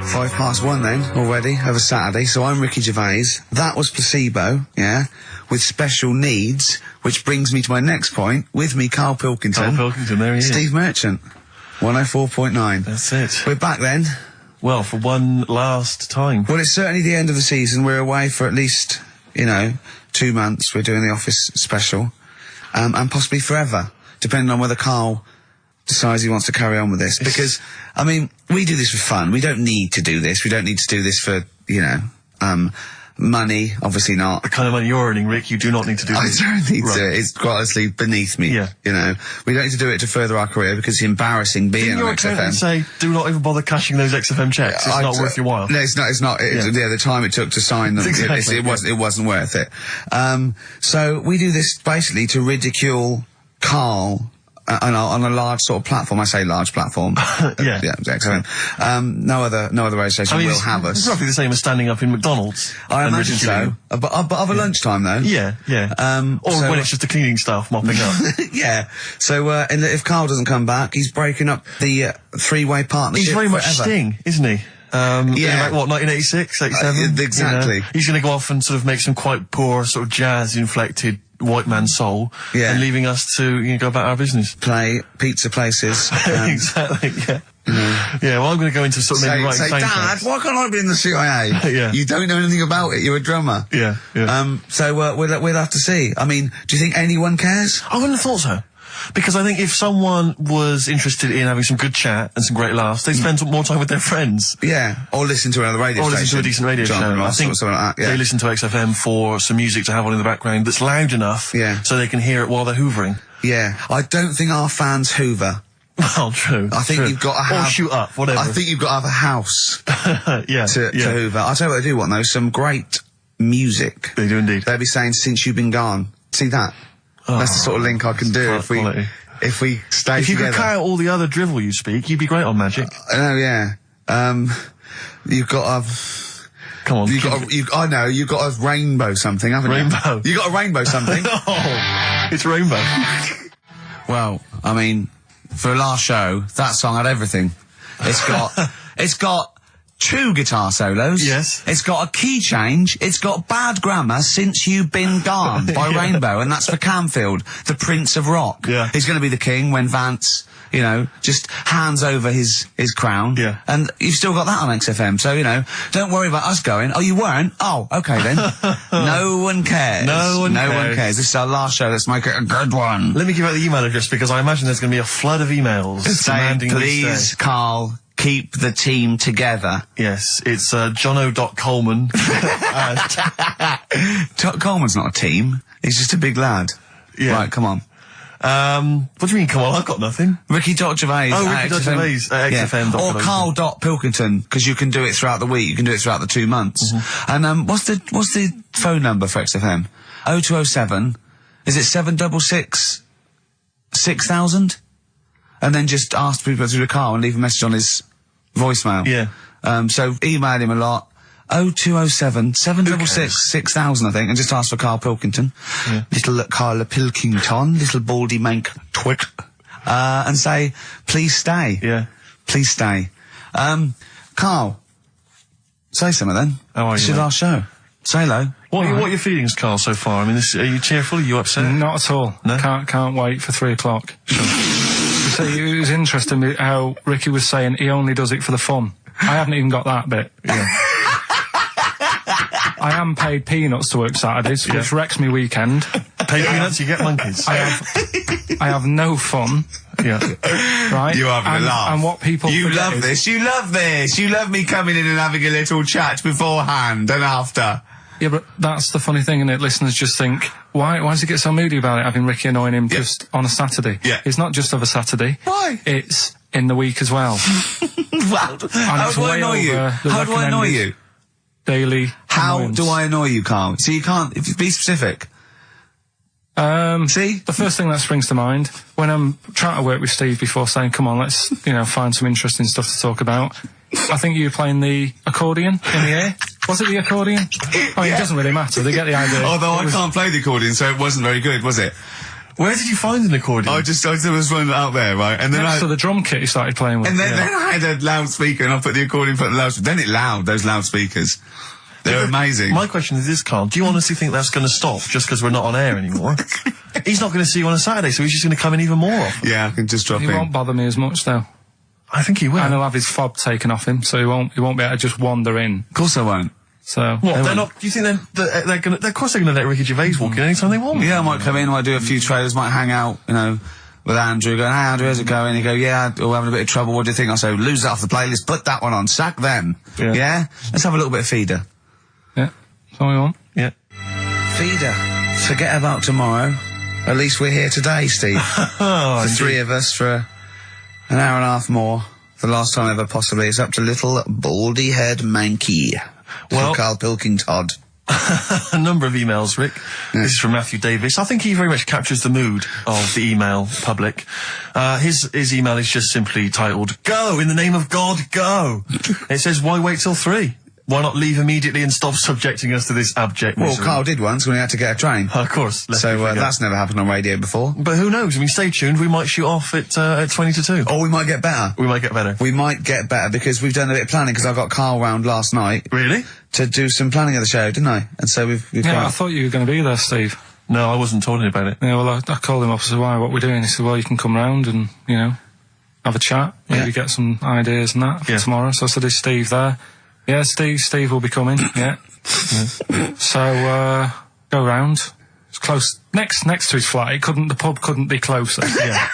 1:05 then, already, of a Saturday, so I'm Ricky Gervais. That was Placebo, yeah, with Special Needs, which brings me to my next point. With me, Karl Pilkington. Karl Pilkington, there he is. Steve Merchant, 104.9. That's it. We're back then. Well, for one last time. Well, it's certainly the end of the season. We're away for at least, 2 months. We're doing the Office special, and possibly forever, depending on whether Karl decides he wants to carry on with this. Because, I mean, we do this for fun. We don't need to do this. We don't need to do this for, money. Obviously not. The kind of money you're earning, Rick, you do not need to do this. I don't need to. It's quite honestly beneath me. Yeah. We don't need to do it to further our career because it's embarrassing being on XFM. Didn't your say, do not even bother cashing those XFM checks. It's not worth your while. No, it's not. The time it took to sign them, Exactly, it wasn't worth it. So we do this basically to ridicule Karl on a large sort of platform. I say large platform. Yeah. XFM. No other radio station will have us. It's roughly the same as standing up in McDonald's. I imagine so. But of a lunchtime though. Yeah. Or when it's just the cleaning staff mopping up. Yeah. So, and if Karl doesn't come back, he's breaking up the three-way partnership. He's very much Sting, isn't he? Yeah. Like, what, 1986, 87? Exactly. He's going to go off and sort of make some quite poor, sort of jazz-inflected white man soul, and leaving us to go about our business. Play pizza places. Exactly, yeah. Yeah, well, I'm going to go into sort of maybe writing say, Dad, why can't I be in the CIA? Yeah. You don't know anything about it, you're a drummer. Yeah. So we'll have to see. I mean, do you think anyone cares? I wouldn't have thought so. Because I think if someone was interested in having some good chat and some great laughs, they'd spend more time with their friends. Yeah, or listen to another radio station. Or listen to a decent radio show. I think like that, yeah. They listen to XFM for some music to have on in the background that's loud enough so they can hear it while they're hoovering. Yeah, I don't think our fans hoover. Well, true. I think you've got to have... Or shoot up, whatever. I think you've got to have a house to hoover. I'll tell you what they do want, though, some great music. They do indeed. They'll be saying, since you've been gone. See that? That's the sort of link I can do if we stay together. If you could cut out all the other drivel you speak, you'd be great on Magic. I know, yeah. You've got to... Come on. I know, you've got a rainbow something, haven't you? Rainbow? You got a rainbow something? Oh, it's rainbow. Well, I mean, for a last show, that song had everything. It's got 2 guitar solos. Yes. It's got a key change. It's got bad grammar, Since You've Been Gone by Rainbow, and that's for Camfield, the Prince of Rock. Yeah. He's going to be the king when Vance, just hands over his crown. Yeah. And you've still got that on XFM, so, don't worry about us going, oh, you weren't? Oh, okay then. No one cares. No one cares. This is our last show, let's make it a good one. Let me give out the email address, because I imagine there's going to be a flood of emails demanding please, Karl, keep the team together. Yes, it's jono.coleman. Coleman's not a team. He's just a big lad. Yeah. Right, come on. What do you mean, come on? I've got nothing. Ricky.Gervais. Oh, Ricky.Gervais at XFM. Or Karl.Pilkington, because you can do it throughout the week. You can do it throughout the 2 months. And what's the phone number for XFM? 0207. Is it 766 6000? And then just ask people through the car and leave a message on his voicemail. Yeah. So email him a lot. 0207 766 6000, I think, and just ask for Karl Pilkington. Yeah. Little Karl Pilkington, little baldy mank twit. And say, please stay. Yeah. Please stay. Karl, say something then. How are you, This is our show. Say hello. What are your feelings, Karl, so far? I mean, are you cheerful? Are you upset? Not at all. No? Can't wait for 3 o'clock. So it was interesting how Ricky was saying he only does it for the fun. I haven't even got that bit. Yeah. I am paid peanuts to work Saturdays, which wrecks me weekend. Paid peanuts, you get monkeys. I have no fun. Yeah. Right? You're having a laugh. And what people You forget love this. You love this. You love me coming in and having a little chat beforehand and after. Yeah, but that's the funny thing, isn't it? Listeners just think, why does he get so moody about it, having Ricky annoying him just on a Saturday? Yeah. It's not just of a Saturday. Why? It's in the week as well. Wow. How do I annoy you? How do I annoy you? Daily How annoyance. do I annoy you, Karl? So you can't, be specific. See? The first thing that springs to mind, when I'm trying to work with Steve before saying, come on, let's, find some interesting stuff to talk about, I think you were playing the accordion in the air. Was it the accordion? I mean, it doesn't really matter. They get the idea. Although I can't play the accordion, so it wasn't very good, was it? Where did you find an accordion? I was running out there, right? And then Next to the drum kit he started playing with. then I had a loudspeaker, and I put the accordion for the loudspeaker. Then it loud, those loudspeakers. They're amazing. My question is this, Carl. Do you honestly think that's going to stop just because we're not on air anymore? He's not going to see you on a Saturday, so he's just going to come in even more often. Yeah, I can just drop He in. won't bother me as much, though. I think he will. And he'll have his fob taken off him, so he won't be able to just wander in. Of course I won't. So What? They're not. Do you think they're going to? Of course, they're going to let Ricky Gervais walk in anytime they want. Yeah, I might come in, I might do a few trailers, might hang out, you know, with Andrew, going, "Hey Andrew, how's it going?" He'd go, "Yeah, we're having a bit of trouble, what do you think?" I say, "Lose that off the playlist, put that one on, sack them." Yeah? Let's have a little bit of feeder. yeah, that's all we want. Yeah. Feeder. Forget about tomorrow. At least we're here today, Steve. The three of us for an hour and a half more. The last time ever, possibly. It's up to little baldy head Mankey. Well- For Karl Pilkington. A number of emails, Rick. This is from Matthew Davis. I think he very much captures the mood of the email public. His email is just simply titled, "Go! In the name of God, go!" It says, why wait till 3? Why not leave immediately and stop subjecting us to this abject Well, misery? Carl did once when he had to get a train. Of course. So that's never happened on radio before. But who knows? I mean, stay tuned. We might shoot off at 20 to 2. Or we might get better. We might get better. We might get better because we've done a bit of planning, because I got Carl round last night Really? to do some planning of the show, didn't I? And so we've Yeah, I got... thought you were going to be there, Steve. No, I wasn't talking about it. Yeah, well, I called him up and said, "Why, what are we doing?" He said, "Well, you can come round and, you know, have a chat, maybe get some ideas and that for tomorrow." So I said, "Is Steve there?" "Yeah, Steve will be coming." Yeah. So, go round. It's close, next to his flat. The pub couldn't be closer. Yeah.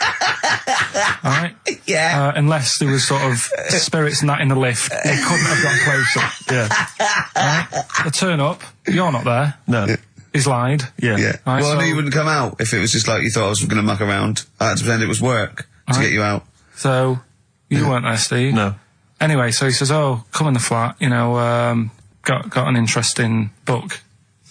Alright? Yeah. Unless there was sort of spirits and that in the lift, they couldn't have got closer. Yeah. Alright? I turn up, you're not there. No. He's lied. Yeah. Yeah. Right, Well, I so- knew you wouldn't come out if it was just like you thought I was going to muck around. I had to pretend it was work to get you out. So, you weren't there, Steve. No. Anyway, so he says, "Oh, come in the flat, you know, got an interesting book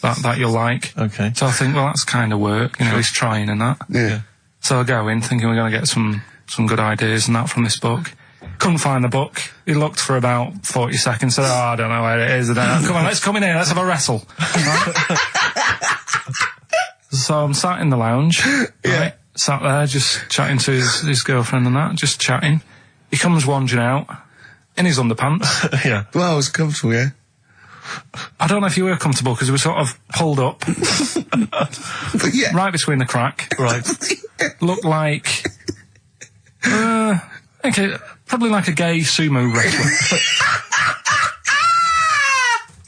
that you'll like." Okay. So I think, well, that's kind of work, you know, he's trying and that. Yeah. So I go in thinking we're going to get some good ideas and that from this book. Couldn't find the book. He looked for about 40 seconds, said, "Oh, I don't know where it is." "Come on, let's come in here, let's have a wrestle." Right? So I'm sat in the lounge, right? Sat there just chatting to his girlfriend and that, just chatting. He comes wandering out in his underpants. Yeah. Well, I was comfortable, yeah. I don't know if you were comfortable because we were sort of pulled up But yeah. right between the crack. Right. Looked like, okay, probably like a gay sumo wrestler.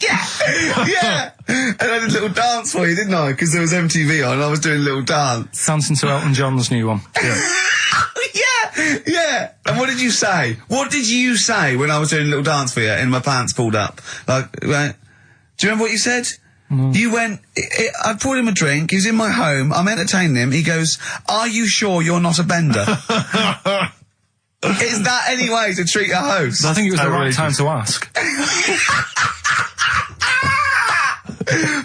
Yeah. And I did a little dance for you, didn't I? Because there was MTV on and I was doing a little dance. Dancing to Elton John's new one. Yeah. And what did you say? What did you say when I was doing a little dance for you and my pants pulled up? Like, right? Do you remember what you said? You went, I poured him a drink, he was in my home, I'm entertaining him, he goes, "Are you sure you're not a bender?" Is that any way to treat a host? I think it was the right outrageous. time to ask.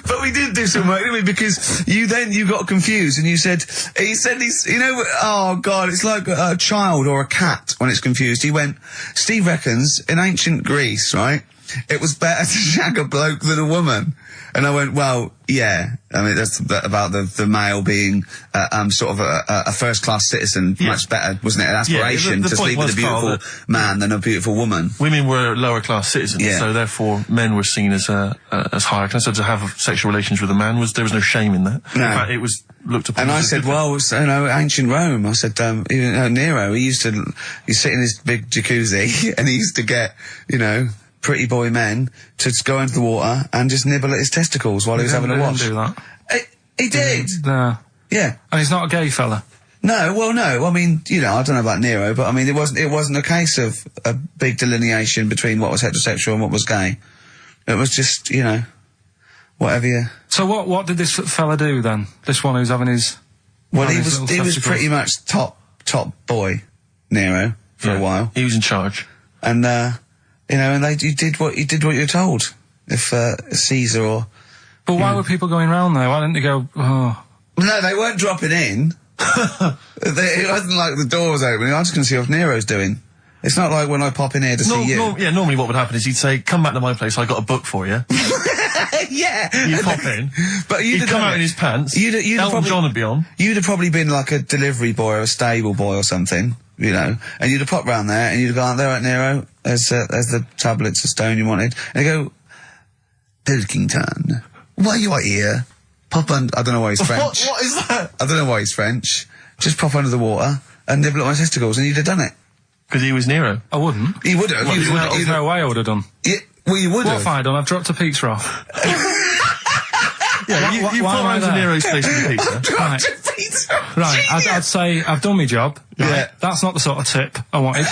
But we did do some work, didn't we? Because you got confused and he said he's, you know, oh God, it's like a child or a cat when it's confused. He went, "Steve reckons in ancient Greece, right, it was better to shag a bloke than a woman." And I went, "Well, yeah. I mean, that's about the male being sort of a first-class citizen. Much better, wasn't it? An aspiration the to point sleep with was, a beautiful Carl, man than a beautiful woman." Women were lower class citizens, Yeah. so therefore men were seen as higher class. So to have sexual relations with a man there was no shame in that. No. In fact, it was looked upon. And I as said, "Well, you know, ancient Rome." I said, even Nero, he sit in his big jacuzzi and he used to get, you know, pretty boy men to go into the water and just nibble at his testicles while he was having a He wash. didn't do that. He did. No. Yeah. And he's not a gay fella. No, well, no. I mean, you know, I don't know about Nero, but I mean, it wasn't a case of a big delineation between what was heterosexual and what was gay. It was just, you know, whatever you... So what did this fella do then? This one who's having his... Well, having he his was little testicles? pretty much top boy, Nero, for a while. He was in charge. And, you know, and you did what you were told. If, Caesar or... But why were people going round there? Why didn't they go, "Oh, No, they weren't dropping in. It wasn't like the door was opening. I was going to see what Nero's doing. It's not like when I pop in here to see you. Normally what would happen is he'd say, "Come back to my place, I got a book for you." Yeah. You pop in. But He'd come out in his pants. Elton John would be on. You'd have probably been like a delivery boy or a stable boy or something, you know, and you'd have popped round there and you'd have gone, there, right, Nero, there's the tablets of stone you wanted. And they go, Pilkington, why you are here? Pop under, I don't know why he's French. What is that? I don't know why he's French. Just pop under the water and nibble at my testicles and you'd have done it. Because he was Nero. I wouldn't. You would have. There's no way I would have done. Yeah, well, you would What have. have I done? I've dropped a pizza off. Yeah, you why pop am I round to there? Nero's place with a pizza. Right. Right, I'd say I've done my job. Right? Yeah. That's not the sort of tip I wanted.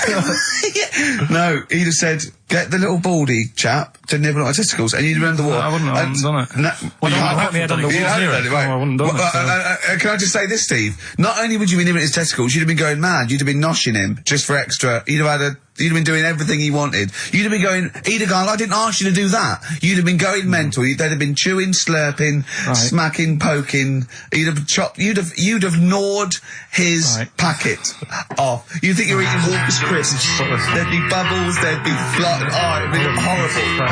No, he'd have said, get the little baldy chap to nibble at my testicles, and you'd have run the water. I wouldn't have done it. No, Well, you you haven't haven't me head done under it. You water. haven't done it, right. No, I wouldn't have done it, Can I just say this, Steve? Not only would you be nibbling at his testicles, you'd have been going mad. You'd have been noshing him just for extra. You'd have been doing everything he wanted. You'd have been going, he'd have gone, I didn't ask you to do that. You'd have been going mental. They'd have been chewing, slurping, smacking, poking. You'd have chopped, you'd have gnawed his packet off. You'd think you were eating Walker's crisps. There'd be bubbles, there'd be blood. Oh, it'd be horrible.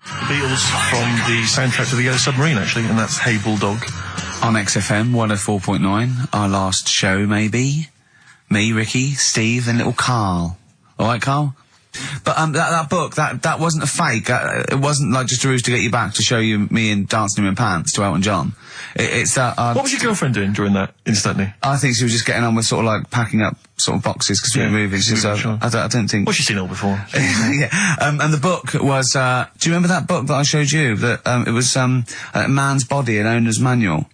The Beatles from the soundtrack to The Yellow Submarine, actually, and that's Hey Bulldog. On XFM 104.9, our last show, maybe. Me, Ricky, Steve, and little Karl. Alright, Karl? But that book, that wasn't a fake. It wasn't like just a ruse to get you back to show you me and dancing in my pants to Elton John. It's that. What was your girlfriend doing during that, instantly? I think she was just getting on with sort of like packing up sort of boxes because we were moving. So sure. I don't think. Well, she's seen it all before. Yeah. And the book was. Do you remember that book that I showed you? That it was a man's body, an owner's manual,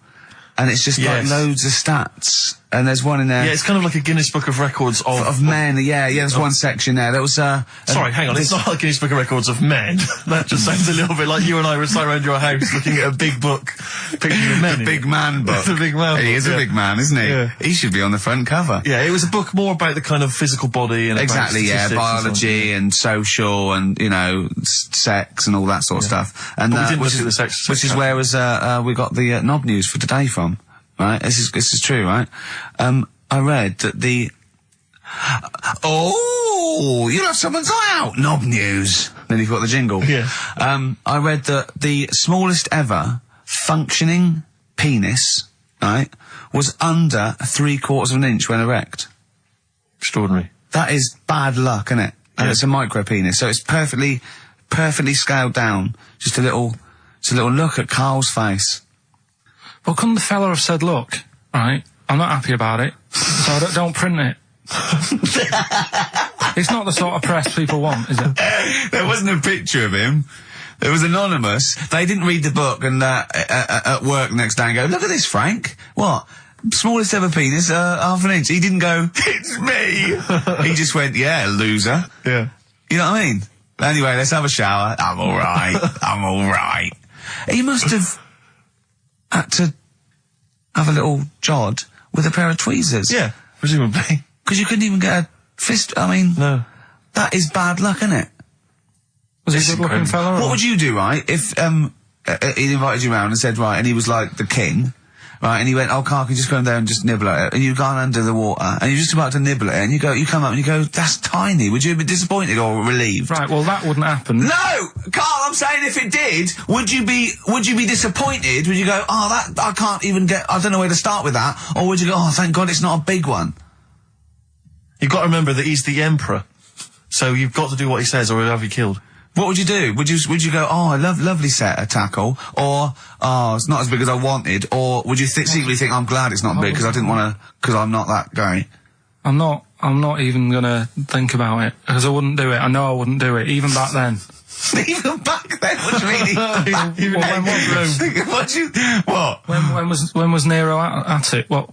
and it's just like loads of stats. And there's one in there. Yeah, it's kind of like a Guinness Book of Records of men. Yeah. There's one section there. That was. Sorry, hang on. It's not like Guinness Book of Records of men. That just sounds a little bit like you and I were sat around your house looking at a big book, picture of men. The big man book. The big man book. He is a big man, isn't he? Yeah. He should be on the front cover. Yeah, it was a book more about the kind of physical body and exactly, about biology and social and sex and all that sort of stuff. And but we didn't look at the sex, which is where we got the knob news for today from. Right, this is true, right? I read that you'll have someone's eye out. Knob news. Then you've got the jingle. Yeah. I read that the smallest ever functioning penis, right, was under 3/4 of an inch when erect. Extraordinary. That is bad luck, isn't it? And it's a micro penis, so it's perfectly scaled down. Just a little look at Karl's face. Well, couldn't the fella have said, look, right, I'm not happy about it, so don't print it. It's not the sort of press people want, is it? There wasn't a picture of him. It was anonymous. They didn't read the book and at work the next day and go, look at this, Frank. What? Smallest ever penis, half an inch. He didn't go, it's me. He just went, yeah, loser. Yeah. You know what I mean? Anyway, let's have a shower. I'm alright. I'm alright. He must have had to have a little jod with a pair of tweezers. Yeah, presumably. Because you couldn't even get a fist. I mean, no. That is bad luck, isn't it? Was he a good-looking fella? What would you do, right, if he invited you round and said, right, and he was like the king, right, and he went, oh, Karl, can you just go in there and just nibble at it? And you've gone under the water, and you're just about to nibble at it, and you come up and you go, that's tiny. Would you be disappointed or relieved? Right, well, that wouldn't happen. No! Karl, I'm saying if it did, would you be disappointed? Would you go, oh, I can't even I don't know where to start with that? Or would you go, oh, thank God it's not a big one? You've got to remember that he's the emperor. So you've got to do what he says or he'll have you killed. What would you do? Would you go, oh, I lovely set of tackle, or, oh, it's not as big as I wanted, or would you secretly think, I'm glad it's not big because I didn't want to, because I'm not that guy? I'm not even gonna think about it, because I wouldn't do it. I know I wouldn't do it, even back then. Even back then? What do you mean? Even when was Rome? What? When was Nero at it? What?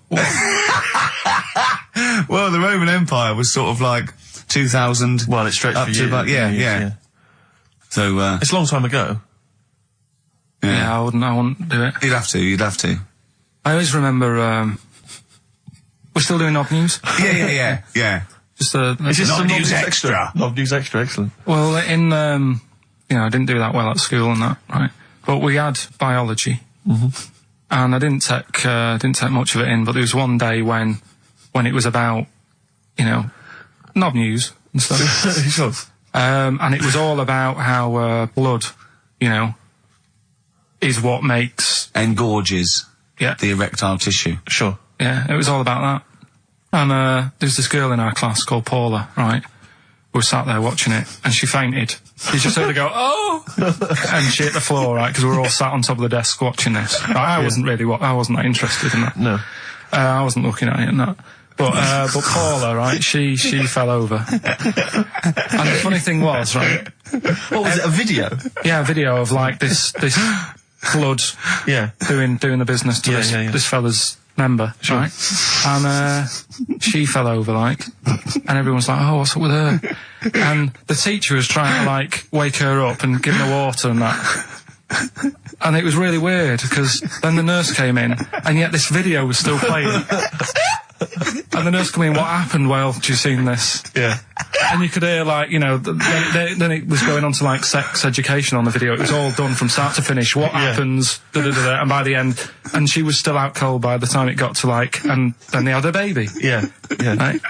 Well, the Roman Empire was sort of like 2000. Well, it stretched up for to years. about, yeah. So, it's a long time ago. Yeah, I wouldn't do it. You'd have to. I always remember, we're still doing knob news? Yeah. Just Is this Knob some News Extra? Knob News Extra, excellent. Well, I didn't do that well at school and that, right? But we had biology. Mm-hmm. And I didn't take much of it in, but there was one day when it was about, knob news and stuff. Sure. And it was all about how blood, is what makes... Engorges Yeah. the erectile tissue. Sure. Yeah, it was all about that. And there's this girl in our class called Paula, right? We were sat there watching it, and she fainted. You just heard her go, oh! And she hit the floor, right? Because we were all sat on top of the desk watching this. I wasn't that interested in that. No. I wasn't looking at it and that. But Paula, right, she fell over. And the funny thing was, right... What was it, a video? Yeah, a video of, like, this blood Yeah. doing the business to this fella's member, right? And she fell over, like, and everyone's like, oh, what's up with her? And the teacher was trying to, like, wake her up and give her water and that. And it was really weird, because then the nurse came in, and yet this video was still playing. And the nurse came in, what happened? Well, have you seen this? Yeah. And you could hear, like, then it was going on to, like, sex education on the video. It was all done from start to finish. What happens? And by the end, and she was still out cold by the time it got to, like, and then they had a baby. Yeah. Yeah. Right?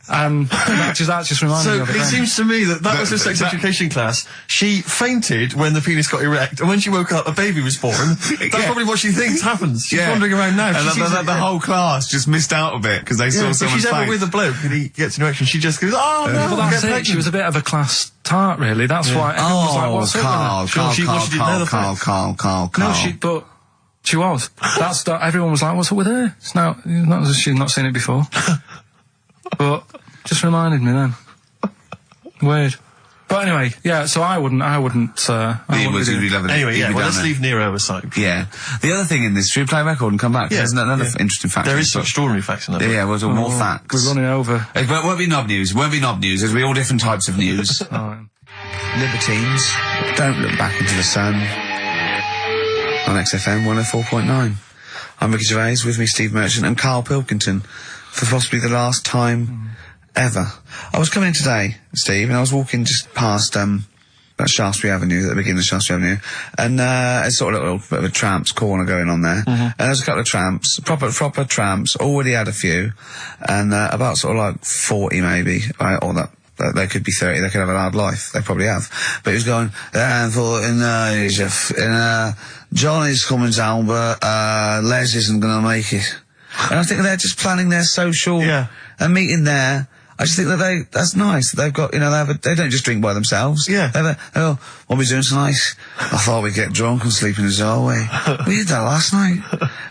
And that just reminded me of it. So it then. seems to me that was her sex education class. She fainted when the penis got erect, and when she woke up, a baby was born. That's probably what she thinks happens. She's wandering around now. And the whole class just missed out a bit because they saw if someone's she's ever face. with a bloke and he gets an erection, she just goes, oh, no, Well, that's it. She was a bit of a class tart, really. That's why everyone was like, what's up with her? Carl. But she was. Everyone was like, what's up with her? It's not as if she'd not seen it before. But just reminded me then. Weird. But anyway, yeah, so I wouldn't be loving it. Anyway, You'd be let's down leave Nero aside. Yeah. The other thing in this, should we play a record and come back? Yeah, There's another interesting fact. There is some extraordinary facts in that. Yeah, we'll do more facts. We're running over. But it won't be knob news. There'll be all different types of news. Libertines, don't look back into the sun. On XFM 104.9. I'm Ricky Gervais, with me Steve Merchant and Karl Pilkington, for possibly the last time ever. I was coming in today, Steve, and I was walking just past that Shaftesbury Avenue, at the beginning of Shaftesbury Avenue, and it's sort of a little bit of a tramps corner going on there. And there's a couple of tramps, proper tramps, already had a few, and about sort of like 40 maybe, right, or that. They could be 30, they could have a hard life, they probably have. But he was going, Johnny's coming down, but Les isn't going to make it. And I think they're just planning their social a meeting there. I just think that that's nice. They've got, they don't just drink by themselves. Yeah. What are we doing tonight? I thought we'd get drunk and sleep in the hallway. We did that last night.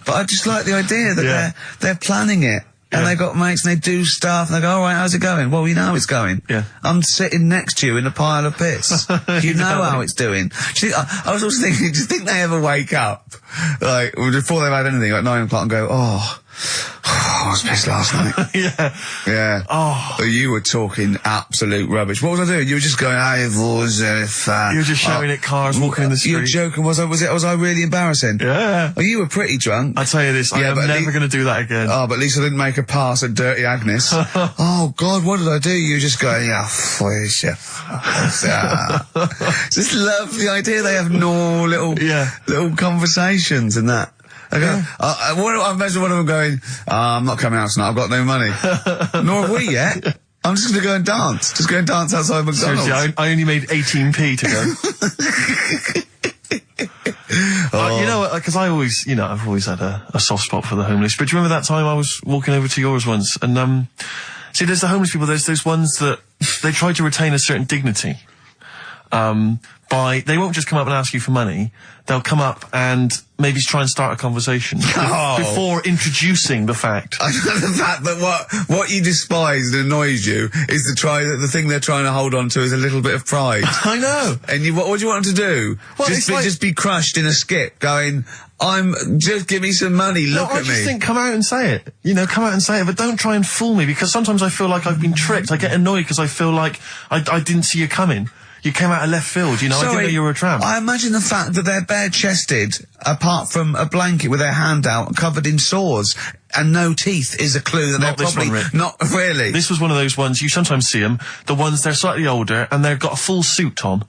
But I just like the idea that they're planning it. And they've got mates and they do stuff and they go, all right, how's it going? Well, you know how it's going. Yeah. I'm sitting next to you in a pile of piss. You know how it's doing. I was also thinking, do you think they ever wake up, like, before they've had anything, like 9 o'clock and go, I was pissed last night. Yeah. Oh. You were talking absolute rubbish. What was I doing? You were just going, hey, boys, you were just shouting at cars walking in the street. You were joking. Was I really embarrassing? Yeah. Oh, you were pretty drunk. I tell you this, I am never going to do that again. Oh, but at least I didn't make a pass at Dirty Agnes. Oh, God, what did I do? You were just going, please, Just love the idea they have no little conversations and that. I imagine one of them going, I'm not coming out tonight, I've got no money. Nor have we yet. I'm just going to go and dance. Just go and dance outside McDonald's. Seriously, I only made 18p to go. You know, because I've always had a soft spot for the homeless. But do you remember that time I was walking over to yours once? And, see, there's the homeless people, there's those ones that they try to retain a certain dignity. They won't just come up and ask you for money. They'll come up and maybe try and start a conversation before introducing the fact. The fact that what you despise and annoys you is the thing they're trying to hold on to is a little bit of pride. I know. And what do you want them to do? Well, just be crushed in a skip going, just give me some money, look at me. I just think, come out and say it. Come out and say it, but don't try and fool me, because sometimes I feel like I've been tricked. I get annoyed because I feel like I didn't see you coming. You came out of left field, I didn't know you were a tramp. I imagine the fact that they're bare-chested, apart from a blanket with their hand out, covered in sores, and no teeth is a clue that they're probably... Not really. This was one of those ones, you sometimes see them, the ones, they're slightly older, and they've got a full suit on.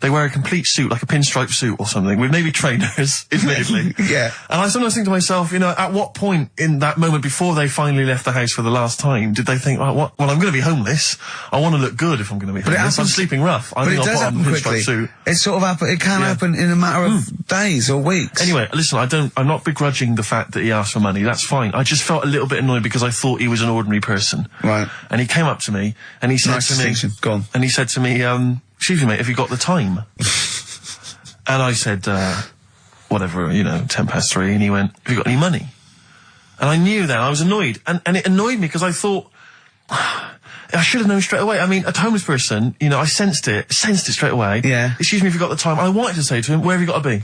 They wear a complete suit, like a pinstripe suit or something, with maybe trainers, admittedly. Yeah. And I sometimes think to myself, you know, at what point in that moment before they finally left the house for the last time did they think, well, I'm going to be homeless. I want to look good if I'm going to be homeless. I'm sleeping rough. I think I'll put on a pinstripe suit. It sort of happen. It can happen in a matter of days or weeks. Anyway, listen, I'm not begrudging the fact that he asked for money. That's fine. I just felt a little bit annoyed because I thought he was an ordinary person. Right. And he came up to me and he said to me, Go on. And he said to me, excuse me, mate, have you got the time? And I said, whatever, 3:10. And he went, have you got any money? And I knew then, I was annoyed. And it annoyed me because I thought, I should have known straight away. I mean, a homeless person, I sensed it straight away. Yeah. Excuse me if you got the time. I wanted to say to him, where have you got to be?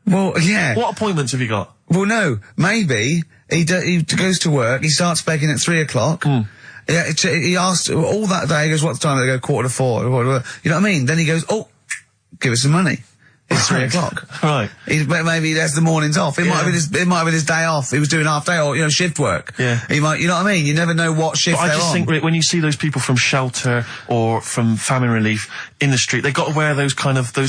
Well, yeah. What appointments have you got? Well, no. Maybe he goes to work, he starts begging at 3:00. Yeah, he asked all that day, he goes, what's the time? They go 3:45. You know what I mean? Then he goes, oh, give us some money. It's 3:00. Right. Maybe he has the mornings off. It might have been his day off. He was doing half day or, shift work. Yeah. He might, you know what I mean? You never know what shift they're on. I just think, Rick, when you see those people from shelter or from famine relief in the street, they've got to wear those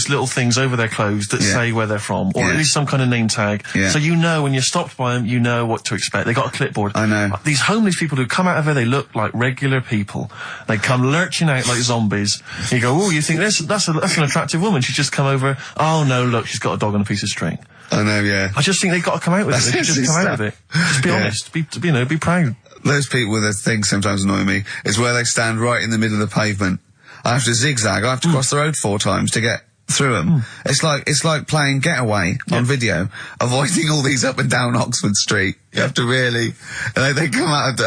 little things over their clothes that say where they're from, or at least some kind of name tag. Yeah. So when you're stopped by them, you know what to expect. They got a clipboard. I know. These homeless people who come out of there, they look like regular people. They come lurching out like zombies. You go, oh, you think that's an attractive woman? She's just come over. Oh no, look, she's got a dog on a piece of string. I know, yeah. I just think they've got to come out with it. They should just come out with it. Just be honest. Be proud. Those people with their things sometimes annoy me, is where they stand right in the middle of the pavement. I have to zigzag. I have to cross the road 4 times to get through them. It's like playing Getaway on video, avoiding all these up and down Oxford Street. You have to really, they come out,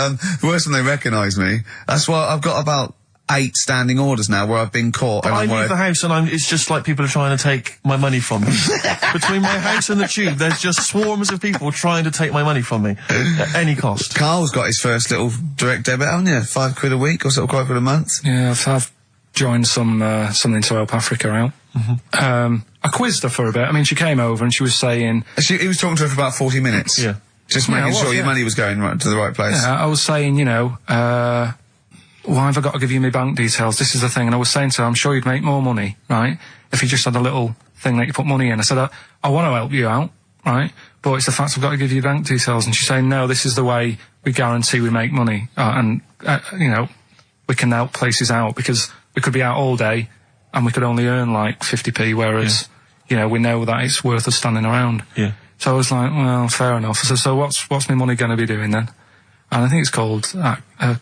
worse when they recognise me. That's why I've got about 8 standing orders now where I've been caught. I leave the house and it's just like people are trying to take my money from me. Between my house and the tube, there's just swarms of people trying to take my money from me at any cost. Carl's got his first little direct debit, haven't you? £5 a week or sort of £5 a month? Yeah, I've joined something to help Africa out. I quizzed her for a bit. I mean, she came over and she was saying... He was talking to her for about 40 minutes. Yeah. Just making sure your money was going right to the right place. Yeah, I was saying, why have I got to give you my bank details? This is the thing. And I was saying to her, I'm sure you'd make more money, right, if you just had a little thing that you put money in. I said, I want to help you out, right, but it's the fact I've got to give you bank details. And she's saying, no, this is the way we guarantee we make money. We can help places out because we could be out all day and we could only earn like 50p, whereas, we know that it's worth us standing around. Yeah. So I was like, well, fair enough. I said, so what's my money going to be doing then? And I think it's called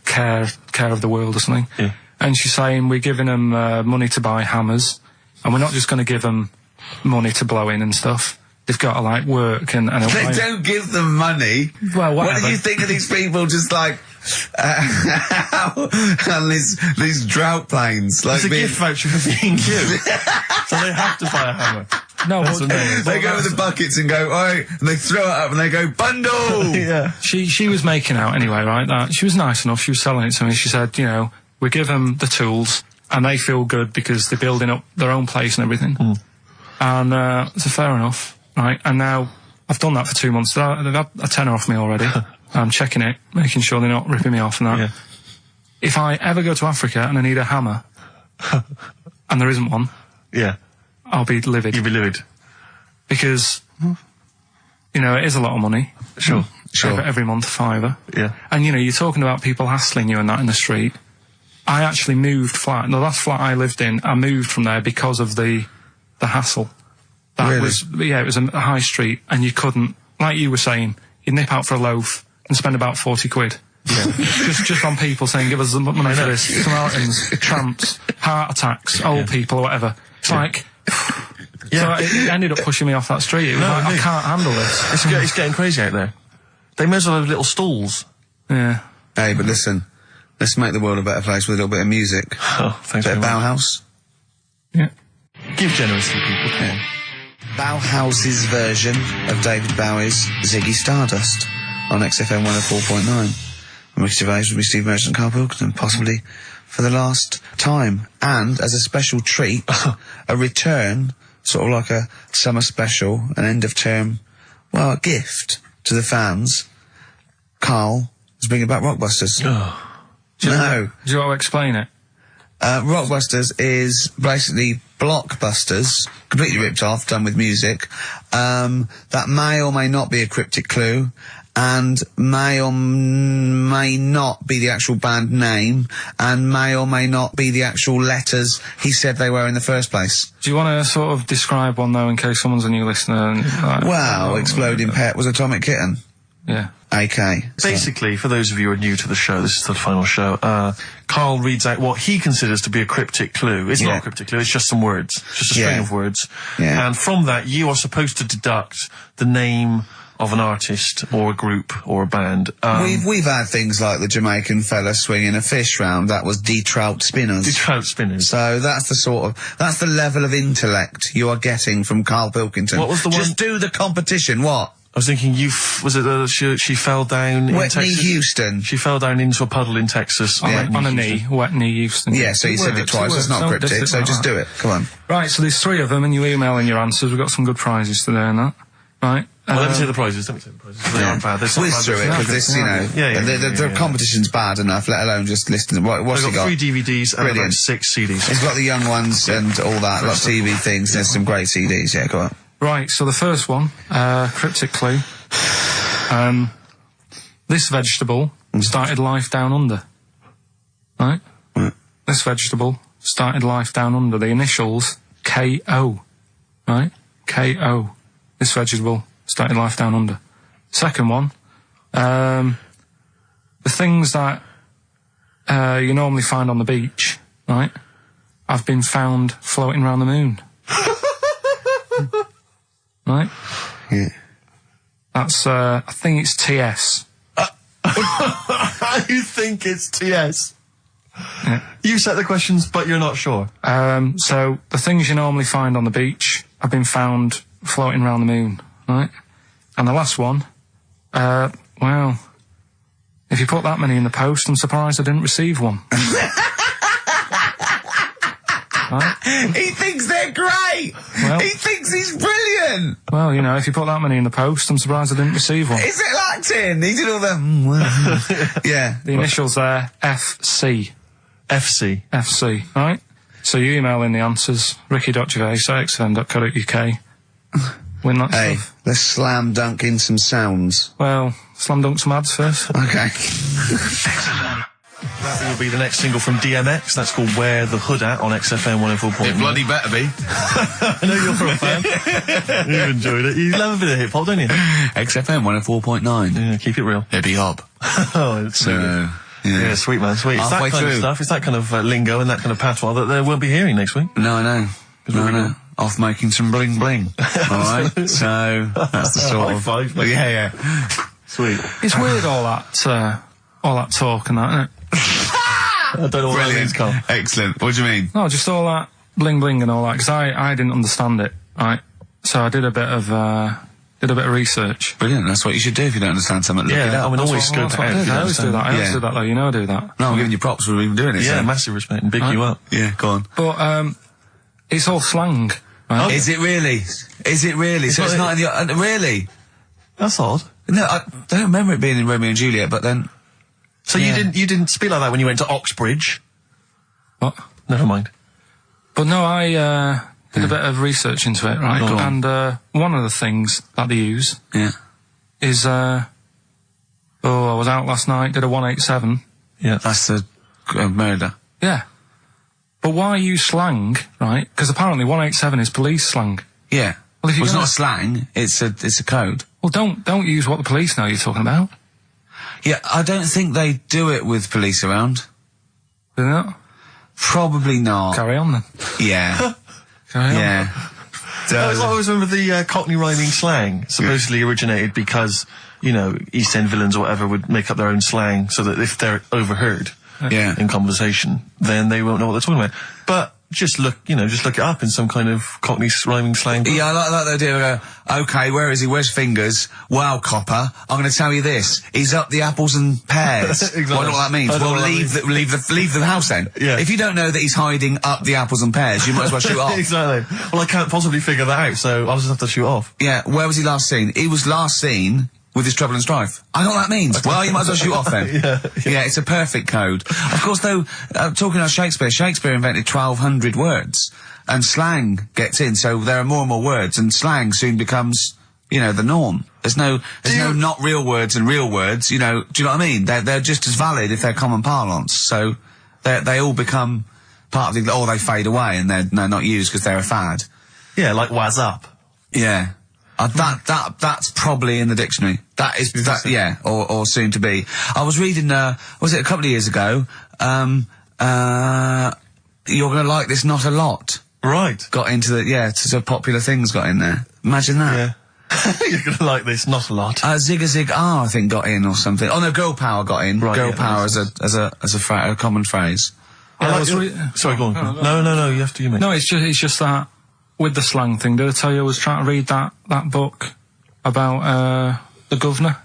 Care of the World or something. Yeah. And she's saying we're giving them money to buy hammers, and we're not just going to give them money to blow in and stuff. They've got to work and they don't give them money. Well, whatever. What do you think of these people just and these drought planes? It's a gift voucher for being cute. So they have to buy a hammer. No, they go with the buckets and go, alright, and they throw it up and they go, bundle! Yeah. She was making out anyway, right? That she was nice enough, she was selling it to me. She said, we give them the tools and they feel good because they're building up their own place and everything. And so fair enough, right? And now I've done that for 2 months. They've had a tenner off me already. I'm checking it, making sure they're not ripping me off and that. Yeah. If I ever go to Africa and I need a hammer, and there isn't one, I'll be livid. You'll be livid. Because, it is a lot of money. Sure. Every month, £5. Yeah. And, you're talking about people hassling you and that in the street. I actually moved flat. The last flat I lived in, I moved from there because of the hassle. That really? It was a high street, and you couldn't, like you were saying, you'd nip out for a loaf and spend about 40 quid. Yeah. just on people saying, give us the money for this. Samaritans, tramps, heart attacks, old people or whatever. It's like... So it ended up pushing me off that street. It was I can't handle this. It's getting crazy out there. They may as well have little stalls. Yeah. Hey, but listen, let's make the world a better place with a little bit of music. Oh, thanks a bit very of much. Bauhaus. Yeah. Give generously, people. Come on. Bauhaus's version of David Bowie's Ziggy Stardust on XFM 104.9. I'm Ricky Gervais with me, Steve Merchant and Karl Pilkington, possibly for the last time. And as a special treat, a return, sort of like a summer special, an end of term, a gift to the fans. Karl is bringing back Rockbusters. Oh. Do you want to explain it? Rockbusters is basically Blockbusters, completely ripped off, done with music. That may or may not be a cryptic clue, and may or may not be the actual band name, and may or may not be the actual letters he said they were in the first place. Do you want to sort of describe one, though, in case someone's a new listener? And, Well, Exploding Pet was Atomic Kitten. Yeah. AK. Basically, for those of you who are new to the show, this is the final show, Karl reads out what he considers to be a cryptic clue. It's not a cryptic clue, it's just some words. Just a string of words. Yeah. And from that, you are supposed to deduct the name of an artist or a group or a band. We've had things like the Jamaican fella swinging a fish round. That was D-Trout Spinners. D-Trout Spinners. So that's the level of intellect you are getting from Karl Pilkington. What was the one? Just do the competition. What? I was thinking, she fell down in Whitney Texas? Houston. She fell down into a puddle in Texas. On a knee, Whitney Houston. Yeah, so you said it twice. That's not cryptic, so just do it. Come on. Right, so there's 3 of them, and you email in your answers. We've got some good prizes today and that. Right. Well, let me say the prizes. They aren't bad. Whiz through it, because this, you know, the competition's bad enough, let alone just listen. What's he got? 3 DVDs and about 6 CDs. He's got the young ones and all that, lot of TV things. There's some great CDs, yeah, go on. Right, so the first one, cryptic clue. This vegetable started life down under. Right? This vegetable started life down under. The initials K-O. Right? K-O. This vegetable started life down under. Second one, the things that you normally find on the beach, right, have been found floating around the moon. Right? Yeah. That's, I think it's TS. You think it's TS? Yeah. You set the questions, but you're not sure. So the things you normally find on the beach have been found floating around the moon, right? And the last one, well, if you put that many in the post, I'm surprised I didn't receive one. Right? He thinks they're great! Well, he thinks he's brilliant! Well, you know, if you put that many in the post, I'm surprised I didn't receive one. Is it acting? He did all the... yeah. The initials there, FC. FC. FC, right? So you email in the answers, ricky.gervais@xfm.co.uk. Win that stuff. Let's slam dunk in some sounds. Well, slam dunk some ads first. Okay. That will be the next single from DMX. That's called Wear the Hood At on XFM 104.9. It bloody better be. I know you're a fan. You've enjoyed it. You love a bit of hip-hop, don't you? XFM 104.9. Yeah, keep it real. It'd be hop. Oh, it's So... Yeah, sweet man, sweet. It's that Halfway kind of through. stuff, it's that kind of lingo and that kind of patois that they won't be hearing next week. No, I know. No, I know. Off making some bling bling. Alright? So, that's the sort High of... five, mate. Yeah. Sweet. It's weird, all that talk and that, isn't it? I don't know what that means, Carl. Excellent. What do you mean? No, just all that bling bling and all that, because I didn't understand it, right? So I did a bit of research. Brilliant. That's what you should do if you don't understand something. Look it up. I mean, always scope it out. I always do that. I always do that, though. You know I do that. No, I'm giving you props for even doing it. Yeah, so. massive respect and big you up. Yeah, go on. But, it's all slang, right? Is it really? Is it really? So it's not in the... really? That's odd. No, I don't remember it being in Romeo and Juliet, but then... So you didn't speak like that when you went to Oxbridge? What? Never mind. But no, I, did a bit of research into it, right? Go on. And, one of the things that they use is, I was out last night, did a 187. Yeah. That's the murder. Yeah. But why use slang, right? Because apparently 187 is police slang. Yeah. Well, if you're it's gonna- not slang, it's a code. Well, don't use what the police know you're talking about. Yeah, I don't think they do it with police around. Do they not? Probably not. Carry on then. Yeah. Carry on. Yeah. I always remember the Cockney rhyming slang supposedly originated because, you know, East End villains or whatever would make up their own slang so that if they're overheard in conversation, then they won't know what they're talking about. But just look it up in some kind of Cockney rhyming slang. Yeah, I like the idea. Okay, where is he? Where's Fingers? Wow, Copper. I'm going to tell you this. He's up the apples and pears. Exactly. Well, I don't know what that means. I don't know Well, what that leave the house then. Yeah. If you don't know that he's hiding up the apples and pears, you might as well shoot off. Exactly. Well, I can't possibly figure that out, so I'll just have to shoot off. Yeah, where was he last seen? He was last seen with his trouble and strife. I know what that means. Well, you might as well shoot off then. Yeah, it's a perfect code. Of course, though, talking about Shakespeare invented 1,200 words, and slang gets in, so there are more and more words, and slang soon becomes, you know, the norm. There's no not real words and real words, you know, do you know what I mean? They're just as valid if they're common parlance, so they all become part of the, or they fade away and they're not used because they're a fad. Yeah, like waz up. Yeah. That's probably in the dictionary. That is, yeah, or soon to be. I was reading, was it a couple of years ago, You're Gonna Like This Not a Lot. Right. Got into so popular things got in there. Imagine that. Yeah. You're gonna like this, not a lot. Zig a Zig I think got in or something. Oh no, Girl Power got in. Right, Girl Power as a common phrase. Sorry, go on. No, you have to, you mean. No, it's just that, with the slang thing, did I tell you I was trying to read that book about, the governor?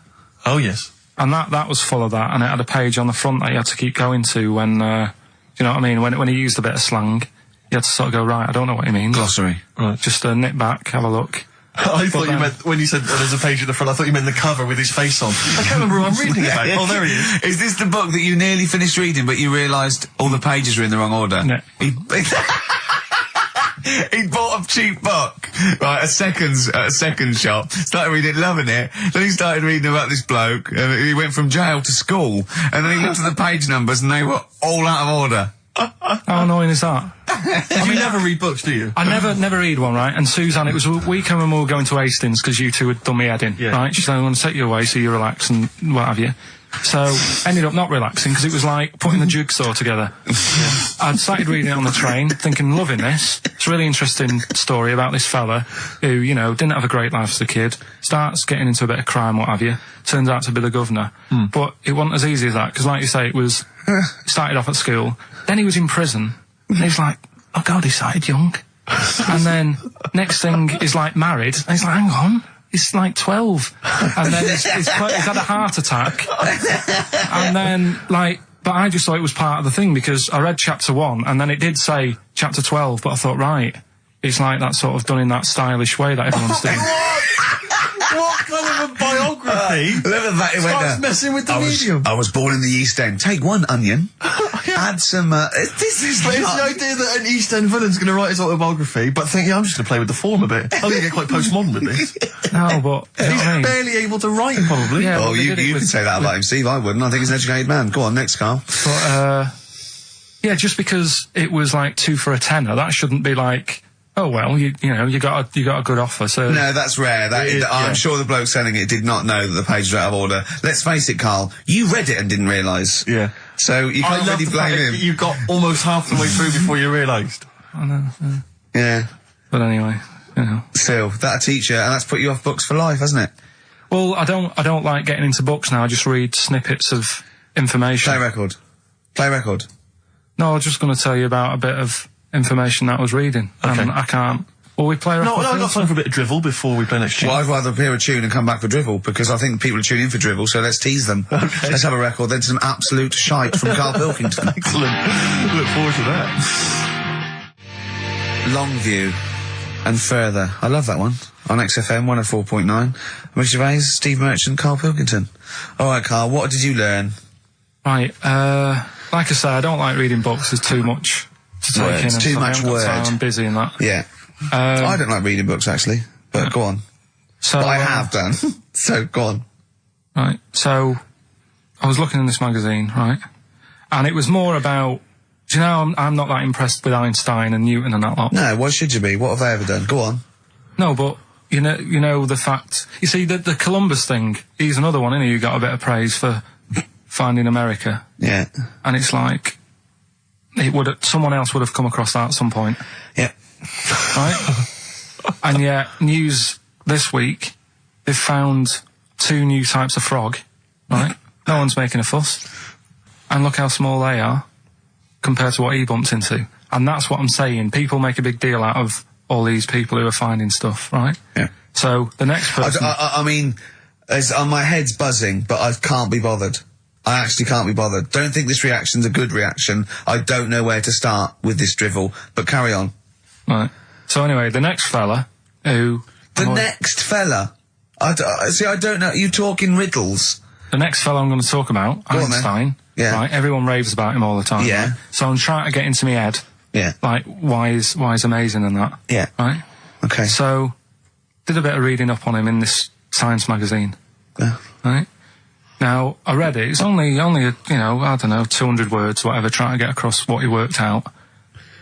Oh, yes. And that was full of that, and it had a page on the front that you had to keep going to when, you know what I mean, when he used a bit of slang, you had to sort of go, right, I don't know what he means. Glossary. Right. Just nip back, have a look. I thought you meant, when you said there's a page at the front, I thought you meant the cover with his face on. I can't remember who I'm reading about. Oh, there he is. Is this the book that you nearly finished reading, but you realised all the pages were in the wrong order? No. He bought a cheap book, right, at a second shop, started reading it, loving it, then he started reading about this bloke, and he went from jail to school, and then he looked at the page numbers, and they were all out of order. How annoying is that? You never read books, do you? I never read one, right? And Suzanne, it was a weekend when we were going to Hastings because you two had done me head in, right? She said, I'm going to take you away so you relax and what have you. So, ended up not relaxing because it was like putting the jigsaw together. I'd started reading it on the train, thinking, loving this. It's a really interesting story about this fella who, you know, didn't have a great life as a kid, starts getting into a bit of crime, what have you, turns out to be the governor. But it wasn't as easy as that, because like you say, it started off at school, then he was in prison, and he's like, oh God, he started young. And then, next thing, he's like married, and he's like, hang on. He's like 12, and then he's had a heart attack, and then, like, but I just thought it was part of the thing, because I read chapter 1, and then it did say chapter 12, but I thought, right, it's like that sort of done in that stylish way that everyone's doing. What kind of a biography? Starts messing with the medium. I was born in the East End. Take one onion, add some, this is But it's the idea that an East End villain's going to write his autobiography, but think, I'm just going to play with the form a bit. I'm going to get quite postmodern with this. No, but... He's barely able to write, probably. Yeah, oh, you can say that about him, Steve. I wouldn't. I think he's an educated man. Go on, next, Carl. But, yeah, just because it was like 2 for a tenner, that shouldn't be like... Oh well, you know, you got a good offer, so... No, that's rare. I'm sure the bloke selling it did not know that the pages were out of order. Let's face it, Carl, you read it and didn't realise. Yeah. So you can't really blame him. You got almost half the way through before you realised. I know. Yeah. But anyway, you know. Still, that'll teach you, and that's put you off books for life, hasn't it? Well, I don't like getting into books now. I just read snippets of information. Play record. No, I was just going to tell you about a bit of information that I was reading. Okay. I can't... Well, we play... No, I've got time for a bit of drivel before we play next tune. Well, I'd rather hear a tune and come back for drivel, because I think people are tuning in for drivel, so let's tease them. Okay. Let's have a record, then some absolute shite from Karl Pilkington. Excellent. Look forward to that. Longview and Further. I love that one. On XFM 104.9. Rick Gervais, Steve Merchant, Karl Pilkington. Alright, Karl, what did you learn? Right, like I say, I don't like reading books. There's too much to take in. It's too much word. I'm busy in that. Yeah. I don't like reading books, actually, but go on. So, but I have done. So, go on. Right, so, I was looking in this magazine, right, and it was more about, do you know, I'm not that impressed with Einstein and Newton and that lot. No, why should you be? What have they ever done? Go on. No, but, you know the fact, you see, the Columbus thing, he's another one, isn't he, who got a bit of praise for finding America. Yeah. And it's like, someone else would have come across that at some point. Yeah. Right? And yet, news this week, they've found 2 new types of frog, right? No one's making a fuss. And look how small they are compared to what he bumped into. And that's what I'm saying. People make a big deal out of all these people who are finding stuff, right? Yeah. So, the next person... I mean, my head's buzzing, but I can't be bothered. I actually can't be bothered. Don't think this reaction's a good reaction. I don't know where to start with this drivel, but carry on. Right. So anyway, the next fella who... The next fella? See, I don't know. You talk in riddles. The next fellow I'm going to talk about, Go on, Einstein. Yeah. Right, everyone raves about him all the time. Yeah. Right? So I'm trying to get into my head. Yeah. Like, why is amazing and that. Yeah. Right? Okay. So, did a bit of reading up on him in this science magazine. Yeah. Right? Now, I read it. It's only, you know, I don't know, 200 words, whatever, trying to get across what he worked out.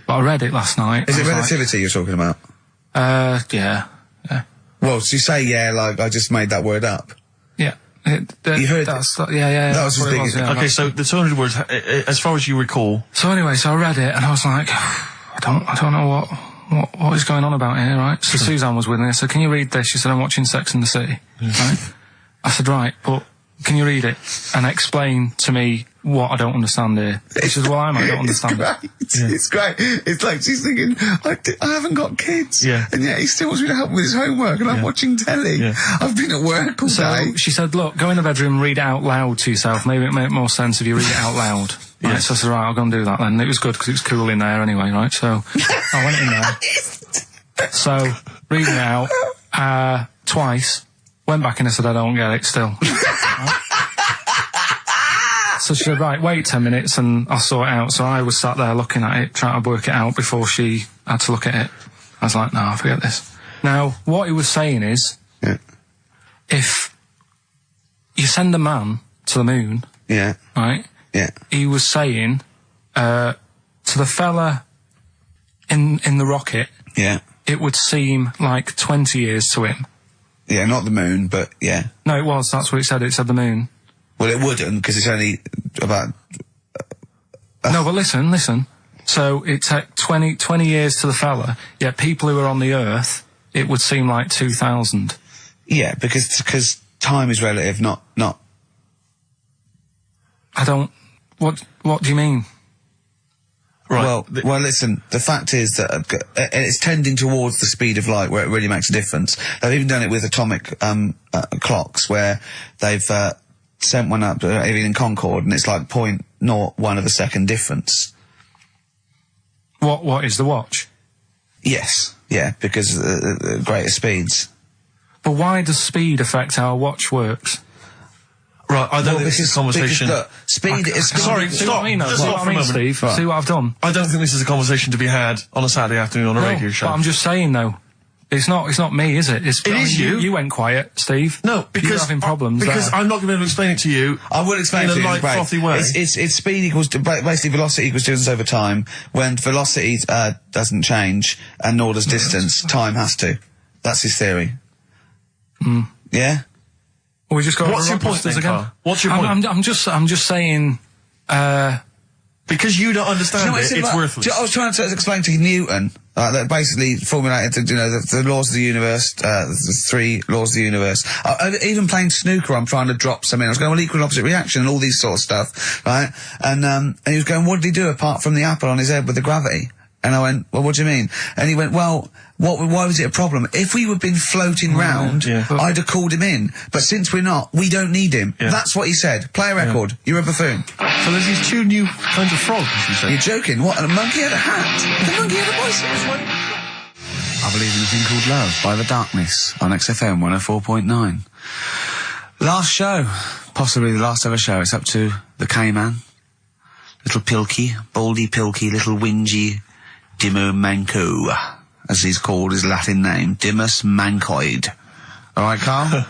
But I read it last night. Is it relativity you're talking about? Yeah. Well, so you say like I just made that word up. Yeah. You heard that's, yeah. That was that's what his it was, biggest- yeah, Okay, so the 200 words, as far as you recall. So anyway, so I read it and I was like, I don't know what is going on about here, right? So Suzanne was with me. I said, can you read this? She said, I'm watching Sex and the City. Right? I said, right, but can you read it and explain to me what I don't understand here? She says, well, I don't understand it. It's great. It's like she's thinking, I haven't got kids. Yeah. And yet he still wants me to help with his homework and I'm watching telly. Yeah. I've been at work all So day. she said, look, go in the bedroom and read it out loud to yourself. Maybe it'll make more sense if you read it out loud. Right? Yeah. So I said, right, I'll go and do that then. It was good because it was cool in there anyway, right? So I went in there. So, reading it out, twice, went back and I said, I don't get it still. Right? So she said, right, wait 10 minutes and I'll sort it out. So I was sat there looking at it, trying to work it out before she had to look at it. I was like, no, forget this. Now, what he was saying is, if you send a man to the moon, right? Yeah. He was saying, to the fella in the rocket, Yeah. it would seem like 20 years to him. Yeah, not the moon, but yeah. No, it was. That's what it said. It said the moon. Well, it wouldn't, because it's only about... No, but listen. So it took 20 years to the fella, yet people who are on the Earth, it would seem like 2,000. Yeah, because time is relative, not... I don't... What do you mean? Right. Well, listen, the fact is that it's tending towards the speed of light where it really makes a difference. They've even done it with atomic clocks where they've sent one up, even in Concorde, and it's like 0.01 of a second difference. What is the watch? Yes, yeah, because greater speeds. But why does speed affect how a watch works? Right, I don't think this is a conversation... Because, look, speed is... Sorry, See what I mean, though? Just See stop what for I a mean, moment. Steve? See what I've done? I don't think this is a conversation to be had on a Saturday afternoon on a radio show. But I'm just saying, though, it's not me, is it? It is you. You went quiet, Steve. No, because... You're having problems Because there. I'm not going to be able to explain it to you. I will explain in to a you light, frothy way. It's speed equals basically velocity equals distance over time. When velocity doesn't change and nor does distance, time has to. That's his theory. Yeah. We just got. What's your point then, again? Carl? What's your point? I'm just saying. Because you don't understand No, it's like, worthless. I was trying to explain to Newton that basically formulated, the laws of the universe, the 3 laws of the universe. Even playing snooker, I'm trying to drop something. I was going, well, equal and opposite reaction and all these sort of stuff, right? And he was going, what did he do apart from the apple on his head with the gravity? And I went, well, what do you mean? And he went, well, why was it a problem? If we had been floating round, I'd have called him in. But since we're not, we don't need him. Yeah. That's what he said. Play a record. Yeah. You're a buffoon. So there's these 2 new kinds of frogs, you say? You're joking. What? And a monkey had a hat. The monkey had a bicycle. I Believe in a Thing Called Love by The Darkness on XFM 104.9. Last show. Possibly the last ever show. It's up to the K-Man. Little Pilky. Baldy Pilky. Little Whingy. Dimmer Manco, as he's called, his Latin name, Dimmus Mancoid. All right, Carl?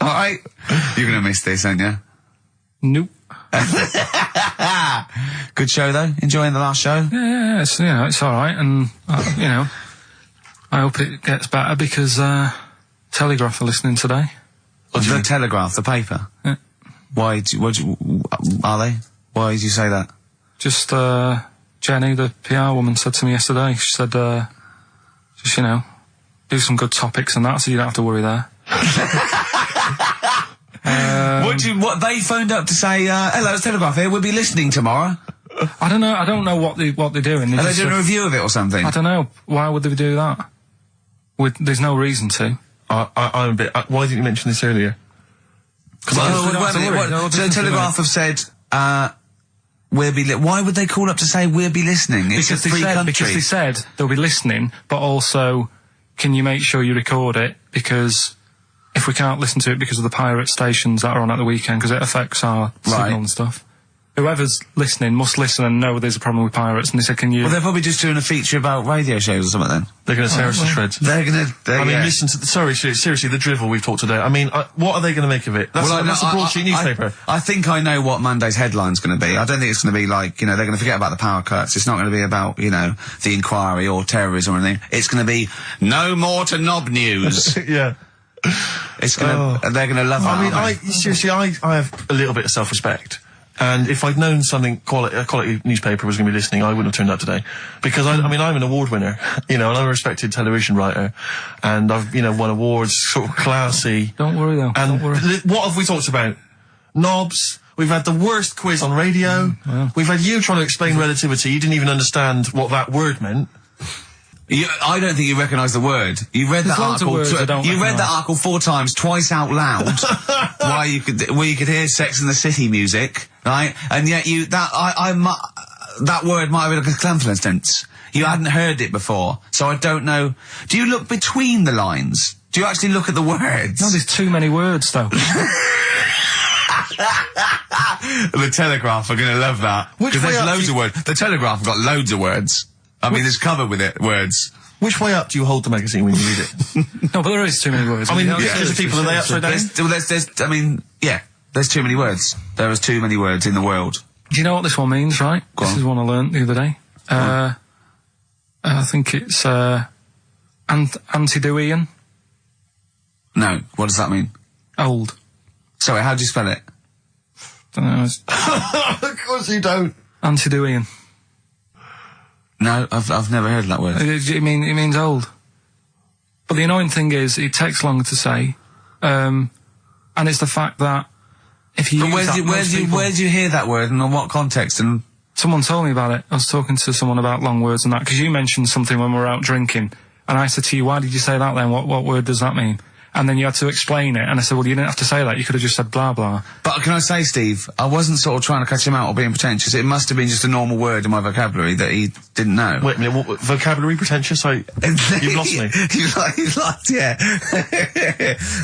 All right? You're going to miss this, aren't you? Nope. Good show, though? Enjoying the last show? Yeah, it's all right, and I hope it gets better because Telegraph are listening today. The Telegraph, the paper? Yeah. Why? Are they? Why did you say that? Just Jenny, the PR woman, said to me yesterday. She said, just do some good topics and that, so you don't have to worry there. What they phoned up to say, hello, it's Telegraph here, we'll be listening tomorrow. I don't know what they're doing. Are they doing a review of it or something? I don't know. Why would they do that? There's no reason to. I'm a bit... why didn't you mention this earlier? So Telegraph have said, why would they call up to say we'll be listening? It's a free country. Because they said they'll be listening, but also, can you make sure you record it? Because if we can't listen to it because of the pirate stations that are on at the weekend, because it affects our signal and stuff. Whoever's listening must listen and know there's a problem with pirates, and they said, can you... Well, they're probably just doing a feature about radio shows or something then. They're going to tear us to shreds. They're going to... I mean, listen to... Sorry, seriously, the drivel we've talked today. I mean, what are they going to make of it? That's a broadsheet newspaper. I think I know what Monday's headline's going to be. I don't think it's going to be like, they're going to forget about the power cuts. It's not going to be about, the inquiry or terrorism or anything. It's going to be, no more to knob news. Yeah. It's going to... They're going to love that. I mean, seriously, I have a little bit of self-respect. And if I'd known a quality newspaper was going to be listening, I wouldn't have turned up today. Because I'm an award winner, and I'm a respected television writer, and I've, won awards, sort of classy. Don't worry though. And don't worry. What have we talked about? Knobs. We've had the worst quiz on radio. Yeah. We've had you trying to explain relativity. You didn't even understand what that word meant. I don't think you recognise the word. You read that article. You read that article 4 times, twice out loud, where you could hear Sex and the City music, right? And yet that word might have been like a coincidence. You hadn't heard it before, so I don't know. Do you look between the lines? Do you actually look at the words? No, there's too many words though. The Telegraph are going to love that. Because there's loads of words. The Telegraph have got loads of words. I mean, there's covered with it, words. Which way up do you hold the magazine when you read it? No, but there is too many words. I mean, because the people, are they upside down? There's too many words. There is too many words in the world. Do you know what this one means, right? Go on. This is one I learnt the other day. I think it's, Antediluvian. No, what does that mean? Old. Sorry, how do you spell it? Don't know. Of course you don't. Antediluvian. No, I've never heard that word. It means old. But the annoying thing is, it takes longer to say, and it's the fact that if you. But where do you hear that word and in what context? And someone told me about it. I was talking to someone about long words and that, because you mentioned something when we were out drinking, and I said to you, "Why did you say that then? What word does that mean?" And then you had to explain it, and I said, well, you didn't have to say that, you could have just said blah blah. But can I say, Steve, I wasn't sort of trying to catch him out or being pretentious. It must have been just a normal word in my vocabulary that he didn't know. Wait a minute, what, vocabulary pretentious? You've lost me. You've lost, yeah.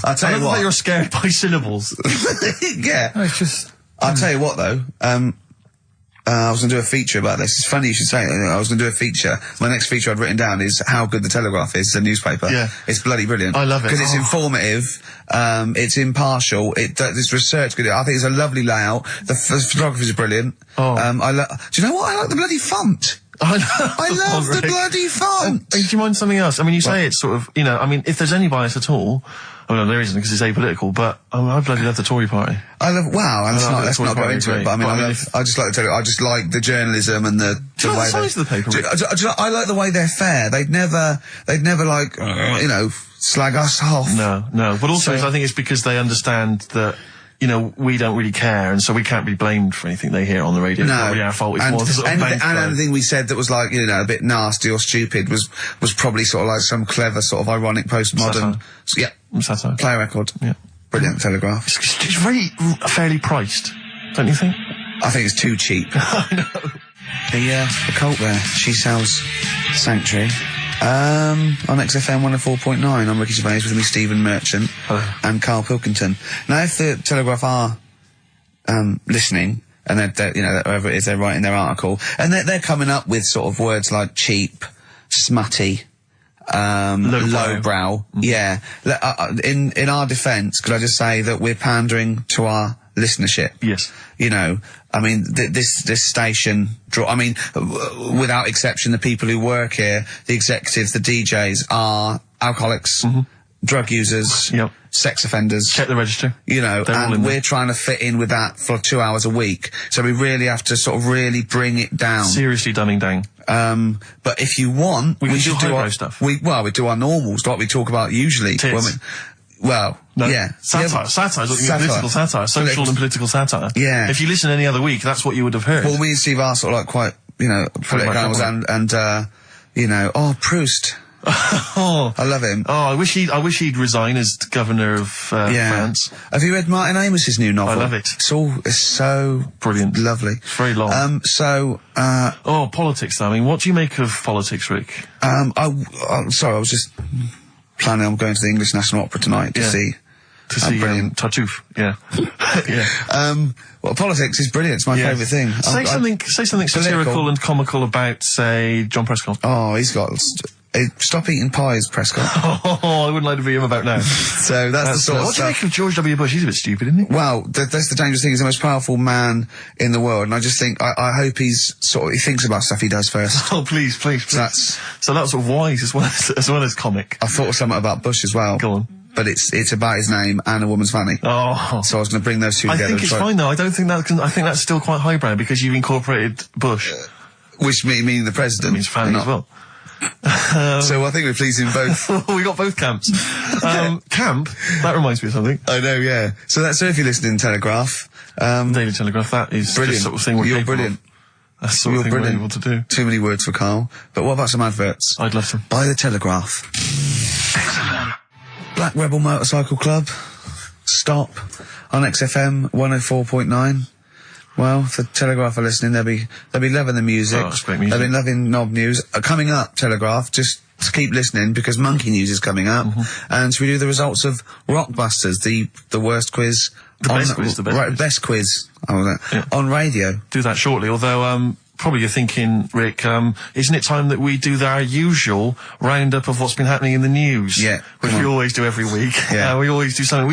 I'll tell you what. You're scared by syllables. Yeah. No, it's just... I'll tell you what, though. I was going to do a feature about this. It's funny you should say it. I was going to do a feature. My next feature I'd written down is how good the Telegraph is as a newspaper. Yeah. It's bloody brilliant. I love it. Because it's informative, it's impartial, it's research good. I think it's a lovely layout. The photography is brilliant. Oh. Do you know what? I like the bloody font. I love the bloody font. Do you mind something else? I mean, you say it's sort of, if there's any bias at all, well, no, there isn't because it's apolitical, but I bloody love the Tory party. Let's not go into it, but I just like the Telegraph. I just like the journalism and the way the size of the paper. I like the way they're fair. They'd never like, slag us off. No. But also, I think it's because they understand that, we don't really care, and so we can't be blamed for anything they hear on the radio. No. It's probably our fault. And anything we said that was like, a bit nasty or stupid was probably sort of like some clever sort of ironic postmodern. Satire. Play a record. Yeah. Brilliant Telegraph. It's very fairly priced, don't you think? I think it's too cheap. I know. The cult there. She sells Sanctuary. On XFM 104.9, I'm Ricky Gervais with me, Stephen Merchant. Hello. And Karl Pilkington. Now, if the Telegraph are listening, and they're whoever it is, they're writing their article, and they're coming up with sort of words like cheap, smutty, lowbrow. Mm-hmm. Yeah. In our defence, could I just say that we're pandering to our listenership? Yes. I mean, this station without exception, the people who work here, the executives, the DJs are alcoholics, drug users, sex offenders. Check the register. And we're trying to fit in with that for 2 hours a week. So we really have to sort of really bring it down. Seriously dumbing down. But if you want, we should do our stuff. We do our normals, like we talk about usually. Tits. Satire. Satire is political satire. Social and political satire. Yeah. If you listen any other week, that's what you would have heard. Well, me and Steve are sort of like quite, political and Proust. Oh, I love him. Oh, I wish he'd resign as governor of France. Have you read Martin Amos's new novel? I love it. It's so brilliant, lovely. It's very long. Politics. Though. I mean, what do you make of politics, Rick? I'm sorry, I was just planning on going to the English National Opera tonight to see to see Tartuffe. Yeah. Yeah. Well, politics is brilliant. It's my favourite thing. Say something satirical and comical about, say, John Prescott. Oh, he's got... Stop eating pies, Prescott. Oh, I wouldn't like to be him about now. So that's the sort of what do you stuff. make of George W. Bush? He's a bit stupid, isn't he? Well, that's the dangerous thing. He's the most powerful man in the world, and I just think I hope he thinks about stuff he does first. Oh, please. So that's sort of wise as well as comic. I thought of something about Bush as well. Go on. But it's about his name and a woman's fanny. Oh. So I was going to bring those two together. I think it's fine though. I don't think that. I think that's still quite highbrow because you've incorporated Bush, which meaning the president. That means fanny as well. So I think we're pleasing both. We got both camps. Camp? That reminds me of something. I know, yeah. So if you're listening to Telegraph. Daily Telegraph, that is brilliant. Just sort of thing we're You're capable brilliant. Of. That's the sort of thing we're able to do. Too many words for Carl. But what about some adverts? I'd love some. Buy the Telegraph. XFM. Black Rebel Motorcycle Club. Stop. On XFM 104.9. Well, if the Telegraph are listening, they'll be loving the music. Oh, that's great music. They'll be loving Knob News. Coming up, Telegraph, just keep listening because Monkey News is coming up. And we do the results of Rockbusters, the worst quiz. Best quiz. On radio. Do that shortly, although, probably you're thinking, Rick, isn't it time that we do our usual roundup of what's been happening in the news? Yeah. Which we always do every week. Yeah. We always do something.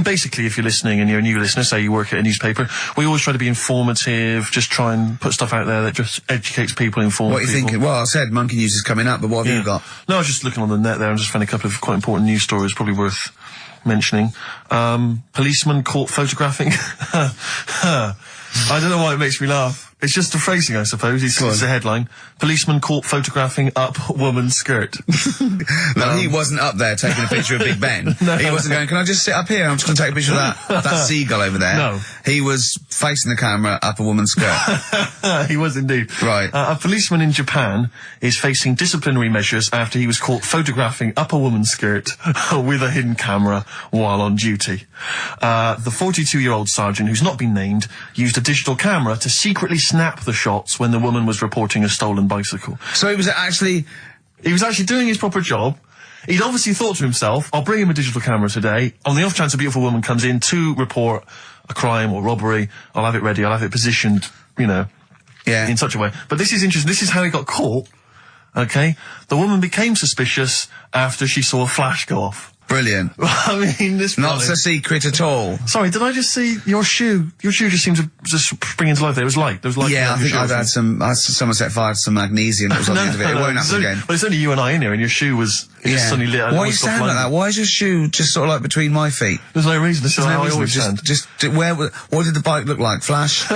Basically, if you're listening and you're a new listener, say you work at a newspaper, we always try to be informative, just try and put stuff out there that just educates people, informs people. What are you thinking? Well, I said Monkey News is coming up, but what have you got? No, I was just looking on the net there and just found a couple of quite important news stories, probably worth mentioning. Policeman caught photographing. I don't know why it makes me laugh. It's just the phrasing, I suppose. It's a headline. Policeman caught photographing up woman's skirt. No, he wasn't up there taking a picture of Big Ben. No. He wasn't going, can I just sit up here? I'm just going to take a picture of that seagull over there. No. He was facing the camera up a woman's skirt. He was indeed. Right. A policeman in Japan is facing disciplinary measures after he was caught photographing up a woman's skirt with a hidden camera while on duty. The 42-year-old sergeant, who's not been named, used a digital camera to secretly snap the shots when the woman was reporting a stolen bicycle. So he was actually doing his proper job. He'd obviously thought to himself, I'll bring him a digital camera today. On the off chance a beautiful woman comes in to report a crime or robbery, I'll have it ready, I'll have it positioned, in such a way. But this is interesting. This is how he got caught. Okay? The woman became suspicious after she saw a flash go off. brilliant. I mean, this Not a secret at all. Sorry, did I just see your shoe? Your shoe just seemed to just spring into life there. It was light. There was light. Yeah, I think I've had someone set fire to some magnesium that was on the end of it. It won't happen again. Well, it's only you and I in here, and your shoe was just suddenly lit. Why are you standing like that? Why is your shoe just sort of like between my feet? There's no reason. This is how I always stand. What did the bike look like? Flash?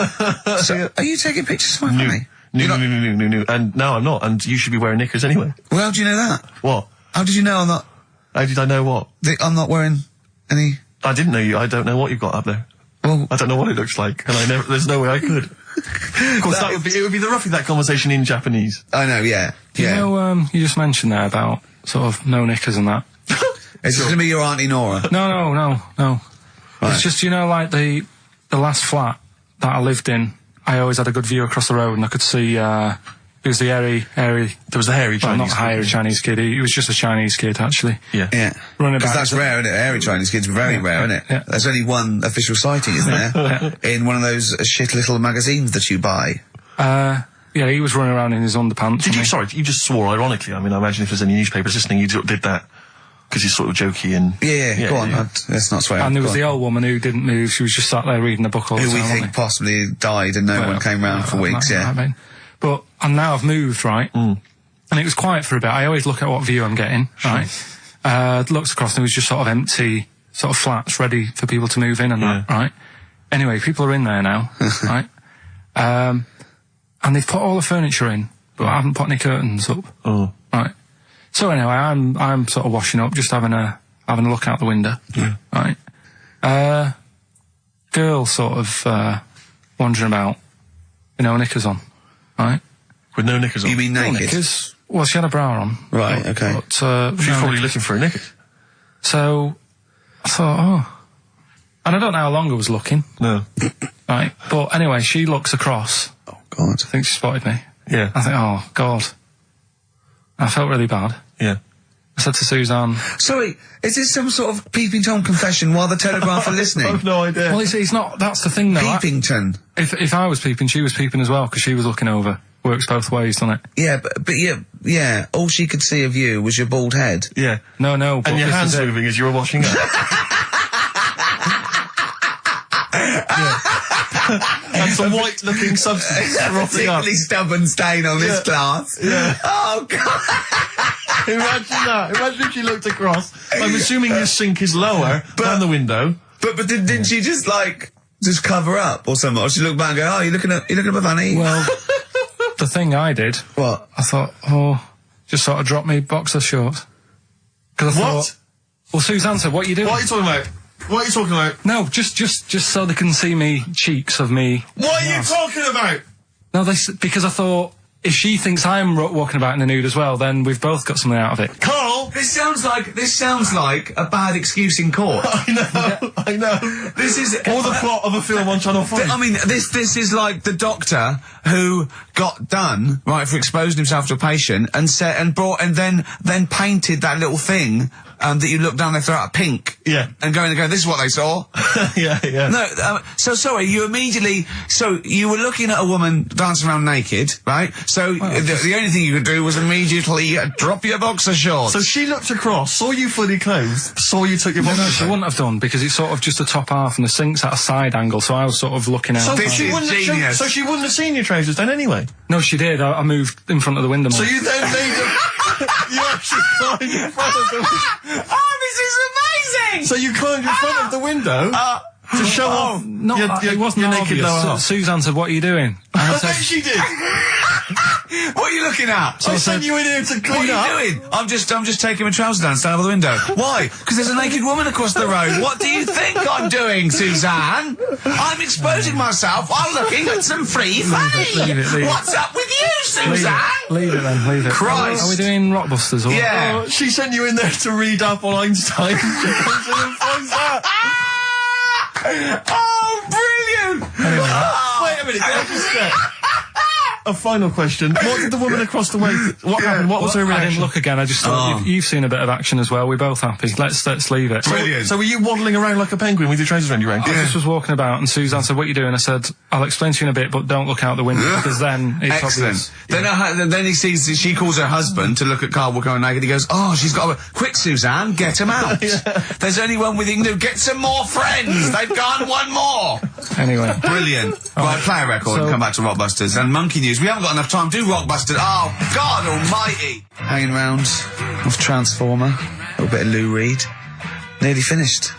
So, are you taking pictures of my family? No. And no, I'm not. And you should be wearing knickers anyway. Well, how do you know that? What? How did you know I'm not? How did I know what? I'm not wearing any... I didn't know you. I don't know what you've got up there. Well... I don't know what it looks like, and there's no way I could. Of course, it would be roughly that conversation in Japanese. I know, yeah. You know, you just mentioned there about sort of no knickers and that. Is this going to be your Auntie Nora? No. Right. It's just, the last flat that I lived in, I always had a good view across the road and I could see, it was the hairy... There was the hairy Chinese not hairy Chinese kid, he was just a Chinese kid, actually. Yeah. Running about. Because that's rare, isn't it? Hairy Chinese kids are very rare, isn't it? Yeah. There's only one official sighting, isn't there? In one of those shit little magazines that you buy. Yeah, he was running around in his underpants. Sorry, you just swore ironically. I mean, I imagine if there's any newspapers listening, you did that because you're sort of jokey and... Yeah, go on. Let's not swear. And there was the old woman who didn't move. She was just sat there reading the book all the time. Who we think possibly died and no one came round for weeks, And now I've moved, right? And it was quiet for a bit. I always look at what view I'm getting, right? Looks across and it was just sort of empty, sort of flats ready for people to move in and that, right? Anyway, people are in there now, right? And they've put all the furniture in, but I haven't put any curtains up. Oh. Right. So anyway, I'm sort of washing up, just having a look out the window. Yeah. Right. Girl sort of wandering about, knickers on. Right? With no knickers on? You mean naked? No knickers. Well, she had a bra on. Right, okay. But, she's probably looking for a knicker. So, I thought, And I don't know how long I was looking. No. Right? But anyway, she looks across. Oh, God. I think she spotted me. Yeah. I think, oh, God. I felt really bad. Yeah. I said to Suzanne... Sorry, is this some sort of Peeping Tom confession while the Telegraph are listening? I've no idea. Well, it's not... That's the thing, though. Peepington. If I was peeping, she was peeping as well, because she was looking over. Works both ways, doesn't it? Yeah, but yeah, all she could see of you was your bald head. Yeah. No, but and your hands moving as you were washing up. And some white-looking substance frothing up. Particularly stubborn stain on this glass. Yeah. Oh, God. Imagine that. Imagine if she looked across. I'm assuming your sink is lower than the window. But didn't she just, like, just cover up or something? Or she looked back and go, oh, you're looking at my fanny? Well, the thing I did... What? I thought, just sort of drop me boxer shorts. Because I thought... Well, Suzanne said, what are you doing? What are you talking about? What are you talking about? No, just so they can see me cheeks of me. What are you talking about? No, because I thought, if she thinks I'm walking about in the nude as well, then we've both got something out of it. Carl! This sounds like a bad excuse in court. I know. This is... Or the plot of a film on Channel 5. I mean, this is like the doctor who got done, right, for exposing himself to a patient and then painted that little thing that you look down their throat pink. Yeah. And going, this is what they saw. Yeah. No, so sorry, you were looking at a woman dancing around naked, right? So the only thing you could do was immediately drop your boxer shorts. So she looked across, saw you fully clothed, saw you took your boxer No, she wouldn't have done, because it's sort of just the top half and the sink's at a side angle, so I was sort of looking out. So she wouldn't have seen your trousers then anyway? No, she did. I moved in front of the window more. So you then made you actually climbed in front of the window. Oh, this is amazing! So you climbed in front of the window to show off it wasn't your naked lower half. Suzanne said, what are you doing? I bet she did. What are you looking at? So I sent you in here to clean up. What are you doing? I'm just taking my trousers down, standing over the window. Why? Because there's a naked woman across the road. What do you think I'm doing, Suzanne? I'm exposing myself while looking at some free fanny. Leave it. What's up with you, Suzanne? Leave it. Christ. Are we doing Rockbusters or? Yeah. Oh, she sent you in there to read up on Einstein. She comes in and finds that. Oh, brilliant! Anyway, Wait a minute, can I just check? A final question. What did the woman across the way... What happened? What was her I reaction? didn't look again. I just thought, you've seen a bit of action as well. We're both happy. Let's leave it. Brilliant. So were you waddling around like a penguin with your trousers around your ankles? I just was walking about, and Suzanne said, what are you doing? I said, I'll explain to you in a bit, but don't look out the window, because then it's Excellent. obvious. Then he sees, she calls her husband to look at Carl walking around naked. He goes, oh, she's got a... Quick, Suzanne, get him out. There's only one with you can do. Get some more friends. They've gone one more. Anyway. Brilliant. Right, play a record and come back to Rockbusters. And Monkey News. We haven't got enough time to do Rockbusters. Oh, God almighty. Hanging around with Transformer. A little bit of Lou Reed. Nearly finished.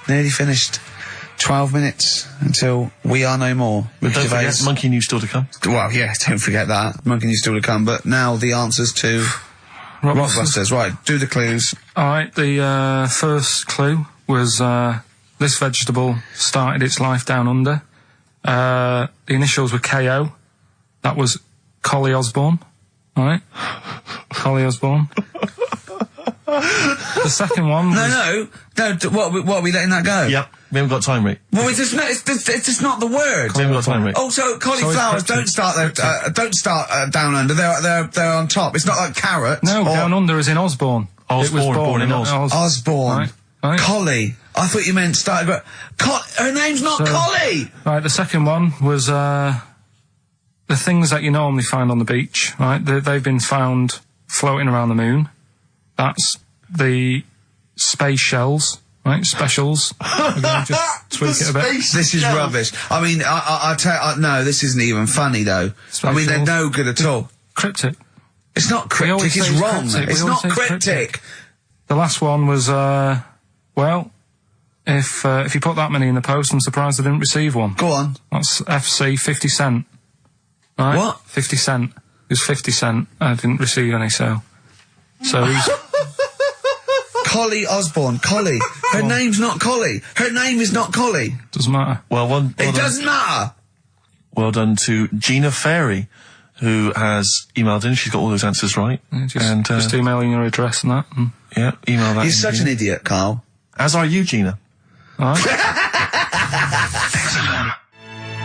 12 minutes until We Are No More. But don't forget, Monkey News still to come. Well, yeah, don't forget that. Monkey News still to come. But now the answers to Rockbusters. Right, do the clues. Alright, the first clue was this vegetable started its life down under. The initials were KO. That was Collie Osborne. Alright? Collie Osborne. The second one was... No, what are we letting that go? Yep, we haven't got time, Rick. Well, it's just not the word. We haven't got time, Rick. Also, cauliflowers don't start down under. They're on top. It's not like carrots. No, down under is in Osborne. Osborne, It was born in Oz. Osborne. Right. Collie. I thought you meant started. Her name's not Collie. Right, the second one was the things that you normally find on the beach. Right, they've been found floating around the moon. That's the space shells. Right, specials. We're going to just tweak it a bit. This is rubbish. I mean, no, this isn't even funny though. I mean, they're no good at all. Cryptic. It's not cryptic. It's wrong. It's not cryptic. The last one was well, if you put that many in the post, I'm surprised I didn't receive one. Go on. That's FC 50 cent. Right? What? 50 cent. It was 50 cent. I didn't receive any, so he's... Collie Osborne. Collie. Her name's not Collie. Her name is not Collie. Doesn't matter. It doesn't matter. Well done to Gina Ferry, who has emailed in. She's got all those answers right. Yeah, just emailing your address and that. And yeah, email that. You're such an idiot, Carl. As are you, Gina. all right.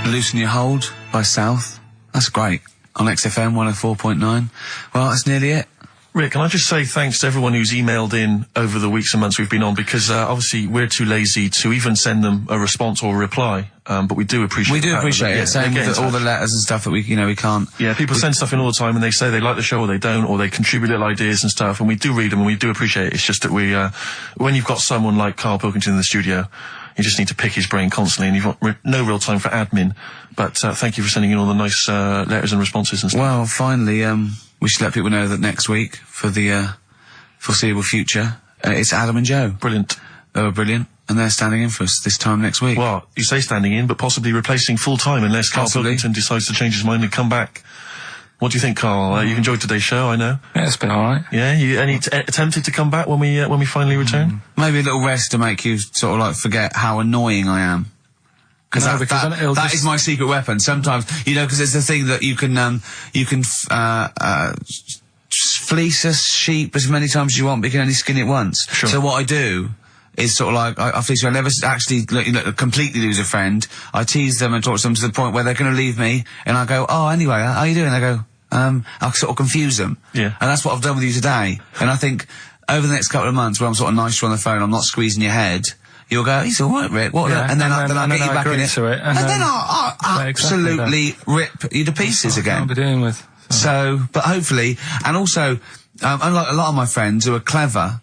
Loosen Your Hold by South. That's great. On XFM 104.9. Well, that's nearly it. Rick, can I just say thanks to everyone who's emailed in over the weeks and months we've been on, because obviously we're too lazy to even send them a response or a reply, but we do appreciate it. We do appreciate it, same with all the letters and stuff that we can't... Yeah, people send stuff in all the time and they say they like the show or they don't, or they contribute little ideas and stuff, and we do read them and we do appreciate it. It's just that we, when you've got someone like Karl Pilkington in the studio, you just need to pick his brain constantly, and you've got no real time for admin. But thank you for sending in all the nice letters and responses and stuff. Well, finally, we should let people know that next week, for the foreseeable future, it's Adam and Joe. Brilliant. They were brilliant, and they're standing in for us this time next week. Well, you say standing in, but possibly replacing full-time unless Karl Pilkington decides to change his mind and come back. What do you think, Karl? You've enjoyed today's show, I know. Yeah, it's been alright. Yeah, you tempted to come back when we finally return? Maybe a little rest to make you sort of like forget how annoying I am. Because that is my secret weapon. Sometimes, you know, because it's the thing that you can fleece a sheep as many times as you want, but you can only skin it once. Sure. So what I do is sort of like, I fleece them. I never actually completely lose a friend. I tease them and talk to them to the point where they're going to leave me, and I go, oh, anyway, how are you doing? They go, I'll sort of confuse them. Yeah. And that's what I've done with you today. And I think over the next couple of months, where I'm sort of nicer on the phone, I'm not squeezing your head, you'll go, he's all right, Rick. What? Yeah, and then I'll get you back in it. And then I'll absolutely rip you to pieces again. I'll be dealing with. So, but hopefully, and also, unlike a lot of my friends who are clever,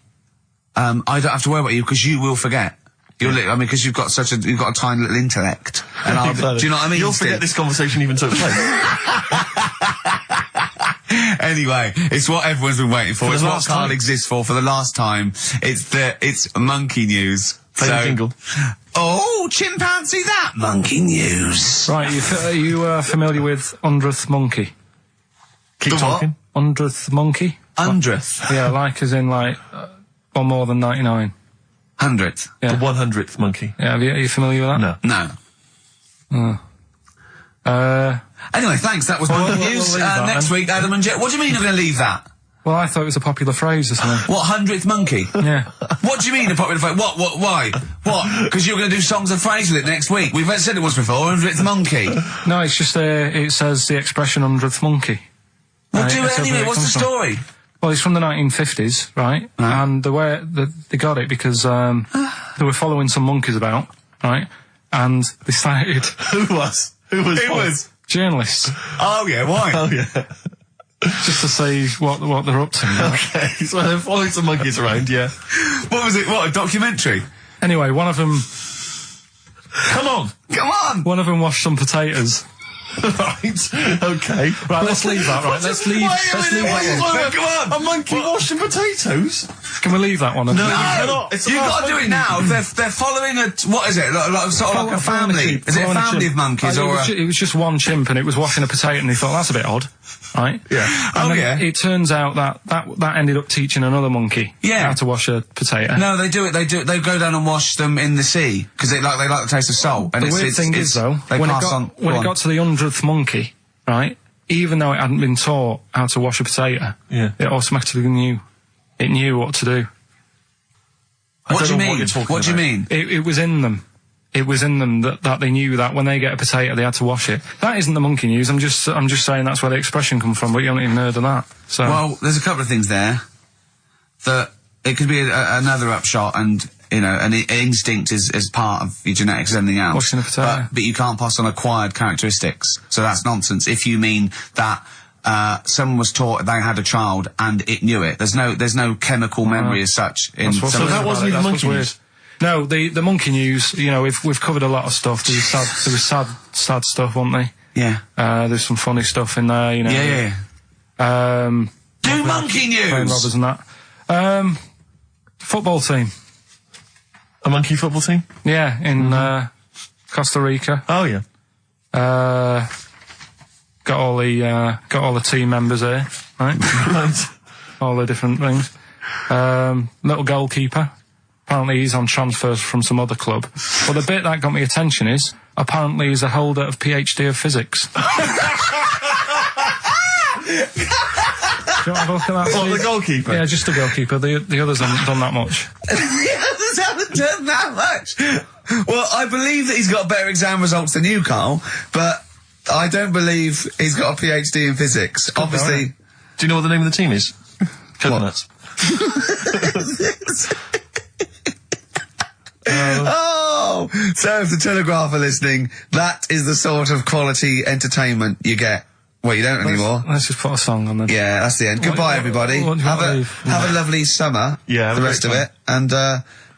I don't have to worry about you because you will forget. Because you've got you've got a tiny little intellect. And do you know what I mean? You'll forget this conversation even took place. Anyway, it's what everyone's been waiting for. It's what Karl exists for the last time. It's monkey news. Play the jingle. Oh, chimpanzee that monkey news. Right, are you familiar with 100th monkey? Keep talking. 100th monkey? 100th? Yeah, like as in like, or more than 99. 100th? Yeah. The 100th monkey. Yeah, are you familiar with that? No. Anyway, thanks, that was monkey news. Next week, Adam and Joe. What do you mean you're going to leave that? Well, I thought it was a popular phrase or something. What, 100th monkey? Yeah. What do you mean a popular phrase? What, why? What? Because you're going to do songs and phrases with it next week. We've said it once before, 100th monkey. No, it's just, it says the expression 100th monkey. Well, do it anyway, what's the story? Well, it's from the 1950s, right? And the way they got it because they were following some monkeys about, right? And they started... Who was? Journalists. Oh, yeah, why? Oh, yeah. Just to see what they're up to. Okay, so they're following some monkeys around, yeah. What was it? What, a documentary? Anyway, one of them... Come on! One of them washed some potatoes. Right, okay. Right, let's leave that, right? Let's leave that one. Come on! A monkey washing potatoes? Can we leave that one? No, you cannot. You've got to do it now. They're following what is it? Sort of like a family. Is it a family of monkeys or it was just one chimp and it was washing a potato and they thought, that's a bit odd. Right? Yeah. And then it turns out that ended up teaching another monkey how to wash a potato. No, they do it. They go down and wash them in the sea because they like the taste of salt. And the weird thing is though, when it got to the 100th monkey, right? Even though it hadn't been taught how to wash a potato, it automatically knew what to do. What do you mean? What do you mean? It was in them. It was in them that they knew that when they get a potato, they had to wash it. That isn't the monkey news. I'm just saying that's where the expression comes from, but you haven't even heard of that. So. Well, there's a couple of things there. That it could be another upshot, and you know, an instinct is part of your genetics as anything else. Washing a potato. But you can't pass on acquired characteristics. So that's nonsense. If you mean that someone was taught they had a child and it knew it, there's no chemical memory as such. So that wasn't even monkey news. No, the monkey news, you know, we've covered a lot of stuff. There was sad stuff, wasn't there? Yeah. There's some funny stuff in there, you know. Yeah. Do monkey news! Playing robbers and that. Football team. A monkey football team? Yeah, in Costa Rica. Oh, yeah. Got all the team members here, right? Right. All the different things. Little goalkeeper. Apparently he's on transfers from some other club. But the bit that got me attention is, apparently he's a holder of PhD of physics. Do you want to have a look at that? What, the goalkeeper? Yeah, just the goalkeeper. The others haven't done that much. The others haven't done that much? Well, I believe that he's got better exam results than you, Karl, but I don't believe he's got a PhD in physics. Obviously... Do you know what the name of the team is? Coconuts. Oh! So if the Telegraph are listening, that is the sort of quality entertainment you get. Well, you don't anymore. Let's just put a song on then. Yeah, that's the end. Goodbye, everybody. Have a lovely summer. Yeah, the rest of it. And,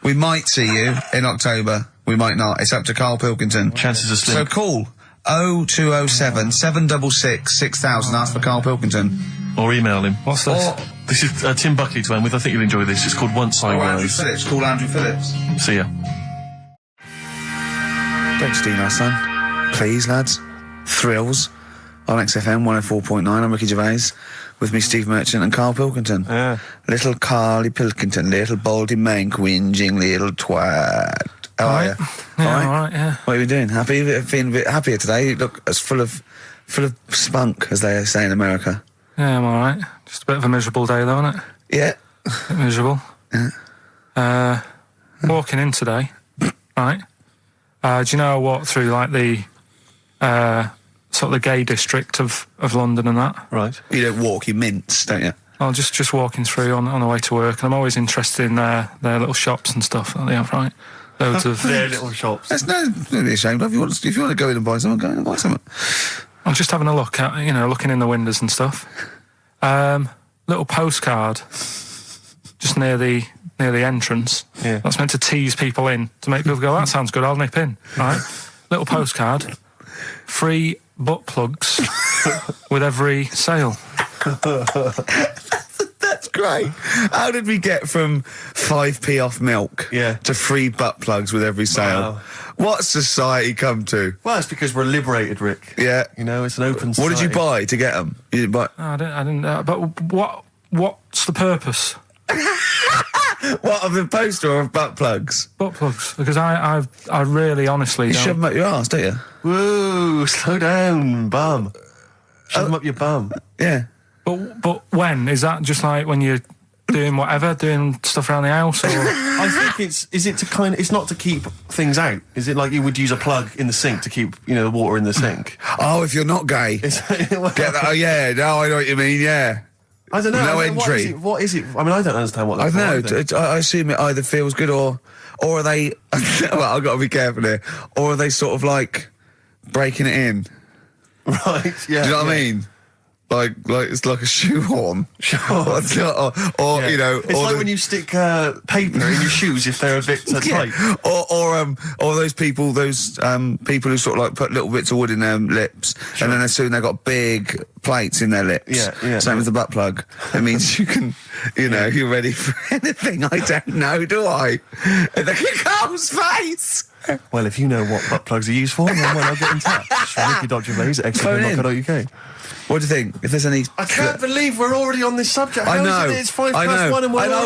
we might see you in October. We might not. It's up to Karl Pilkington. Chances are slim. So call 0207 766 6000. Ask for Karl Pilkington. Or email him. What's this? This is Tim Buckley to end with. I think you'll enjoy this. It's called Once I Andrew Was. Phillips. Call Andrew Phillips. See ya. Don't steal our son. Please, lads. Thrills. On XFM 104.9, I'm Ricky Gervais. With me, Steve Merchant and Karl Pilkington. Yeah. Little Carly Pilkington, little baldy mank, whinging little twat. How are you? Yeah, all right, yeah. What are you doing? Happy? Feeling a bit happier today? You look as full of spunk, as they say in America. Yeah, I'm all right. Just a bit of a miserable day, though, isn't it? Yeah. A bit miserable. Yeah. Walking in today, right? Do you know I walked through, like, the sort of the gay district of London and that? Right. You don't walk, you mince, don't you? Well, just walking through on the way to work, and I'm always interested in their little shops and stuff that they have, right? Loads of Their little shops. That's don't be ashamed of. If you want to go in and buy something, go in and buy something. I'm just having a look at, looking in the windows and stuff. Little postcard just near the entrance. Yeah. That's meant to tease people in, to make people go, that sounds good, I'll nip in, right? Little postcard. Free butt plugs with every sale. That's great. How did we get from 5p off milk to free butt plugs with every sale? Wow. What's society come to? Well, it's because we're liberated, Rick. Yeah. You know, it's an open society. What did you buy to get them? You didn't buy... I didn't. But what's the purpose? What, of the poster or of butt plugs? Butt plugs, because I really honestly You don't. shove them up your arse, don't you? Whoa, slow down, bum. Shove them up your bum. Yeah. But when is that? Just like when you're doing whatever, doing stuff around the house, or I think it's not to keep things out. Is it like you would use a plug in the sink to keep, the water in the sink? Oh, if you're not gay. Get that? Oh, yeah. No, I know what you mean, yeah. I don't know. No entry. What is it? I mean, I don't understand what I they're don't know. I assume it either feels good or are they... well, I've got to be careful here. Or are they sort of like breaking it in? Right, yeah. Do you know what I mean? Like it's like a shoehorn. Sure. or It's like when you stick paper in your shoes if they're a bit tight. Or those people who sort of like put little bits of wood in their lips, and then as soon they've got big plates in their lips. Yeah. Same with the butt plug. It means you can, you're ready for anything. I don't know, do I? The Carl's face. Well, if you know what butt plugs are used for, then I'll get in touch. Ricky.Gervais@xfm.co.uk. What do you think? If there's any... I can't believe we're already on this subject. I know. It's 1:05 and we're I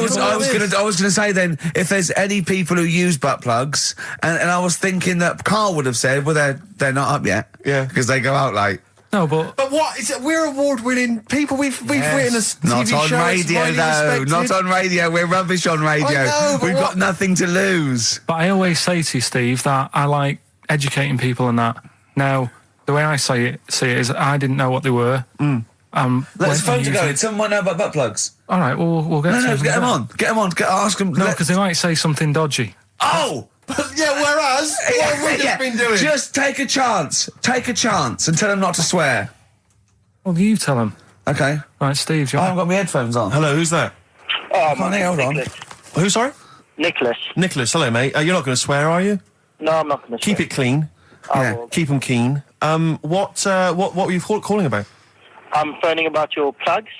was going to say then, if there's any people who use butt plugs, and I was thinking that Karl would have said, well, they're not up yet. Yeah. Because they go out late. no, but what is it? We're award-winning people. We've written a TV Not on show. radio, though. Not on radio. We're rubbish on radio. I know, but We've got nothing to lose. But I always say to you, Steve, that I like educating people and that. Now, the way I see it is I didn't know what they were. Let's phone to go in. Someone might know about butt plugs. All right, we'll get No, to get them on. Get them on. Ask them. No, because they might say something dodgy. Oh! Yeah, whereas, what have we just been doing? Just take a chance. Take a chance and tell them not to swear. Well, you tell them. Okay. Right, Steve, I haven't got my headphones on. Hello, who's that? Can't hear, hold on. Nicholas. Who, sorry? Nicholas. Nicholas, hello, mate. You're not going to swear, are you? No, I'm not going to Keep it clean. Yeah. Keep them keen. What were you calling about? I'm phoning about your plugs.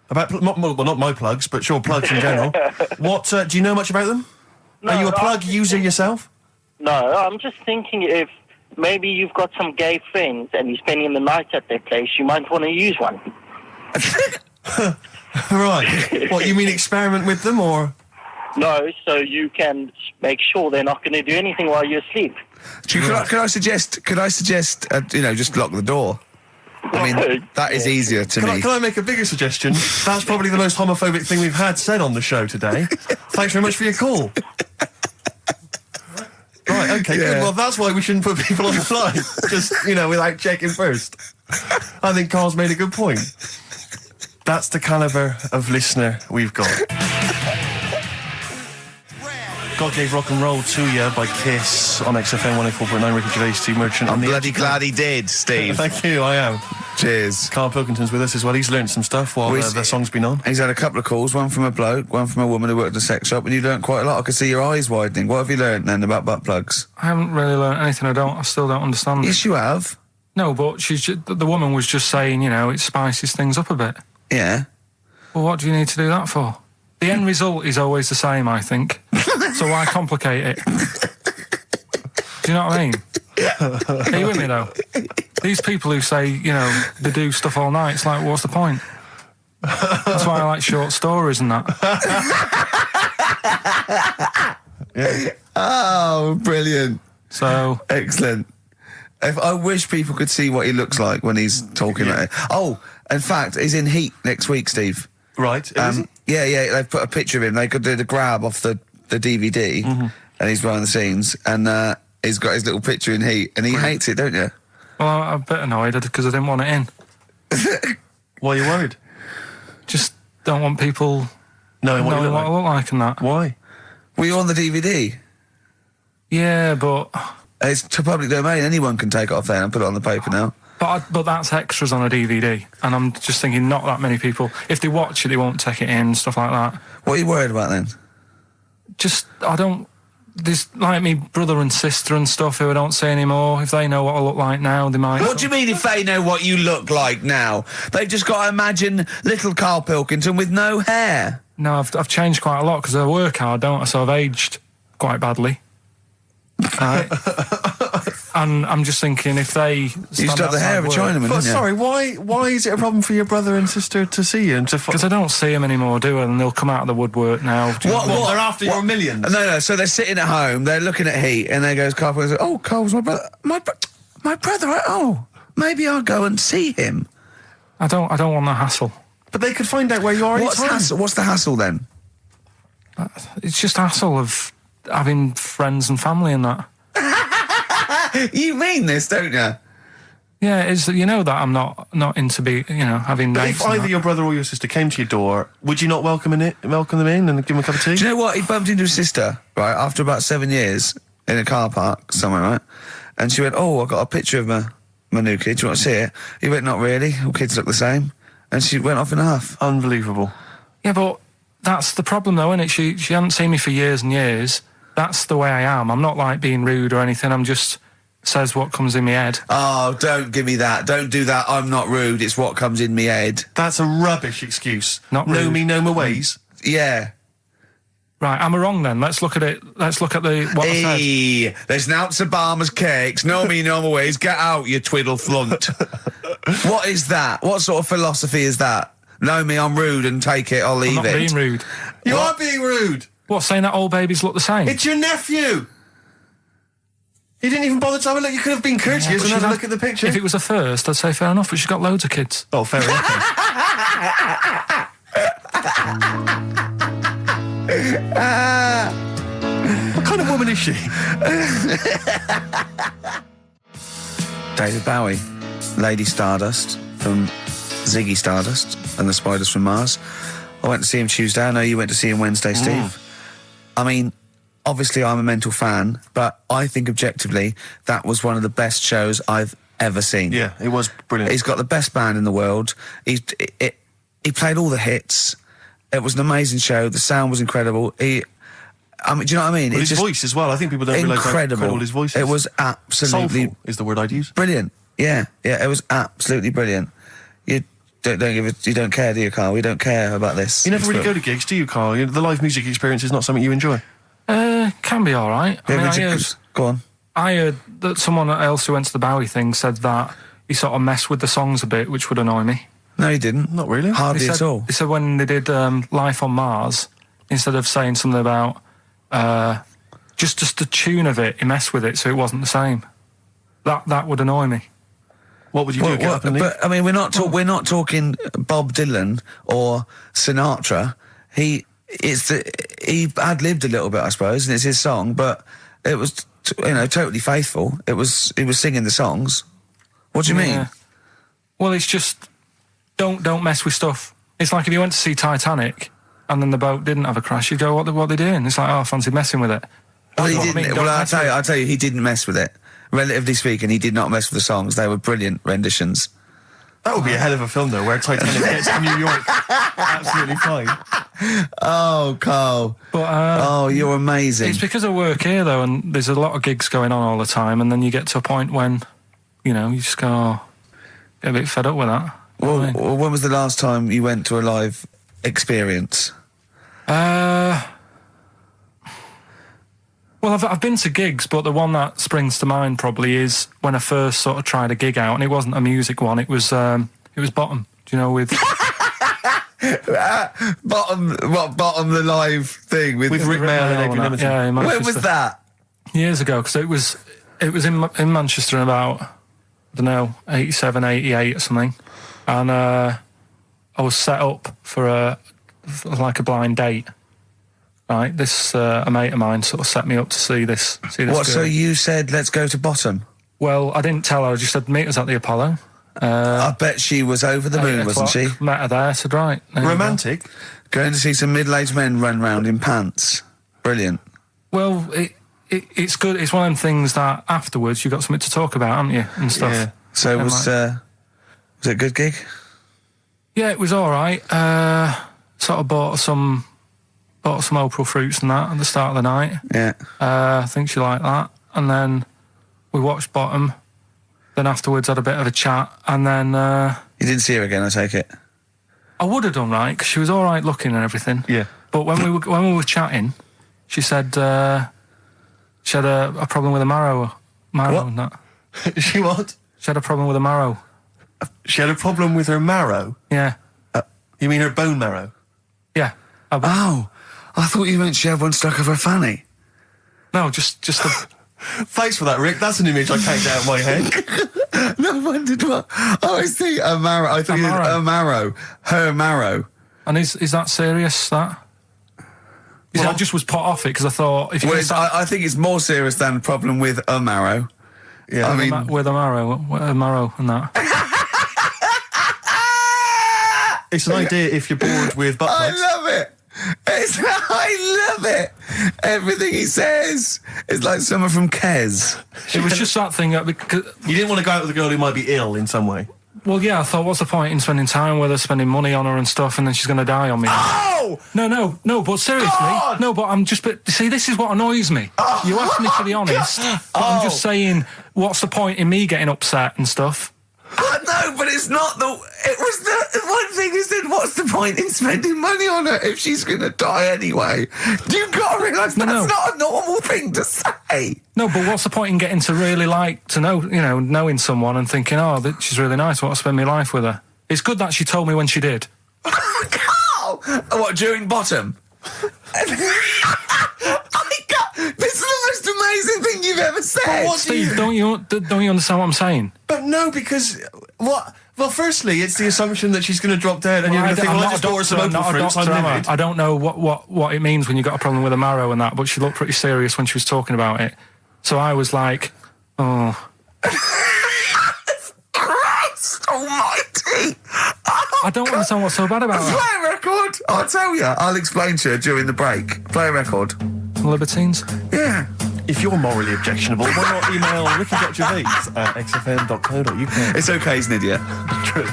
About not my plugs, but sure, plugs in general. What do you know much about them? No, Are you a plug user yourself? No, I'm just thinking if maybe you've got some gay friends and you're spending the night at their place, you might want to use one. Right. What, you mean experiment with them, or...? No, so you can make sure they're not going to do anything while you're asleep. Could I suggest, just lock the door? I mean, that is easier to me. Can I make a bigger suggestion? That's probably the most homophobic thing we've had said on the show today. Thanks very much for your call. Right, okay, good. Well, that's why we shouldn't put people on the line. Just, without checking first. I think Carl's made a good point. That's the calibre of listener we've got. God Gave Rock and Roll to You by Kiss on XFM 104.9. Ricky Gervais, Steve Merchant. I'm bloody glad he did, Steve. Thank you, I am. Cheers. Karl Pilkington's with us as well. He's learnt some stuff while the song's been on. He's had a couple of calls, one from a bloke, one from a woman who worked at a sex shop, and you learnt quite a lot. I could see your eyes widening. What have you learnt then about butt plugs? I haven't really learnt anything. I still don't understand. Yes, you have. No, but the woman was just saying, you know, it spices things up a bit. Yeah. Well, what do you need to do that for? The end result is always the same, I think. So why complicate it? Do you know what I mean? Are you with me, though? These people who say, you know, they do stuff all night, it's like, what's the point? That's why I like short stories and that. Yeah. Oh, brilliant. So... Excellent. I wish people could see what he looks like when he's talking like it. Oh, in fact, he's in Heat next week, Steve. Right. Yeah, they've put a picture of him. They could do the grab off the DVD, and he's behind the scenes, and he's got his little picture in Heat, and he hates it, don't you? Well, I'm a bit annoyed because I didn't want it in. Why are you worried? Just don't want people knowing what I look like and that. Why? Were you on the DVD? Yeah, but... It's to public domain. Anyone can take it off there and put it on the paper now. But that's extras on a DVD, and I'm just thinking not that many people. If they watch it, they won't take it in, stuff like that. What are you worried about then? Just, I don't... There's like me brother and sister and stuff who I don't see anymore. If they know what I look like now, they might... What do you mean if they know what you look like now? They've just got to imagine little Karl Pilkington with no hair. No, I've changed quite a lot because I work hard, don't I? So I've aged quite badly. Right. And I'm just thinking if they... You used to have the hair of a Chinaman, But didn't you? sorry, why is it a problem for your brother and sister to see you? Because I don't see them anymore, do I? And they'll come out of the woodwork now. What? They're after your millions? No, so they're sitting at home, they're looking at Heat, and there goes Karl Pilkington, oh, Karl's my brother. My brother, oh, maybe I'll go and see him. I don't want the hassle. But they could find out where you are. What's the hassle then? It's just hassle of having friends and family and that. You mean this, don't you? Yeah, it's, you know that I'm not into having But mates if and either that. your brother or your sister came to your door, would you not welcome them in and give them a cup of tea? Do you know what? He bumped into his sister, right, after about 7 years in a car park somewhere, right? And she went, oh, I got a picture of my new kid. Do you want to see it? He went, not really. All kids look the same. And she went off in a huff. Unbelievable. Yeah, but that's the problem though, isn't it? She hadn't seen me for years and years. That's the way I am. I'm not like being rude or anything. I'm just says what comes in my head. Oh, don't give me that. Don't do that. I'm not rude. It's what comes in me head. That's a rubbish excuse. Not know rude. me, know my ways. Yeah. Right, am I wrong then? Let's look at it. Let's look at what I said. Hey, there's Nouts Obama's cakes. Know me, know my ways. Get out, you twiddle flunt. What is that? What sort of philosophy is that? Know me, I'm rude, and take it, I'll leave I'm not it. being rude. You are being rude. What, saying that all babies look the same? It's your nephew. You didn't even bother to have a look. You could have been courteous and had a look at the picture. If it was a first, I'd say fair enough, but she's got loads of kids. Oh, fair enough. What kind of woman is she? David Bowie, Lady Stardust from Ziggy Stardust and the Spiders from Mars. I went to see him Tuesday. I know you went to see him Wednesday, Steve. I mean, obviously I'm a mental fan, but I think objectively that was one of the best shows I've ever seen. Yeah, it was brilliant. He's got the best band in the world. He played all the hits. It was an amazing show. The sound was incredible. Do you know what I mean? Well, his voice as well. I think people don't realise how incredible his voice is. It was absolutely soulful is the word I'd use. Brilliant. Yeah, it was absolutely brilliant. You don't care, do you, Karl? We don't care about this. You never really go to gigs, do you, Karl? The live music experience is not something you enjoy. Can be all right. Go on. I heard that someone else who went to the Bowie thing said that he sort of messed with the songs a bit, which would annoy me. No, he didn't. Not really. Hardly at all. He said when they did Life on Mars, instead of saying something about just the tune of it, he messed with it so it wasn't the same. That would annoy me. What would you do? Get up and leave? But I mean, we're not talking Bob Dylan or Sinatra. He ad-libbed a little bit, I suppose, and it's his song, but it was totally faithful. He was singing the songs. What do you mean? Well, it's just don't mess with stuff It's like if you went to see Titanic and then the boat didn't have a crash, you'd go, what are they doing? It's like, oh, I fancy messing with it. Well, he That's what I didn't. mean, don't Well, mess with it. I'll tell you, he didn't mess with it. Relatively speaking, he did not mess with the songs. They were brilliant renditions. That would be a hell of a film, though, where Titanic gets to New York. Absolutely fine. Oh, Carl. But, you're amazing. it's because I work here, though, and there's a lot of gigs going on all the time, and then you get to a point when, you just go, get a bit fed up with that. You know what I mean? Well, when was the last time you went to a live experience? Well, I've been to gigs, but the one that springs to mind probably is when I first sort of tried a gig out, and it wasn't a music one. It was Bottom. Do you know with Bottom the live thing with Rick Mail and Adrian Edmonton. Yeah, in When Manchester. was that? Years ago, because it was in Manchester in about, I don't know, 87, 88 or something, and I was set up for a blind date. Right, this a mate of mine sort of set me up to see this. What? girl. So you said let's go to Bottom? Well, I didn't tell her. I just said meet us at the Apollo. I bet she was over the moon, 8 wasn't she? o'clock, met her there. Said right. there you go. Romantic? Going to see some middle-aged men run round in pants. Brilliant. Well, it's good. It's one of them things that afterwards you've got something to talk about, haven't you, and stuff. Yeah. So And was it a good gig? Yeah, it was all right. Sort of bought some April fruits and that at the start of the night. Yeah. I think she liked that. And then we watched Bottom. Then afterwards had a bit of a chat. And then You didn't see her again, I take it? I would have done right because she was all right looking and everything. Yeah. But when we were chatting, she said she had a problem with a marrow What? and that. She what? She had a problem with a marrow. She had a problem with her marrow? Yeah. You mean her bone marrow? Yeah. Oh, I thought you meant she had one stuck of her fanny. No, just a... Thanks for that, Rick. That's an image I can't get out of my head. No, I wondered what. Oh, I see. A marrow. I thought you meant a marrow. Her marrow. And is that serious, that? You see, I just was put off it because I thought... if you Well, I think it's more serious than a problem with a marrow. Yeah. I mean... with a marrow and that. It's an idea if you're bored with butt I plugs. love it. I love it. Everything he says is like someone from Kes. It was just that thing that... Because, You didn't want to go out with a girl who might be ill in some way. well, yeah, I thought, what's the point in spending time with her, spending money on her and stuff, and then she's going to die on me? Oh! No, but seriously. God! No, but I'm just... But see, this is what annoys me. You asked me to be honest, but I'm just saying, what's the point in me getting upset and stuff? No, but it's not the... It was the one thing he said, what's the point in spending money on her if she's going to die anyway? You've got to realise that's not a normal thing to say. No, but what's the point in getting to really knowing someone and thinking, oh, she's really nice, I want to spend my life with her. It's good that she told me when she did. Carl! What, during Bottom? This is the most amazing thing you've ever said. What do you- Steve, don't you understand what I'm saying? But no, because... What? Well, firstly, it's the assumption that she's going to drop dead and you're going to think, well, I just bought her some open fruits, I'm livid. I don't know what it means when you've got a problem with a marrow and that, but she looked pretty serious when she was talking about it. So I was like, oh... Christ almighty! I don't understand what's so bad about Play that. a record! I'll tell you. I'll explain to her during the break. Play a record. Libertines? Yeah. If you're morally objectionable, why not email ricky.gervais@xfm.co.uk? It's okay, he's an idiot. True.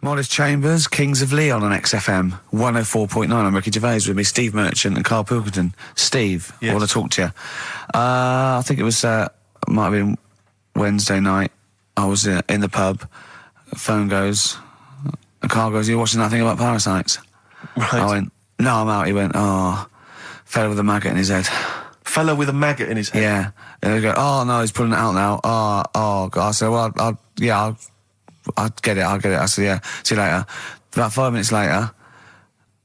Modest Chambers, Kings of Leon on XFM 104.9. I'm Ricky Gervais with me, Steve Merchant and Karl Pilkington. Steve, Yes. I want to talk to you. I think it was, might have been Wednesday night. I was in the pub. Phone goes. And Carl goes, "You're watching that thing about parasites?" Right. I went, "No, I'm out." He went, "Oh, fella with a maggot in his head." Fella with a maggot in his head. Yeah. And they go, "Oh, no, he's pulling it out now." Oh, God. I said, "Well, I'll get it. I said, "Yeah, see you later." About 5 minutes later,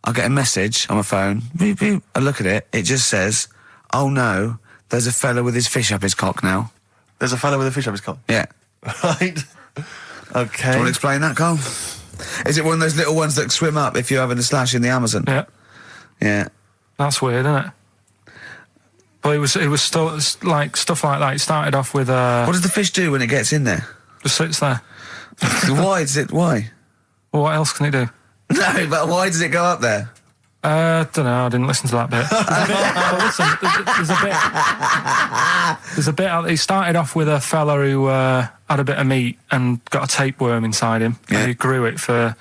I get a message on my phone. Beep, beep. I look at it. It just says, "Oh, no, there's a fella with his fish up his cock now." There's a fella with a fish up his cock. Yeah. Right. Okay. Do you want to explain that, Carl? Is it one of those little ones that swim up if you're having a slash in the Amazon? Yeah. Yeah. That's weird, isn't it? But it was still like stuff like that. It started off with What does the fish do when it gets in there? just sits there. Why? Why? Well, what else can it do? No, but why does it go up there? Don't know. I didn't listen to that bit. There's a bit. He started off with a fella who had a bit of meat and got a tapeworm inside him. Yeah. And he grew it for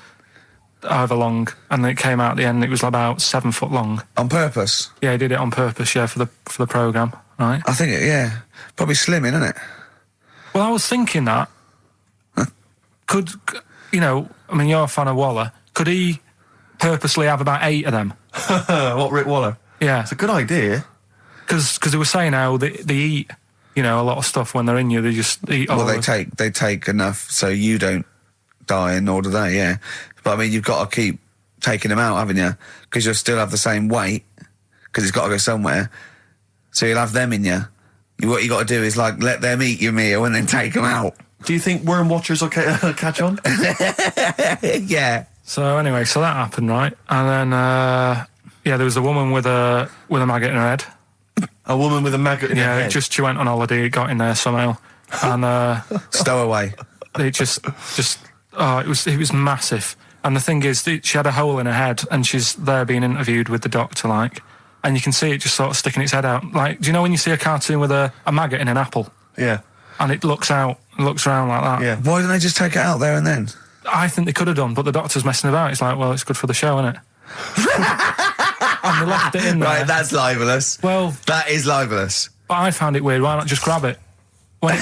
however long, and then it came out at the end. It was about 7 foot long. On purpose? Yeah, he did it on purpose. Yeah, for the programme, right? I think probably slimming, isn't it? Well, I was thinking that could I mean, you're a fan of Waller. Could he purposely have about 8 of them? What, Rick Waller? Yeah, It's a good idea. because they were saying how they eat, a lot of stuff when they're in you. They just eat. Well, all they the- take enough so you don't die, and nor do they. Yeah, but I mean, you've got to keep taking them out, haven't you? Because you'll still have the same weight because it's got to go somewhere. So you'll have them in you. What you got to do is let them eat your meal and then take them out. Do you think worm watchers will catch on? Yeah. So anyway, so that happened, right? And then there was a woman with a maggot in her head. A woman with a maggot in her Yeah, head? she went on holiday, it got in there somehow, and Stowaway. it it was massive. And the thing is, she had a hole in her head, and she's there being interviewed with the doctor, and you can see it just sort of sticking its head out. Do you know when you see a cartoon with a maggot in an apple? Yeah. And it looks around like that? Yeah. Why didn't they just take it out there and then? I think they could have done, but the doctor's messing about. It's like, well, it's good for the show, isn't it? And they left it in there. Right, that's libelous. Well, That is libelous. but I found it weird. Why not just grab it? Wait.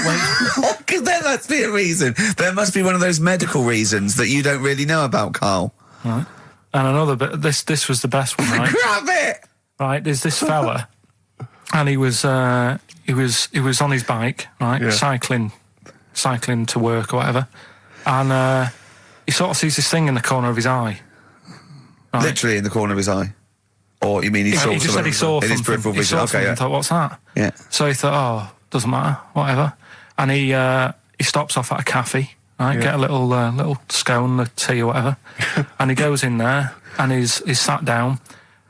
Because there must be a reason. There must be one of those medical reasons that you don't really know about, Carl. Right. And another bit. This was the best one, right? Grab it! Right. There's this fella, and he was on his bike, right, Yeah. cycling to work or whatever, and he sort of sees this thing in the corner of his eye. Right. Literally in the corner of his eye. Or you mean he saw He just said something he saw in his something. peripheral He vision? saw Okay, something yeah. and thought, what's that? Yeah. So he thought, oh, doesn't matter, whatever. And he stops off at a cafe, right? Yeah. Get a little scone, a tea or whatever. And he goes in there and he's sat down,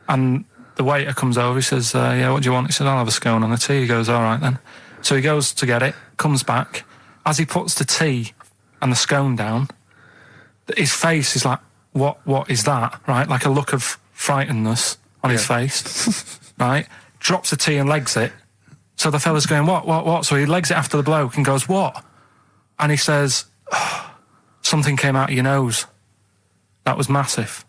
and the waiter comes over. He says, "Yeah, what do you want?" He says, "I'll have a scone and a tea." He goes, "All right then." So he goes to get it, comes back. As he puts the tea and the scone down, his face is like, "What is that?" Right, like a look of frightenedness on his face. Right, drops the tea and legs it. So the fella's going, what? So he legs it after the bloke and goes, "What?" And he says, "Oh, something came out of your nose. That was massive."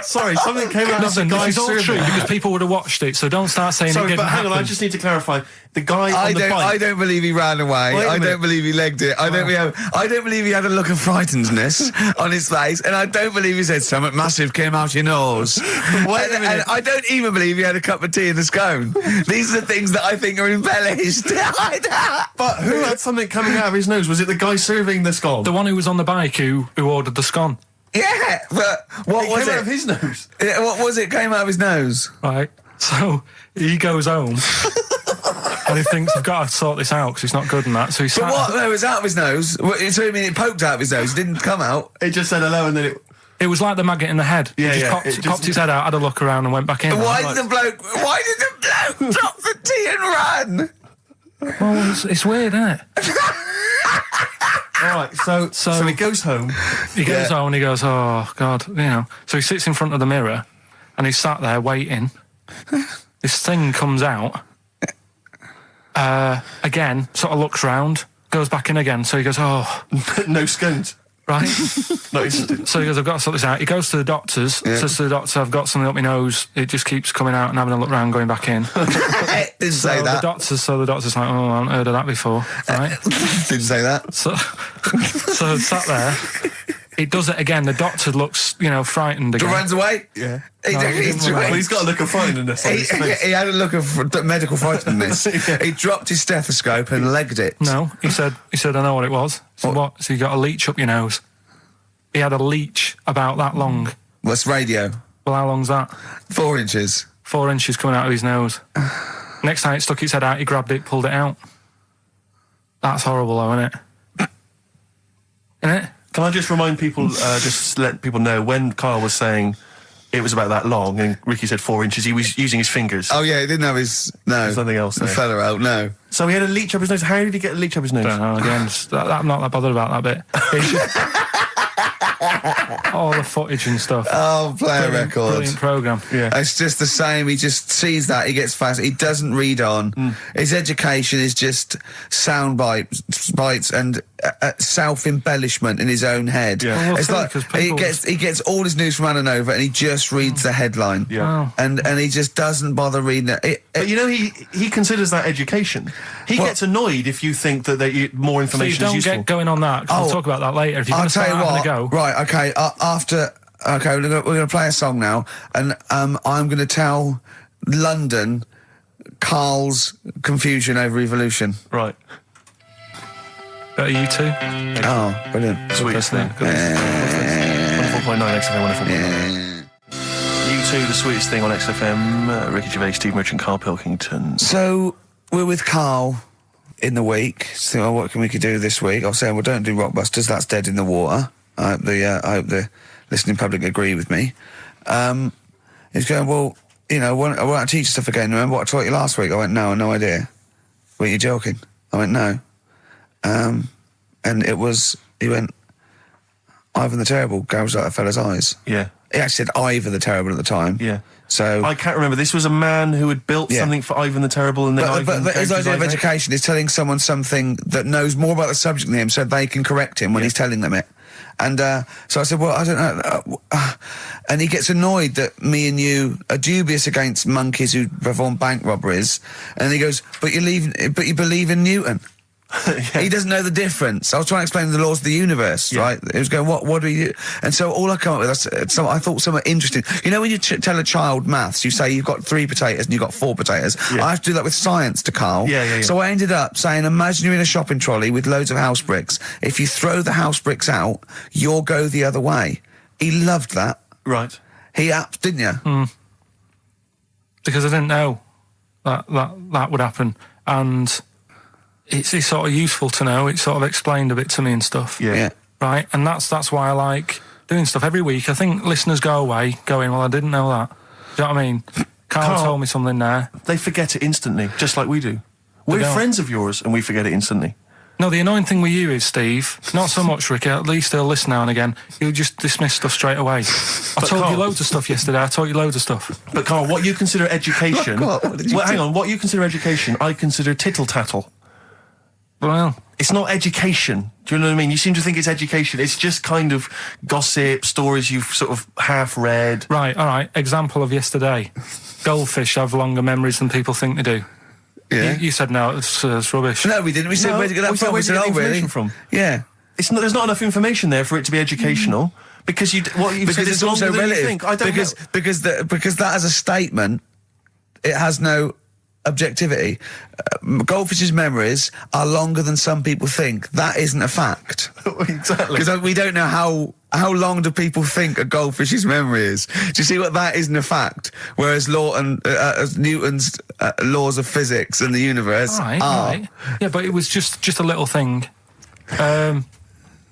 Sorry, something came out of the Nothing, guy this is all serving. true because people would have watched it, so don't start saying it Sorry, didn't but hang on, happen. I just need to clarify. The guy I on the bike... I don't believe he ran away. Wait a I minute. don't believe he legged it. I don't believe he had a look of frightenedness on his face, and I don't believe he said something massive came out your nose. Wait a minute. And I don't even believe he had a cup of tea in the scone. These are the things that I think are embellished. But who had something coming out of his nose? Was it the guy serving the scone? The one who was on the bike who ordered the scone, Yeah, but what It was came out it? of his nose. Yeah, what was it? Came out of his nose. right? So he goes home and he thinks, I've got to sort this out because it's not good and that. So he But sat. what? No, it was out of his nose. So you mean it poked out of his nose? It didn't come out. It just said hello and then it... It was like the maggot in the head. Yeah, he just yeah, popped, it just- popped his head out, had a look around and went back in. Why Like, did the bloke drop the tea and run? well, it's weird, isn't it? All right, so he goes home. He goes Yeah. home and he goes, oh, God, So he sits in front of the mirror and he's sat there waiting. This thing comes out. Again, sort of looks round, goes back in again. So he goes, oh, No scones. right. No, it's... So he goes, I've got to sort this out. He goes to the doctor's, says to the doctor, I've got something up my nose. It just keeps coming out and having a look round, going back in. Didn't say that. The doctor's like, oh, I haven't heard of that before. Right? Didn't say that. So sat there. It does it again. The doctor looks, frightened again. Runs away. Yeah. He didn't run away. Well, he's got a look of frightenedness on his face. He had a look of medical frightenedness. Yeah. He dropped his stethoscope and legged it. No, he said, I know what it was. So what? So you got a leech up your nose. He had a leech about that long. What's radio? Well, how long's that? 4 inches. 4 inches coming out of his nose. Next time it stuck its head out, he grabbed it, pulled it out. That's horrible, though, isn't it? Isn't it? Can I just remind people, just let people know, when Karl was saying it was about that long, and Ricky said 4 inches. He was using his fingers. Oh yeah, he didn't have his There's nothing else there. fella out. No. So he had a leech up his nose. How did he get a leech up his nose? Don't know. Again, I'm not that bothered about that bit. It's just all the footage and stuff. Oh, play a record. Brilliant programme. Yeah. It's just the same. He just sees that, he gets fast. He doesn't read on. His education is just sound bites and self-embellishment in his own head. Yeah. Well, It's like people- he gets all his news from Ananova and he just reads the headline. Yeah. And he just doesn't bother reading it. But you know, he considers that education. He gets annoyed if you think that more So you information is don't useful. get going on that, 'cause we'll talk about that later. If you're going I'll to start tell you having what. a go. Right, okay. Okay, we're going to play a song now, and I'm going to tell London Karl's confusion over evolution. Right. Better you two? Oh, brilliant. Sweetest thing. 104.9 XFM, 104.9. You2, the sweetest thing on XFM. Ricky Gervais, Steve Merchant, Karl Pilkington. So, we're with Karl in the week. So, what can we do this week? I was saying, well, don't do Rockbusters. That's dead in the water. I hope the listening public agree with me. He's going, well, you know, why don't I teach stuff again? Remember what I taught you last week? I went, no, no idea. Were you joking? I went, no. And he went, Ivan the Terrible goes like a fella's eyes. Yeah. He actually said Ivan the Terrible at the time. Yeah. So I can't remember. This was a man who had built something for Ivan the Terrible, and then Ivan but his gave idea of Ivan- education is telling someone something that knows more about the subject than him, so they can correct him when he's telling them it. And so I said, well, I don't know. And he gets annoyed that me and you are dubious against monkeys who perform bank robberies. And he goes, but you believe in Newton. Yeah. He doesn't know the difference. I was trying to explain the laws of the universe, right? He was going, what do you do? And so all I come up with, I thought somewhat interesting. You know when you tell a child maths, you say you've got 3 potatoes and you've got 4 potatoes. Yeah. I have to do that with science to Karl. Yeah. So I ended up saying, imagine you're in a shopping trolley with loads of house bricks. If you throw the house bricks out, you'll go the other way. He loved that. Right. He didn't you? Because I didn't know that would happen. And it's sort of useful to know. It sort of explained a bit to me and stuff. Yeah. Right? And that's why I like doing stuff every week. I think listeners go away going, well, I didn't know that. Do you know what I mean? Karl told me something there. They forget it instantly, just like we do. We're don't. friends of yours, and we forget it instantly. No, the annoying thing with you is, Steve, not so much, Ricky, at least he'll listen now and again, you'll just dismiss stuff straight away. I told Karl- you loads of stuff yesterday, I taught you loads of stuff. But Karl, what you consider education... What did you hang on. What you consider education, I consider tittle-tattle. Well, It's not education. Do you know what I mean? You seem to think it's education. It's just kind of gossip, stories you've sort of half read. right, all right, example of yesterday. Goldfish have longer memories than people think they do. Yeah. You said no, it's rubbish. No, we didn't. We said, No, where'd you get that we said, from? We where'd you said, get oh, the really? information from? Yeah. There's not enough information there for it to be educational. Because what you've said Because is it's also longer than you relative. think. I don't know. Because that as a statement, it has no objectivity. Goldfish's memories are longer than some people think. That isn't a fact. Exactly. Because we don't know how long do people think a goldfish's memory is. Do you see what that isn't a fact? Whereas Newton's laws of physics and the universe All right, are. right. Yeah, but it was just a little thing. And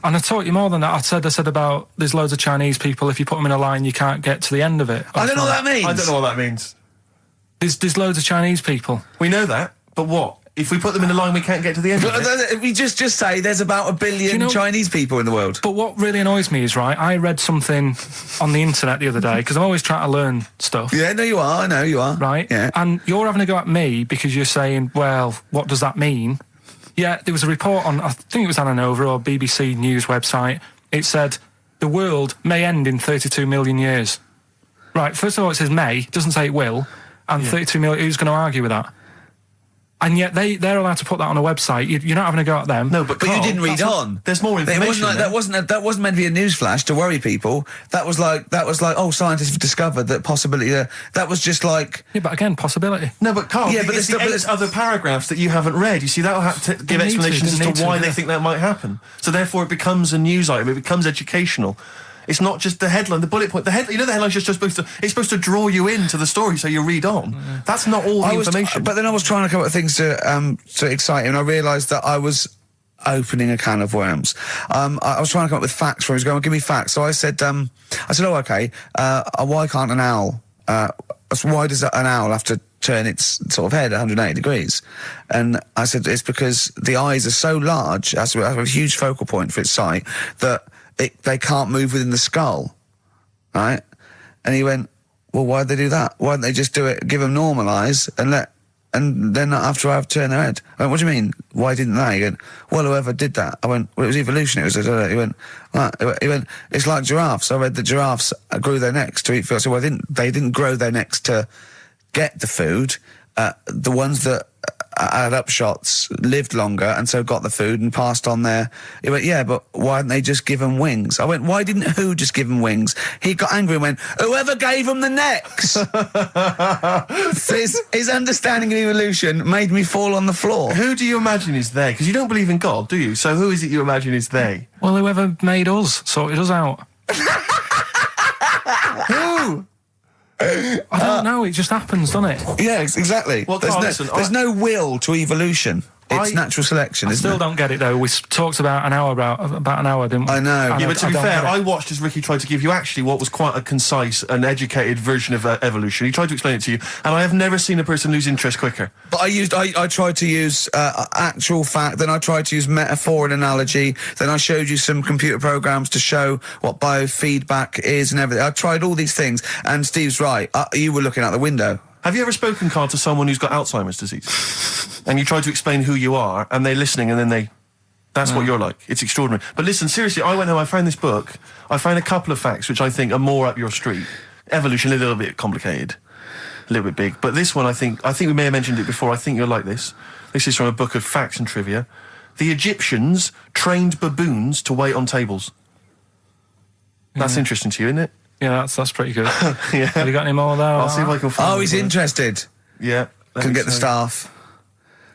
I taught you more than that. I said about there's loads of Chinese people, if you put them in a line, you can't get to the end of it. I don't know what that means. I don't know what that means. There's loads of Chinese people. We know that, but what? If we put them in a line, we can't get to the end of it. We just say there's about 1 billion Do you know- Chinese people in the world. But what really annoys me is, right, I read something on the internet the other day, because I'm always trying to learn stuff. Yeah, no, you are. I know you are. Right? Yeah. And you're having a go at me because you're saying, well, what does that mean? Yeah, there was a report on, I think it was Ananova or BBC News website. It said, the world may end in 32 million years. Right, first of all, it says may, it doesn't say it will. And 32 million, who's going to argue with that? And yet they're allowed to put that on a website. You're not having a go at them. No, but But you Karl, didn't read on. There's more It information. wasn't like, there. that wasn't meant to be a newsflash to worry people. That was like oh, scientists have discovered that possibility. That was just like Yeah, but again, possibility. No, but Karl, Yeah, but it's there's the still- 8 other paragraphs that you haven't read. You see, that'll have to give Didn't need to, explanations didn't as need to to, why yeah. they think that might happen. So therefore, it becomes a news item. It becomes educational. It's not just the headline, the bullet point. The headline's just supposed to. It's supposed to draw you into the story, so you read on. That's not all the information. But then I was trying to come up with things to excite you, and I realised that I was opening a can of worms. I was trying to come up with facts for him. He was going, give me facts. So I said, oh, okay, why can't an owl, why does an owl have to turn its sort of head 180 degrees? And I said, it's because the eyes are so large, that's a huge focal point for its sight, that they can't move within the skull, right? And he went, well, why'd they do that? Why didn't they just do it, give them normal eyes, and then after I've turned their head? I went, what do you mean? Why didn't they? He went, well, whoever did that. I went, well, it was evolution. He went, it's like giraffes. I read that giraffes grew their necks to eat food. So well, they didn't grow their necks to get the food. The ones that had upshots lived longer and so got the food and passed on their... He went, yeah, but why didn't they just give them wings? I went, why didn't who just give them wings? He got angry and went, whoever gave them the necks! his understanding of evolution made me fall on the floor. Who do you imagine is they? Because you don't believe in God, do you? So who is it you imagine is they? Well, whoever made us sorted us out. Who? I don't know, it just happens, doesn't it? Yeah, exactly. Well, there's no will to evolution. It's natural selection, I still don't get it, though. We talked about an hour, didn't we? I know. Yeah, but to be fair, I watched as Ricky tried to give you actually what was quite a concise and educated version of evolution. He tried to explain it to you, and I have never seen a person lose interest quicker. But I tried to use actual fact, then I tried to use metaphor and analogy, then I showed you some computer programs to show what biofeedback is and everything. I tried all these things, and Steve's right. You were looking out the window. Have you ever spoken, Carl, to someone who's got Alzheimer's disease? And you try to explain who you are, and they're listening, and then that's what you're like. It's extraordinary. But listen, seriously, I went home, I found this book, I found a couple of facts which I think are more up your street. Evolution, a little bit complicated, a little bit big. But this one, I think we may have mentioned it before, I think you'll like this. This is from a book of facts and trivia. The Egyptians trained baboons to wait on tables. That's interesting to you, isn't it? Yeah, that's pretty good. Yeah. Have you got any more, though? I'll see if I can find he's interested. Yeah. Can get the staff.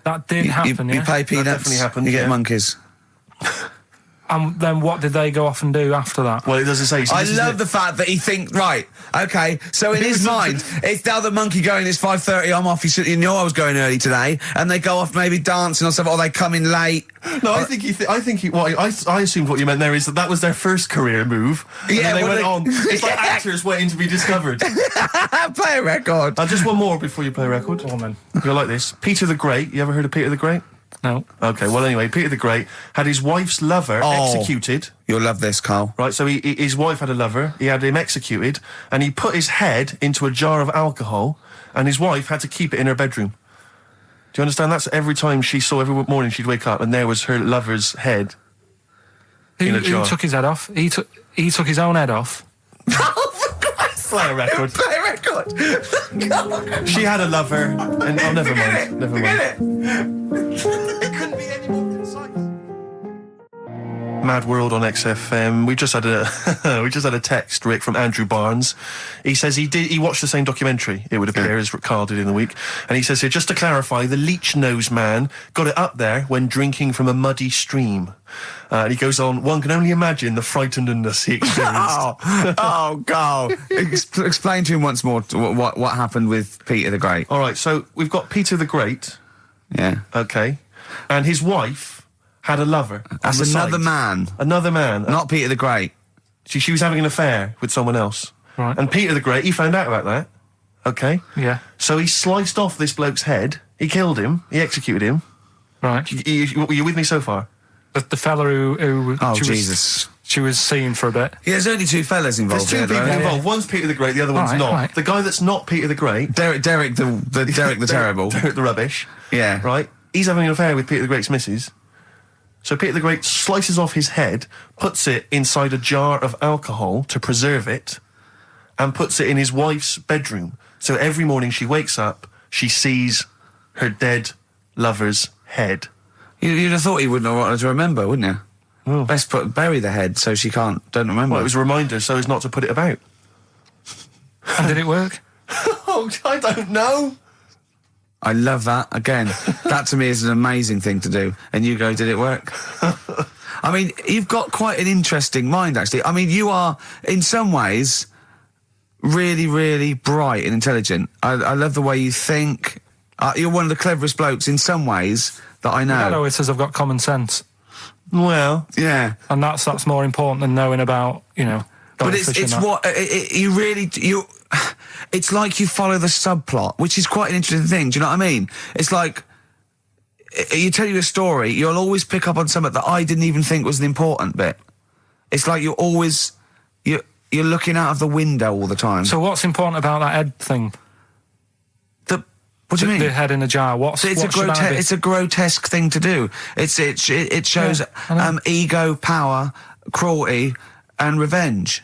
That did happen, You pay peanuts, That definitely happened, you get monkeys. And then what did they go off and do after that? Well, it doesn't say. So I love the fact that he thinks, right, okay, so in his mind, it's now the monkey going, it's 5:30, I'm off, you know I was going early today, and they go off maybe dancing or stuff, or they come in late. No, I assumed what you meant there is that was their first career move, and then they went on. It's like actors waiting to be discovered. Play a record. Just one more before you play a record. Oh, man. You'll like this. Peter the Great, you ever heard of Peter the Great? No. Okay, well anyway, Peter the Great had his wife's lover executed. You'll love this, Carl. Right, so his wife had a lover, he had him executed, and he put his head into a jar of alcohol, and his wife had to keep it in her bedroom. Do you understand? That's every time every morning she'd wake up, and there was her lover's head in a jar. Who took his head off? He took his own head off. Play a record. Play a record. She had a lover, and never mind. Never mind. It couldn't be any more concise. Mad World on XFM. We just had a text, Rick, from Andrew Barnes. He says he watched the same documentary, it would appear, as Carl did in the week. And he says here, just to clarify, the leech nose man got it up there when drinking from a muddy stream. And he goes on, one can only imagine the frightenedness he experienced. Carl. Explain to him once more what happened with Peter the Great. All right, so we've got Peter the Great. Yeah. Okay. And his wife had a lover. That's another man. Another man. Not Peter the Great. She was having an affair with someone else. Right. And Peter the Great, he found out about that. Okay. Yeah. So he sliced off this bloke's head. He killed him. He executed him. Right. You with me so far? The fella who she was seeing for a bit. Yeah, there's only two fellas involved. There's two people involved. One's Peter the Great, the other one's not. Right. The guy that's not Peter the Great, Derek the terrible. Derek the rubbish. Yeah. Right. He's having an affair with Peter the Great's missus. So Peter the Great slices off his head, puts it inside a jar of alcohol to preserve it, and puts it in his wife's bedroom. So every morning she wakes up, she sees her dead lover's head. You'd have thought he wouldn't have wanted to remember, wouldn't you? Oh. Best bury the head so she don't remember. Well, it was a reminder so as not to put it about. And did it work? Oh, I don't know. I love that. Again, that to me is an amazing thing to do. And you go, did it work? I mean, you've got quite an interesting mind, actually. I mean, you are, in some ways, really, really bright and intelligent. I love the way you think. You're one of the cleverest blokes in some ways that I know. Hello, it says I've got common sense. Well, Yeah. And that's more important than knowing about, But it's it's like you follow the subplot, which is quite an interesting thing. Do you know what I mean? It's like you tell you a story, you'll always pick up on something that I didn't even think was an important bit. It's like you're looking out of the window all the time. So what's important about that head thing? What do you mean? The head in a jar. It's a grotesque thing to do. It shows ego, power, cruelty, and revenge.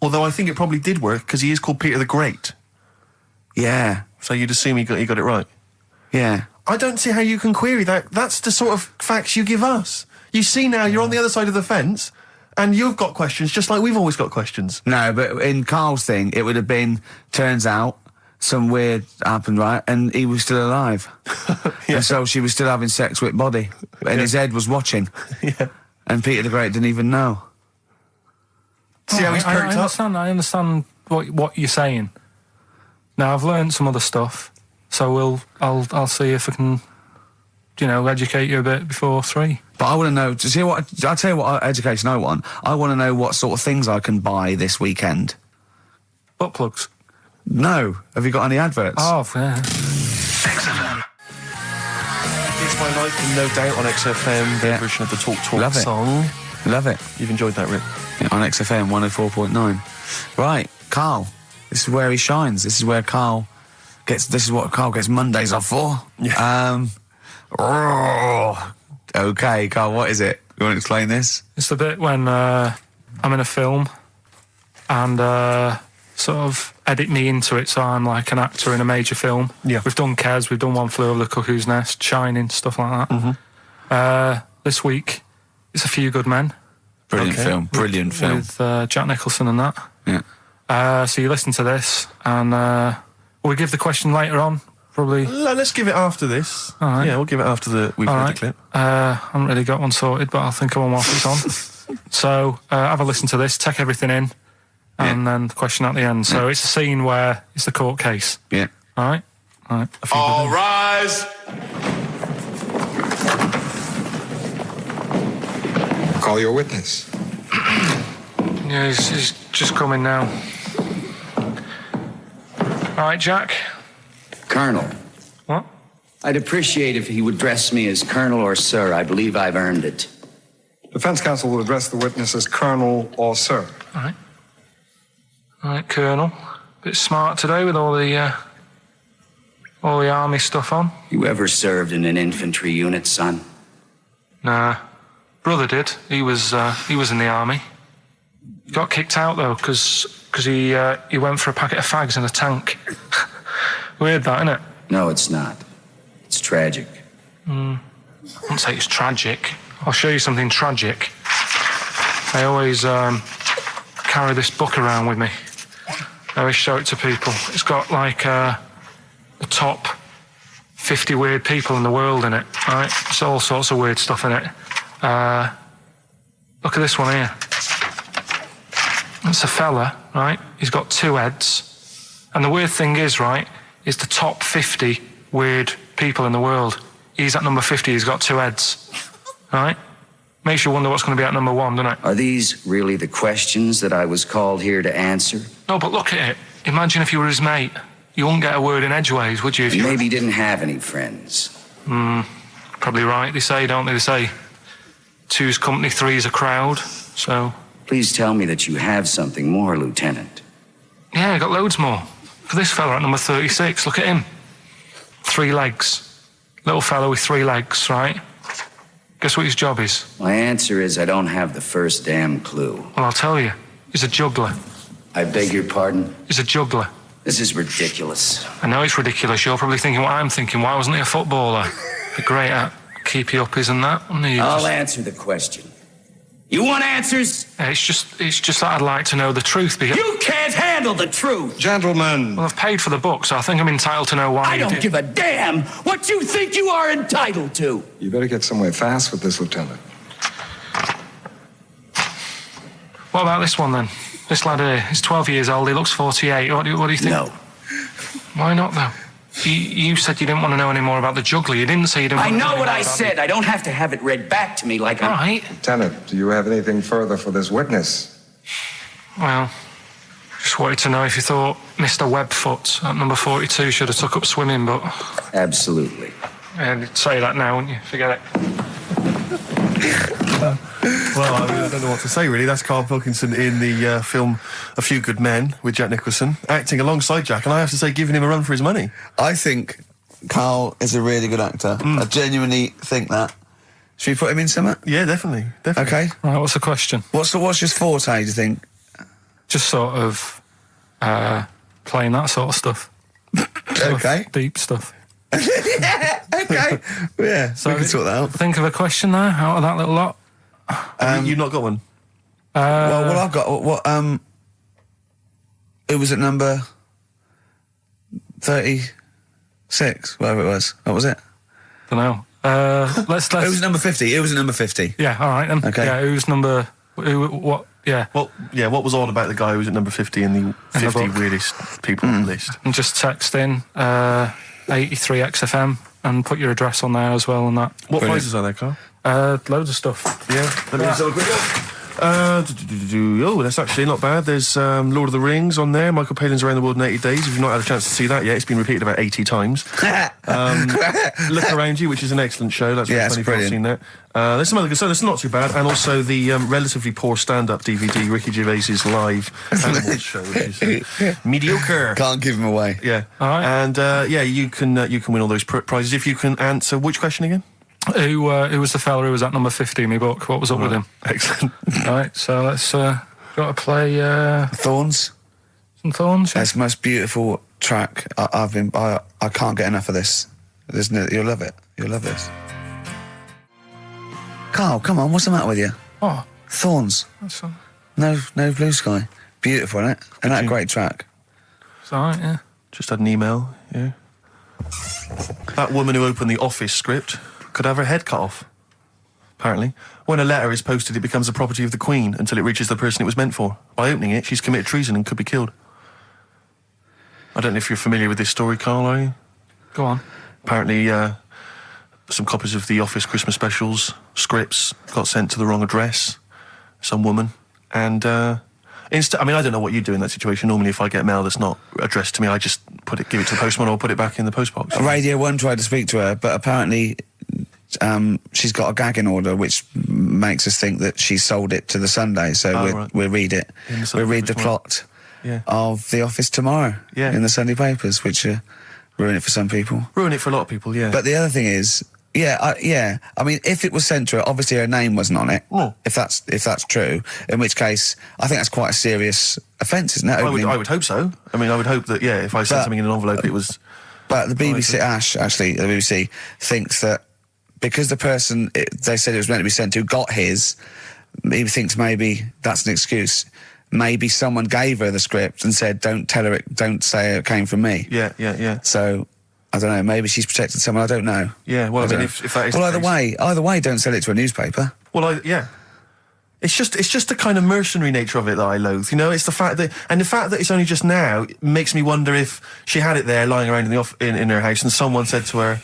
although I think it probably did work, because he is called Peter the Great. Yeah. So you'd assume he got it right. Yeah. I don't see how you can query that. That's the sort of facts you give us. You see now, you're on the other side of the fence, and you've got questions, just like we've always got questions. No, but in Karl's thing, it would have been, turns out, some weird happened, right? And he was still alive. Yeah. And so she was still having sex with body. And his head was watching. Yeah. And Peter the Great didn't even know. See how he's perked up? I understand what you're saying. Now, I've learned some other stuff, so I'll see if I can, educate you a bit before 3. But I want to know, to see what, I'll tell you what education I want. I want to know what sort of things I can buy this weekend. Butt plugs. No. Have you got any adverts? Oh, yeah. XFM. It's My Life and No Doubt on XFM, their version of the Talk Love it. song. Love it. You've enjoyed that, Rick? Yeah, on XFM 104.9. Right, Karl. This is where he shines. This is what Karl gets Mondays off for. Yeah. Okay, Karl, what is it? You want to explain this? It's the bit when I'm in a film and sort of edit me into it, so I'm like an actor in a major film. Yeah. We've done Kes, we've done One Flew Over the Cuckoo's Nest, Shining, stuff like that. Mm-hmm. This week, it's A Few Good Men. Brilliant Okay. film. Brilliant film. With Jack Nicholson and that. Yeah. So you listen to this, and will we give the question later on? Probably. Let's give it after this. All right. Yeah, we'll give it after we've heard the clip. I haven't really got one sorted, but I'll think of one whilst it's on. So have a listen to this, take everything in, and then the question at the end. So it's a scene where it's the court case. Yeah. All right? All right. All rise. Call your witness. Yeah, he's just coming now. All right, Jack. Colonel, What? I'd appreciate if he would address me as Colonel or Sir. I believe I've earned it. Defense counsel will address the witness as Colonel or Sir. All right. All right, Colonel. Bit smart today with all the army stuff on. You ever served in an infantry unit, son? Nah. Brother did. He was in the army. Got kicked out though, because he went for a packet of fags in a tank. Weird that, innit? No, it's not. It's tragic. I wouldn't say it's tragic. I'll show you something tragic. I always carry this book around with me. I always show it to people. It's got like the top 50 weird people in the world in it, right? It's all sorts of weird stuff in it. Look at this one here. It's a fella, right? He's got 2 heads. And the weird thing is, right, is the top 50 weird people in the world. He's at number 50, he's got 2 heads. Right? Makes you wonder what's going to be at number 1, doesn't it? Are these really the questions that I was called here to answer? No, but look at it. Imagine if you were his mate. You wouldn't get a word in edgeways, would you? If And you maybe he didn't have any friends. Probably right, they say, don't they? They say 2's company, 3's a crowd. So, Please tell me that you have something more, Lieutenant. yeah, I got loads more. For this fella at number 36, look at him. 3 legs. Little fella with 3 legs, right? Guess what his job is? My answer is I don't have the first damn clue. Well, I'll tell you. He's a juggler. I beg your pardon? He's a juggler. This is ridiculous. I know it's ridiculous. You're probably thinking what I'm thinking. Why wasn't he a footballer? Be great at keepy uppies and that, wouldn't he? I'll answer the question. You want answers? It's just that I'd like to know the truth because... You can't handle the truth! Gentlemen. Well, I've paid for the book, so I think I'm entitled to know why I you don't did. give a damn what you think you are entitled to. You better get somewhere fast with this, Lieutenant. What about this one, then? This lad here, he's 12 years old, he looks 48. What do you think? No. Why not, though? You said you didn't want to know any more about the juggler. You didn't say you didn't I want to know know any what more I about said. I don't have to have it read back to me like All I'm... right. Lieutenant, do you have anything further for this witness? Well, just wanted to know if you thought Mr. Webfoot at number 42 should have took up swimming, but... Absolutely. Yeah, you'd say that now, wouldn't you? Forget it. Well, I don't know what to say, really. That's Karl Pilkington in the film A Few Good Men with Jack Nicholson, acting alongside Jack, and I have to say, giving him a run for his money. I think Karl is a really good actor. I genuinely think that. Should we put him in something? Yeah, definitely. Okay. Right, what's the question? What's your forte, do you think? Just sort of playing that sort of stuff. Okay. Deep stuff. Okay. Yeah, So we can sort that out. Think of a question there out of that little lot. You've not got one? Well, I've got what. It was at number 36, whatever it was. What was it? Don't know. Let's. It was number 50. It was at number 50. Yeah. All right then. Okay. Yeah. Who's number? What? Yeah. Well, yeah, what was odd about the guy who was at number 50 in the 50 book. weirdest people list? And just text in 83 XFM and put your address on there as well and that. What Brilliant. prizes are there, Carl? Loads of stuff. Yeah, let me just have a quick look. Oh, that's actually not bad. There's Lord of the Rings on there. Michael Palin's Around the World in 80 Days. If you've not had a chance to see that yet, it's been repeated about 80 times. Look Around You, which is an excellent show. That's Yeah, it's funny if you've not brilliant. seen that. There's some other good stuff. That's not too bad. And also the relatively poor stand-up DVD, Ricky Gervais's live Animals show, which is mediocre. Can't give him away. Yeah. All right. And yeah, you can win all those prizes if you can answer which question again? Who was the fella who was at number 50 in my book? What was up with him? Excellent. All right. So let's got to play Thorns. some Thorns. Yeah? That's the most beautiful track. I can't get enough of this. You'll love it. You'll love this. Karl, come on. What's the matter with you? Oh, Thorns. that's No Blue Sky. Beautiful, isn't it? And that great track. it's all right. Yeah. Just had an email, yeah. That woman who opened the Office script could have her head cut off, apparently. When a letter is posted, it becomes the property of the Queen until it reaches the person it was meant for. By opening it, she's committed treason and could be killed. I don't know if you're familiar with this story, Karl, are you? Go on. Apparently, some copies of the Office Christmas specials, scripts, got sent to the wrong address, some woman, and I don't know what you do in that situation. Normally, if I get mail that's not addressed to me, I just give it to the postman or put it back in the postbox. Radio 1 tried to speak to her, but apparently she's got a gagging order, which makes us think that she sold it to the Sunday. So right. we'll read it. We'll read the plot of The Office tomorrow in the Sunday papers, which ruin it for some people. Ruin it for a lot of people, yeah. But the other thing is, I mean, if it was sent to her, obviously her name wasn't on it. Oh. If that's true, in which case, I think that's quite a serious offence, isn't it? I would hope so. I mean, I would hope that, if I sent something in an envelope, it was... But the BBC, the BBC thinks that because the person they said it was meant to be sent to got his, he thinks maybe that's an excuse. Maybe someone gave her the script and said, don't say it came from me. Yeah. So, I don't know, maybe she's protected someone, I don't know. Yeah, well, I mean, if that is... Well, the case, either way, don't sell it to a newspaper. Well, It's just the kind of mercenary nature of it that I loathe, you know? It's the fact that it's only just now makes me wonder if she had it there lying around in her house and someone said to her,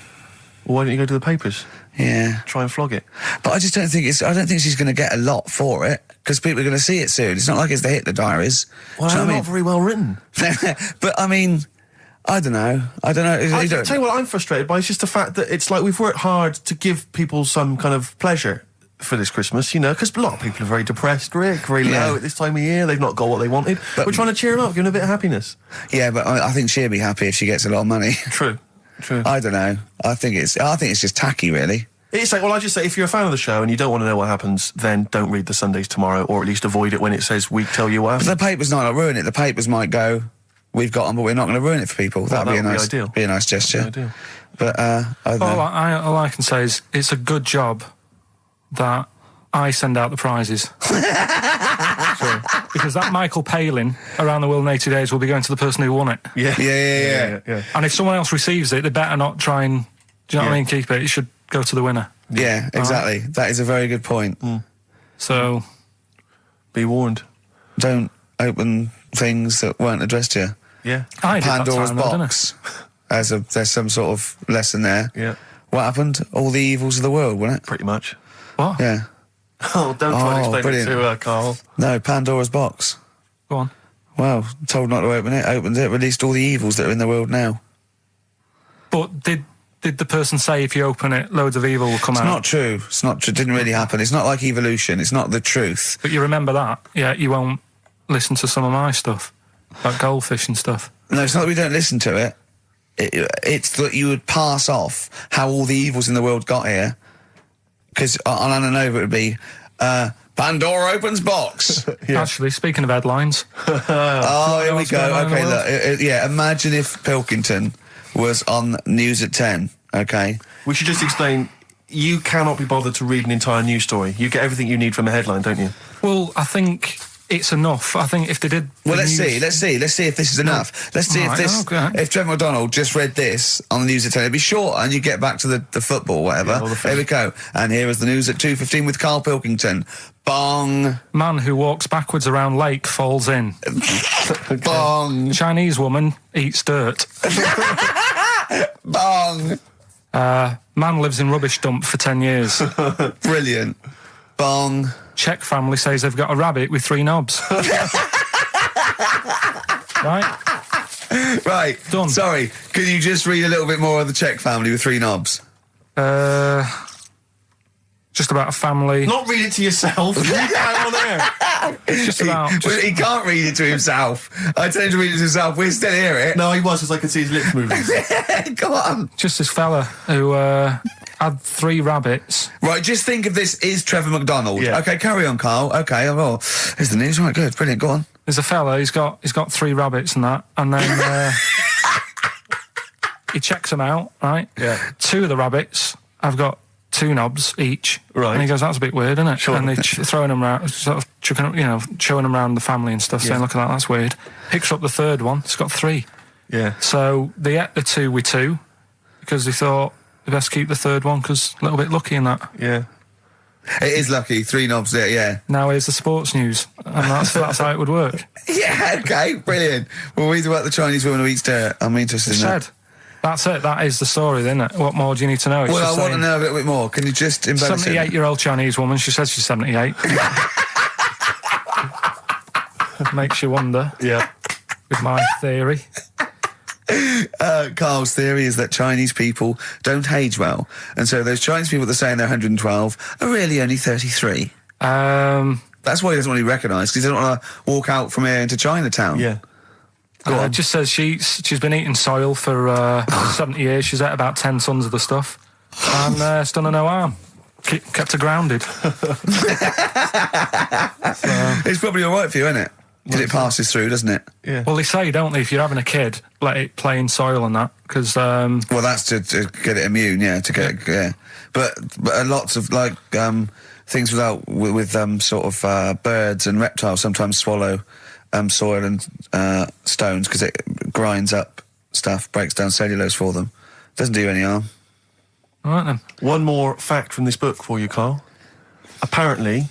well, why don't you go to the papers? Yeah. Try and flog it. But I just don't think she's going to get a lot for it, because people are going to see it soon. It's not like it's the Hitler Diaries. Well, they're not very well written. But, I mean... I don't know. I'll tell you what I'm frustrated by. It's just the fact that it's like we've worked hard to give people some kind of pleasure for this Christmas, you know, because a lot of people are very depressed, Rick, very low at this time of year. They've not got what they wanted. But we're trying to cheer them up, give them a bit of happiness. Yeah, but I think she'll be happy if she gets a lot of money. True. I don't know. I think it's just tacky, really. It's like, well, I just say, if you're a fan of the show and you don't want to know what happens, then don't read the Sundays tomorrow, or at least avoid it when it says we tell you what happens. But the papers might not ruin it. The papers might go, we've got them, but we're not going to ruin it for people. That'd be a nice gesture. Ideal. But I don't know. All I can say is it's a good job that I send out the prizes. Because that Michael Palin Around the World in 80 Days will be going to the person who won it. Yeah. And if someone else receives it, they better not try and, do you know what I mean, keep it. It should go to the winner. Yeah, exactly. Right? That is a very good point. So, be warned. Don't open things that weren't addressed to you. Yeah. I did Pandora's that time, box. there's some sort of lesson there. Yeah. What happened? All the evils of the world, wasn't it? Pretty much. What? Yeah. Oh, don't try and explain brilliant. it to Carl. No, Pandora's box. Go on. Well, told not to open it, opened it, released all the evils that are in the world now. But did the person say if you open it, loads of evil will come out? It's not true. It's not true. It didn't really happen. It's not like evolution. It's not the truth. But you remember that? Yeah, you won't listen to some of my stuff, like goldfish and stuff. No, it's not that we don't listen to it. It's that you would pass off how all the evils in the world got here. Because on Anna Nova it would be, Pandora opens box. Yeah. Actually, speaking of headlines, Oh, here we what's going go. on in the Okay, world? look. Yeah, imagine if Pilkington was on News at 10, okay? We should just explain, you cannot be bothered to read an entire news story. You get everything you need from a headline, don't you? well, I think it's enough. I think if they did... Well, the let's news- see if this is enough. Let's see if Alright, this, okay. if Trevor McDonald just read this on the News at 10, it'd be short and you get back to the football, whatever. Yeah, or the Here we go. And here is the news at 2:15 with Karl Pilkington. Bong. Man who walks backwards around lake falls in. Bong. Chinese woman eats dirt. Bong. Man lives in rubbish dump for 10 years. Brilliant. Bong. Czech family says they've got a rabbit with 3 knobs. Right? Right. Done. Sorry. Can you just read a little bit more of the Czech family with 3 knobs? Just about a family. Not read it to yourself. Read it out on air. Just about. Well, he can't read it to himself. I tell him to read it to himself. We still hear it. No, he was, because I could see his lips moving. Go on. Just this fella who had 3 rabbits. Right, just think of this is Trevor McDonald. Yeah. Okay, carry on, Carl. Okay, well, here's the news. Right, good, brilliant. Go on. There's a fella. He's got 3 rabbits and that, and then he checks them out. Right. Yeah. 2 of the rabbits have got 2 knobs each. Right. And he goes, "That's a bit weird, isn't it?" Sure. And they throwing them around, sort of chucking, showing them around the family and stuff, saying, "Look at that, that's weird." Picks up the 3rd one. It's got 3. Yeah. So they ate the 2 with 2 because they thought they best keep the 3rd one because a little bit lucky in that. Yeah. It is lucky. 3 knobs there, yeah. Now here's the sports news, and that's how it would work. Yeah, okay, brilliant. Well, read about the Chinese woman who eats dirt. I'm interested in that. Said. That's it. That is the story, isn't it? What more do you need to know? It's Well, just I want to saying, know a little bit more. Can you just embellish it? 78-year-old Chinese woman. She says she's 78. Makes you wonder. Yeah. With my theory. Carl's theory is that Chinese people don't age well. And so those Chinese people that are saying they're 112 are really only 33. That's why he doesn't want to be recognised, because he doesn't want to walk out from here into Chinatown. Yeah. It just says she's been eating soil for 70 years. She's ate about 10 tons of the stuff. And it's done her no harm. Kept her grounded. It's probably all right for you, isn't it? Because it passes through, doesn't it? Yeah. Well, they say, don't they, if you're having a kid, let it play in soil and that, because... Well, that's to get it immune, yeah, to get yeah. But lots of, like, things with sort of birds and reptiles sometimes swallow soil and stones because it grinds up stuff, breaks down cellulose for them. Doesn't do you any harm. All right, then. One more fact from this book for you, Carl. Apparently,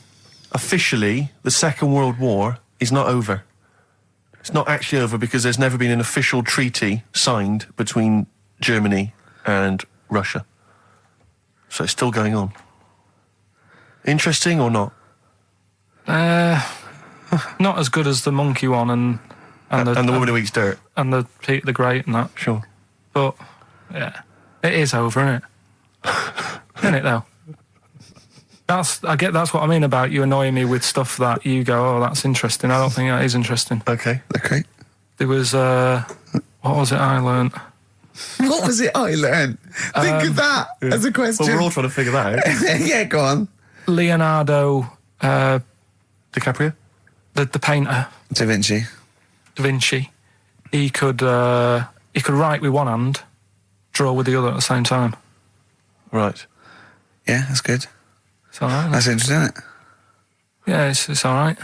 officially, the Second World War is not over. It's not actually over because there's never been an official treaty signed between Germany and Russia. So it's still going on. Interesting or not? Not as good as the monkey one and the woman who eats dirt. and the Pete the Great and that. Sure. But yeah, it is over, isn't it? Isn't it though? That's what I mean about you annoying me with stuff that you go, oh, that's interesting. I don't think that is interesting. Okay. Okay. There was what was it I learnt? What was it I learned? Think of that as a question. Well, we're all trying to figure that out. Yeah, go on. Leonardo DiCaprio? the painter, Da Vinci. Da Vinci, he could write with one hand, draw with the other at the same time. Right. Yeah, that's good. It's all right. That's interesting, isn't it? Yeah, it's all right.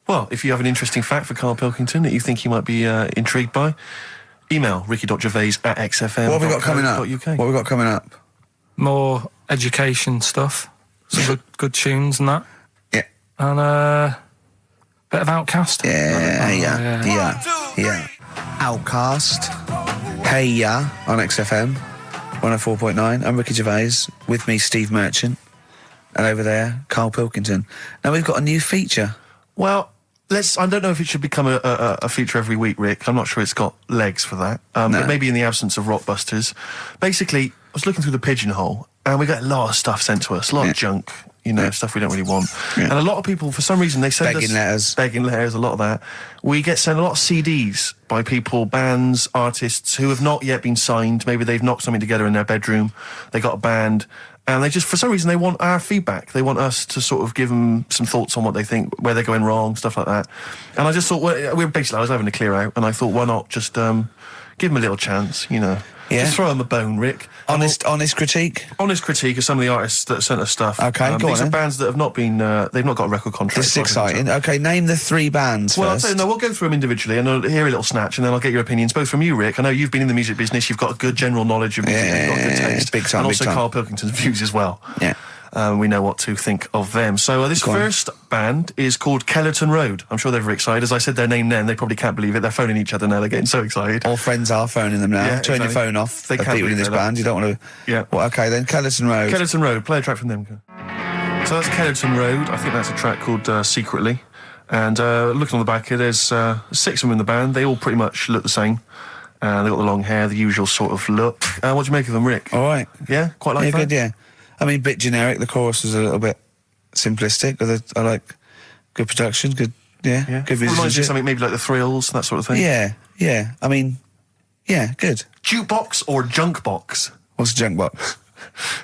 Well, if you have an interesting fact for Karl Pilkington that you think he might be intrigued by, email ricky.gervais@xfm. What have we got coming up? What have we got coming up? More education stuff, some good tunes and that, Yeah. and bit of Outcast. Yeah. Outcast. Hey Ya on XFM 104.9. I'm Ricky Gervais. With me, Steve Merchant. And over there, Karl Pilkington. Now we've got a new feature. Well, I don't know if it should become a feature every week, Rick. I'm not sure it's got legs for that. No. But maybe in the absence of Rockbusters. Basically, I was looking through the pigeonhole, and we got a lot of stuff sent to us, a lot of junk, stuff we don't really want. Yeah. And a lot of people, for some reason, they send Begging us... Begging letters, a lot of that. We get sent a lot of CDs by people, bands, artists, who have not yet been signed. Maybe they've knocked something together in their bedroom. They got a band... And they just, for some reason, they want our feedback. They want us to sort of give them some thoughts on what they think, where they're going wrong, stuff like that. And I just thought, I was having a clear out, and I thought, why not just give them a little chance, Yeah. Just throw them a bone, Rick. Honest critique? Honest critique of some of the artists that sent us stuff. Okay, go on These are then. bands that have not been, they've not got a record contract. This is exciting. Okay, name the 3 bands Well, first. we'll go through them individually, and I'll hear a little snatch, and then I'll get your opinions, both from you, Rick. I know you've been in the music business, you've got a good general knowledge of music, you've got a good taste. Big time, and big also time. Karl Pilkington's views as well. Yeah. We know what to think of them. So this Go on. first band is called Kellerton Road. I'm sure they're very excited. As I said their name then, they probably can't believe it. They're phoning each other now, they're getting so excited. All friends are phoning them now. Yeah, Turn your exactly. phone off. They Of can't people in believe this that. band. You don't want to... Yeah. Well, okay, then Kellerton Road. Kellerton Road, play a track from them. So that's Kellerton Road. I think that's a track called Secretly. And looking on the back here, there's 6 of them in the band. They all pretty much look the same. They've got the long hair, the usual sort of look. What do you make of them, Rick? All right. Yeah? Quite like Yeah, that? good, yeah. I mean, bit generic. The chorus was a little bit simplistic, but I like good production, good Yeah. good Reminds you of musicianship. something maybe like the Thrills, that sort of thing. Yeah. I mean, yeah, good. Jukebox or junk box? What's a junk box?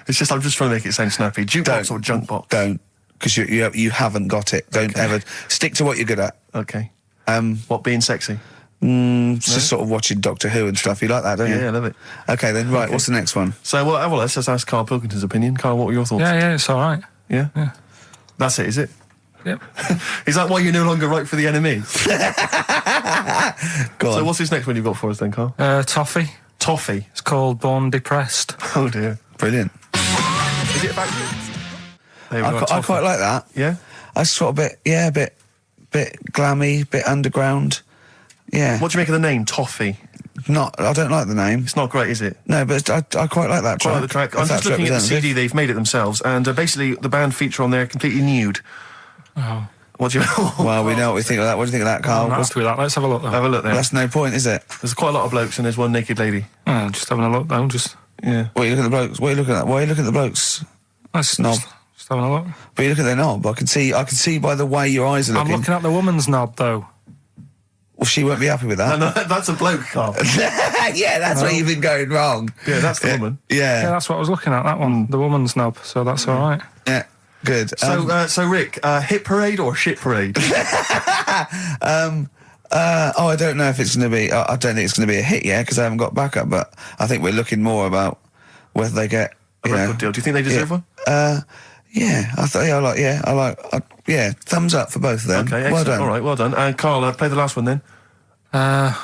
It's just, I'm just trying to make it sound snappy. Jukebox or junk box? Don't, because you haven't got it. Don't ever stick to what you're good at. Okay. Um, What, being sexy? It's just sort of watching Doctor Who and stuff. You like that, don't you? Yeah, I love it. Okay, then right. What's the next one? So, well, let's just ask Karl Pilkington's opinion. Karl, what were your thoughts? Yeah, it's all right. Yeah? Yeah. That's it, is it? Yep. Is that why you're no longer right for the enemy? Go So on. what's this next one you've got for us then, Karl? Toffee. Toffee. It's called Born Depressed. Oh, dear. Brilliant. Is it about you? There we I go, quite Toffee. like that. Yeah? I sort of a bit glammy, bit underground. Yeah. What do you make of the name, Toffee? I don't like the name. It's not great, is it? No, but I quite like that track. Quite like the track. If I'm just that's looking at the representative. CD, they've made it themselves, and basically the band feature on there completely nude. Oh. What do you... Well, we know what we think of that. What do you think of that, Carl? I'm not happy with that. Let's have a look, though. Have a look there. That's no point, is it? There's quite a lot of blokes and there's one naked lady. Just having a look, though. Yeah. What are you looking at the blokes? What are you looking at? Why are you looking at the blokes? Let's Knob. just having a look. But you look at their knob. I can see by the way your eyes are I'm looking. looking at the woman's knob, though. Well, she won't be happy with that. No, that's a bloke, Karl. Yeah, that's where you've been going wrong. Yeah, that's the woman. Yeah, Yeah, that's what I was looking at, that one. The woman's knob, so that's all right. yeah, good. So Rick, hit parade or shit parade? I don't know if it's going to be. I don't think it's going to be a hit yet because I haven't got backup. But I think we're looking more about whether they get A record deal. Do you think they deserve one? Yeah, I like. Thumbs up for both of them. Okay, well excellent. done. All right, well done. And Karl, play the last one then.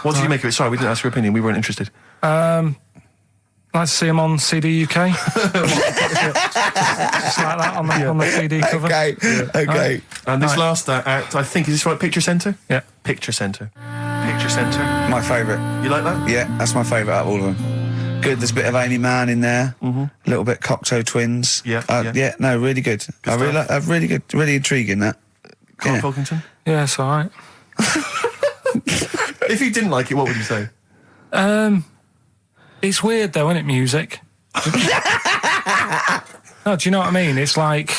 What did you make of it? Sorry, we didn't ask your opinion. We weren't interested. Like to see him on CD UK. Just like that on the CD cover. Okay. And this Right. last act, I think, is this right? Picture Centre? Yeah. Picture Centre. Picture Centre. My favourite. You like that? Yeah, that's my favourite out of all of them. Good. There's a bit of Amy Mann in there. A little bit Cocteau Twins. Yeah. No, really good. I really stuff. like. Really good. Really intriguing that. Karl Yeah. Pilkington? Yeah, it's all right. If you didn't like it, what would you say? It's weird, though, isn't it, music? No, do you know what I mean? It's like,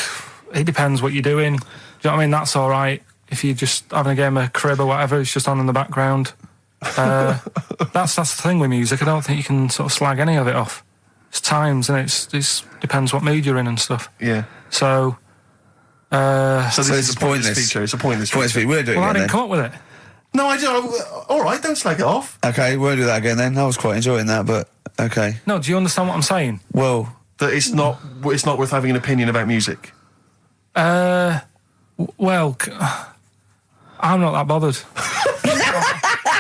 it depends what you're doing. Do you know what I mean? That's all right. If you're just having a game of crib or whatever, it's just on in the background. That's the thing with music. I don't think you can sort of slag any of it off. It's times, and it depends what mood you're in and stuff. Yeah. So So this is it's a pointless pointless. feature. It's a pointless Points feature. feet. We'll do it well, I again didn't come up with it. No, I don't. All right, don't slag it off. then. Okay, we'll do that again then. I was quite enjoying that, but okay. No, do you understand what I'm saying? Well, That it's not worth having an opinion about music. Well, I'm not that bothered.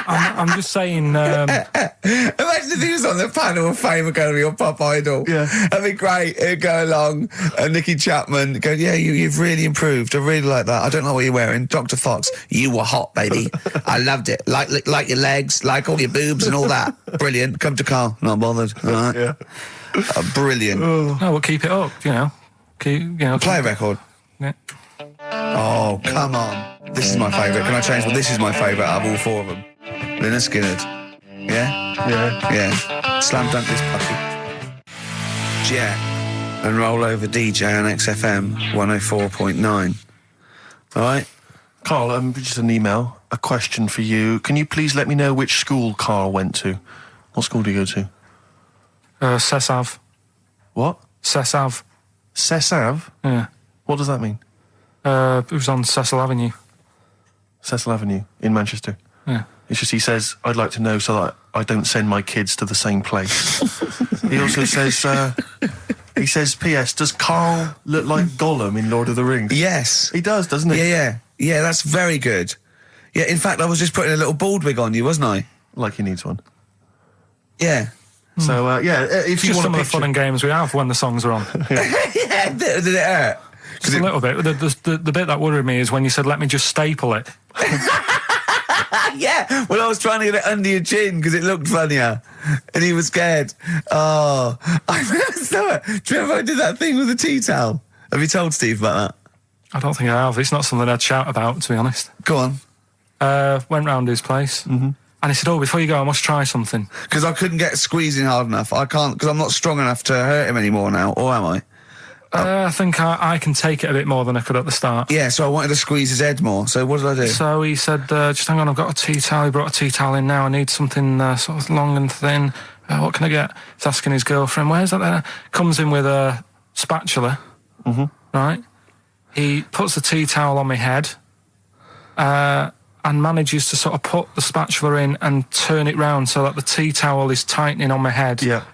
I'm just saying. Imagine if he was on the panel of fame Academy or Pop Idol. Yeah. That'd be great. He'd go along, and Nicky Chapman go, yeah, you've really improved. I really like that. I don't know what you're wearing. Dr. Fox, you were hot, baby. I loved it. Like your legs, like all your boobs and all that. Brilliant. Come to Carl. Not bothered. All right. Yeah. Brilliant. No, we'll keep it up, you know. Play a record. Yeah. Oh, come on. This is my favourite. Can I change? Well, this is my favourite out of all four of them. Lynyrd Skynyrd. Yeah? Yeah. Yeah. Slam dunk this puppy. Jet and roll over DJ on XFM 104.9. All right? Carl, just an email, a question for you. Can you please let me know which school Carl went to? What school do you go to? Cessav. What? Cessav. Cessav? Yeah. What does that mean? It was on Cecil Avenue. Cecil Avenue in Manchester. Yeah. It's just he says, I'd like to know so that I don't send my kids to the same place. He also says, P.S., does Carl look like Gollum in Lord of the Rings? Yes. He does, doesn't he? Yeah. Yeah, that's very good. Yeah, in fact, I was just putting a little bald wig on you, wasn't I? Like he needs one. Yeah. So, if you Just want some a of the fun and games we have when the songs are on. Yeah, did it hurt? Just a little bit. The bit that worried me is when you said, let me just staple it. Yeah, well, I was trying to get it under your chin because it looked funnier, and he was scared. Oh, I remember. Do you remember I did that thing with the tea towel? Have you told Steve about that? I don't think I have. It's not something I'd shout about, to be honest. Go on. Went round his place, and he said, oh, before you go, I must try something. Because I couldn't get squeezing hard enough. I can't, because I'm not strong enough to hurt him anymore now, or am I? I think I can take it a bit more than I could at the start. Yeah, so I wanted to squeeze his head more. So what did I do? So he said, just hang on, I've got a tea towel. He brought a tea towel in now. I need something sort of long and thin. What can I get? He's asking his girlfriend, where's that there? Comes in with a spatula, right? He puts the tea towel on my head and manages to sort of put the spatula in and turn it round so that the tea towel is tightening on my head. Yeah.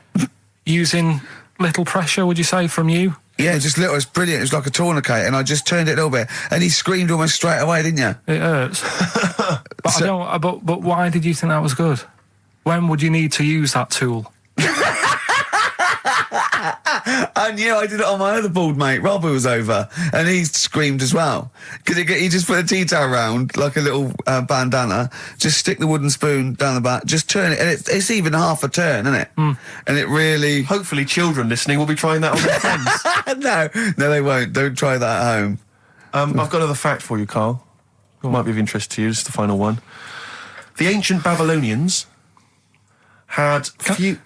Using little pressure, would you say, from you? Yeah, just little. It's brilliant. It was like a tourniquet, and I just turned it a little bit, and he screamed almost straight away, didn't you? It hurts. But I don't. But why did you think that was good? When would you need to use that tool? I knew. I did it on my other bald mate, Rob, who was over, and he screamed as well. Because he just put a tea towel round, like a little bandana, just stick the wooden spoon down the back, just turn it, and it's even half a turn, isn't it? And it really... Hopefully children listening will be trying that on their friends. No, they won't. Don't try that at home. I've got another fact for you, Carl. Might be of interest to you, just the final one. The ancient Babylonians had few...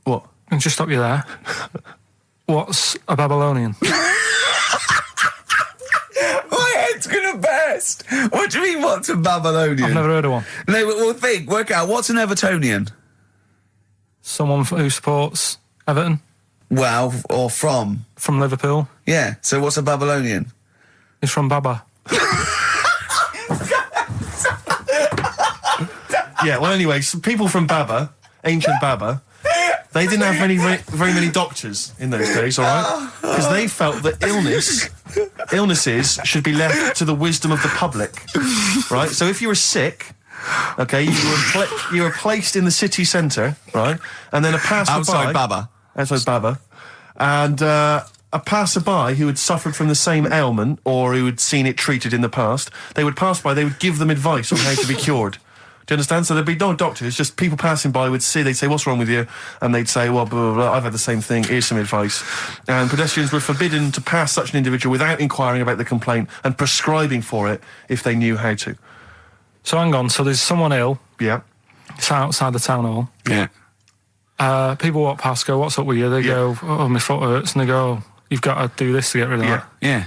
What? Can I just stop you there? What's a Babylonian? My head's gonna burst. What do you mean, what's a Babylonian? I've never heard of one. No, but we'll work out, what's an Evertonian? Someone who supports Everton? Well, or from? From Liverpool? Yeah, so what's a Babylonian? He's from Baba. Yeah, well, anyway, some people from Baba, ancient Baba, they didn't have very many doctors in those days, all right? Because they felt that illnesses should be left to the wisdom of the public, right? So if you were sick, okay, you were placed in the city centre, right? And then a passerby... Outside Baba. Outside Baba. And a passerby who had suffered from the same ailment or who had seen it treated in the past, they would pass by, they would give them advice on how to be cured. Do you understand? So there'd be no doctors, just people passing by would see, they'd say, what's wrong with you? And they'd say, well, blah, blah, blah, I've had the same thing, here's some advice. And pedestrians were forbidden to pass such an individual without inquiring about the complaint and prescribing for it if they knew how to. So hang on, so there's someone ill. Yeah. It's outside the town hall. Yeah. People walk past, go, what's up with you? They go, oh, my foot hurts. And they go, you've got to do this to get rid of that. Yeah.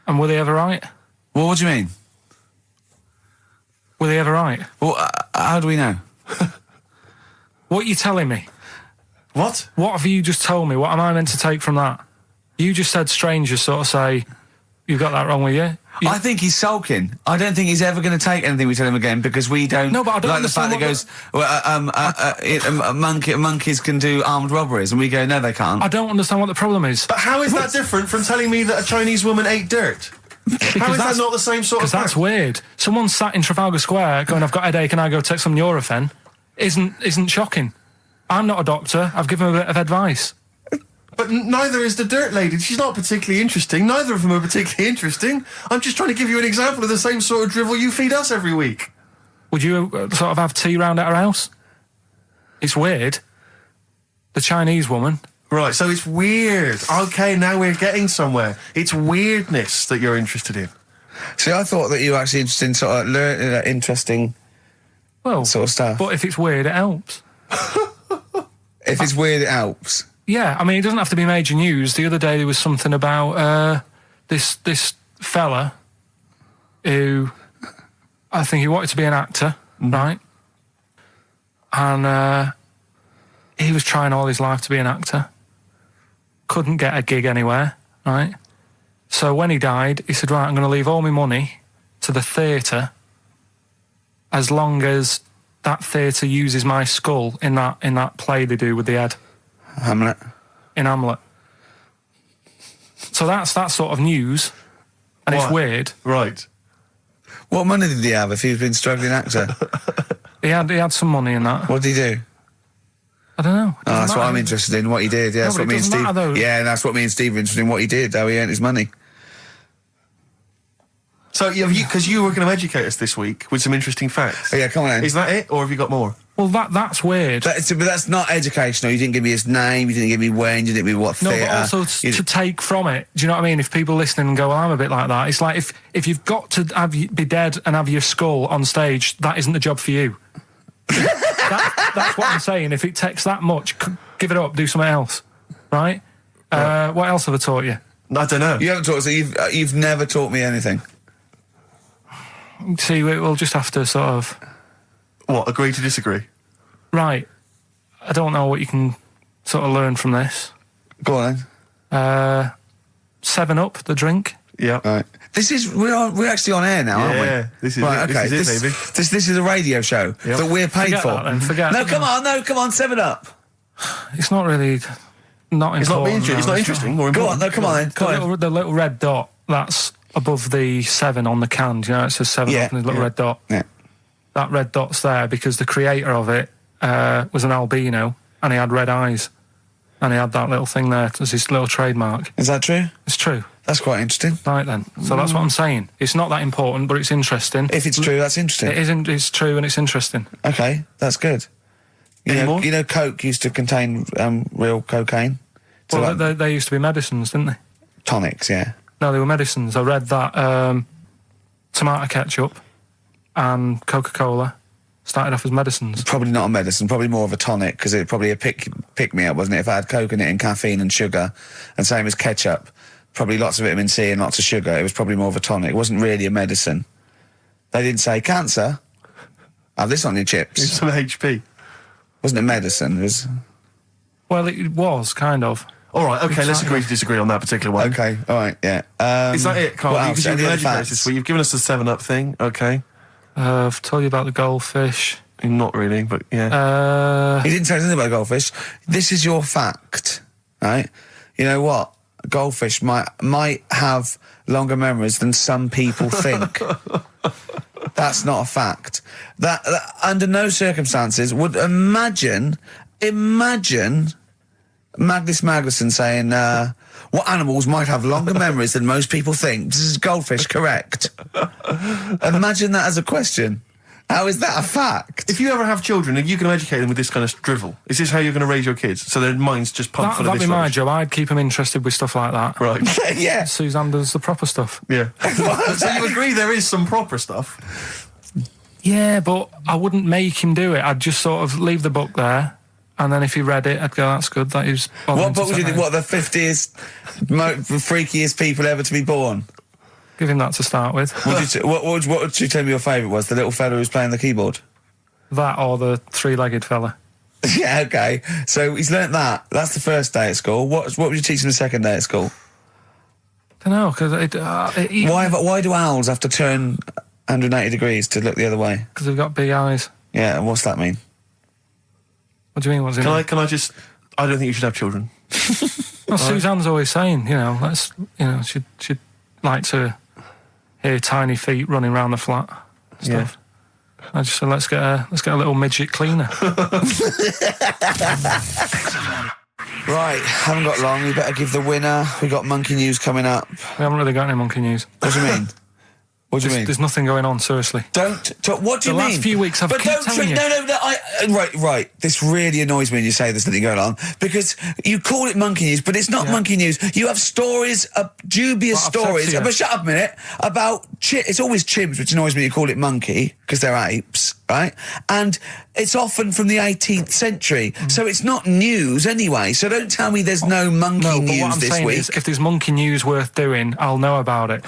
And were they ever right? Well, what do you mean? Were they ever right? Well, how do we know? What are you telling me? What? What have you just told me? What am I meant to take from that? You just said strangers sort of say, you've got that wrong with you. I think he's sulking. I don't think he's ever going to take anything we tell him again because we don't. No, but I don't like the fact that he goes, monkeys can do armed robberies, and we go, no, they can't. I don't understand what the problem is. But how is that different from telling me that a Chinese woman ate dirt? How is that not the same sort of Because that's fact? weird. Someone sat in Trafalgar Square going, I've got a headache and I go take some Nurofen, isn't shocking. I'm not a doctor. I've given a bit of advice. But neither is the dirt lady. She's not particularly interesting. Neither of them are particularly interesting. I'm just trying to give you an example of the same sort of drivel you feed us every week. Would you sort of have tea round at her house? It's weird. The Chinese woman. Right, so it's weird. Okay, now we're getting somewhere. It's weirdness that you're interested in. See, I thought that you were actually interested in sort of interesting sort of stuff. But if it's weird, it helps. If it's weird, it helps. Yeah, I mean, it doesn't have to be major news. The other day there was something about this fella who, I think he wanted to be an actor, right? And he was trying all his life to be an actor. Couldn't get a gig anywhere, right? So when he died, he said, right, I'm going to leave all my money to the theatre as long as that theatre uses my skull in that play they do with the head. Hamlet. In Hamlet. So that's that sort of news, and it's weird. Right. What money did he have if he'd been struggling actor? He had some money in that. What did he do? I don't know. Oh, that's what I'm interested in, what he did. Yeah, that's what me and Steve... Yeah, that's what me and Steve are interested in, what he did, how he earned his money. So, because you were going to educate us this week with some interesting facts. Oh, yeah, come on then. Is that it, or have you got more? Well, that's weird. But that's not educational. You didn't give me his name, you didn't give me when, you didn't give me what theatre. No, but also to take from it. Do you know what I mean? If people listening and go, well, I'm a bit like that, it's like if you've got to be dead and have your skull on stage, that isn't the job for you. That's what I'm saying. If it takes that much, give it up, do something else. Right? What else have I taught you? I don't know. You haven't taught us, so you've never taught me anything. See, we'll just have to sort of... What, agree to disagree? Right. I don't know what you can sort of learn from this. Go on then. 7-Up, the drink. Yeah. Right. We're actually on air now, aren't we? Yeah, this is right, it. Okay. This is it, baby. This is a radio show that we're paid Forget for. that then, forget No, it. come on, 7 Up. It's not really... Not It's not, important. it's not interesting or Go on, important. no, come on then. Come on. The little red dot, that's above the 7 on the can. Do you know, it says 7 up and there's a little red dot. Yeah. That red dot's there because the creator of it was an albino and he had red eyes. And he had that little thing there as his little trademark. Is that true? It's true. That's quite interesting. Right then. So that's what I'm saying. It's not that important, but it's interesting. If it's true, that's interesting. It isn't. It's true and it's interesting. Okay, that's good. You know, Coke used to contain real cocaine. So Well, they used to be medicines, didn't they? tonics, yeah. No, they were medicines. I read that tomato ketchup and Coca-Cola started off as medicines. Probably not a medicine, probably more of a tonic, because it probably a pick-me-up, wasn't it? If I had Coke in it and caffeine and sugar, and same as ketchup, probably lots of vitamin C and lots of sugar, it was probably more of a tonic. It wasn't really a medicine. They didn't say, cancer, have this on your chips. It's some HP. Wasn't a medicine, it was... Well, it was, kind of. All right, okay, let's Exactly. agree to disagree on that particular one. Okay, all right, yeah. Is that it, Carl? what else? Because you've Any been other educated facts? this week. You've given us the 7-Up thing, okay. I've told you about the goldfish. Not really, but yeah. He didn't say anything about goldfish. This is your fact, right? You know what? Goldfish might have longer memories than some people think. That's not a fact. That under no circumstances would imagine Magnus Magnuson saying, what animals might have longer memories than most people think? This is goldfish correct. Imagine that as a question. How is that a fact? If you ever have children, are you going to educate them with this kind of drivel? Is this how you're going to raise your kids? So their minds just pump full of That'd this be my rubbish? job. I'd keep them interested with stuff like that. Right. Yeah. Suzanne does the proper stuff. Yeah. So you agree there is some proper stuff? Yeah, but I wouldn't make him do it. I'd just sort of leave the book there, and then if he read it, I'd go, that's good. That is... What book would you think? What, the 50th freakiest people ever to be born? Give him that to start with. What would you tell me your favourite was? The little fella who was playing the keyboard? That or the three-legged fella. Yeah, okay. So he's learnt that. That's the first day at school. What would you teach him the second day at school? I don't know, because Why do owls have to turn 180 degrees to look the other way? Because they've got big eyes. Yeah, and what's that mean? What do you mean? What's it mean? Can I just... I don't think you should have children. Well, Suzanne's always saying, she'd like to hear tiny feet running around the flat. Stuff. I just said, let's get a little midget cleaner. Right, haven't got long. We better give the winner. We got monkey news coming up. We haven't really got any monkey news. What do you mean? What do you mean? There's nothing going on, seriously. What do you mean? The last few weeks I've kept telling you. No, right. This really annoys me when you say there's nothing going on, because you call it monkey news, but it's not monkey news. You have stories, dubious stories. But shut up a minute. About it's always chimps, which annoys me. You call it monkey because they're apes, right? And it's often from the 18th century, so it's not news anyway. So don't tell me there's no monkey news what I'm this saying week. is, if there's monkey news worth doing, I'll know about it.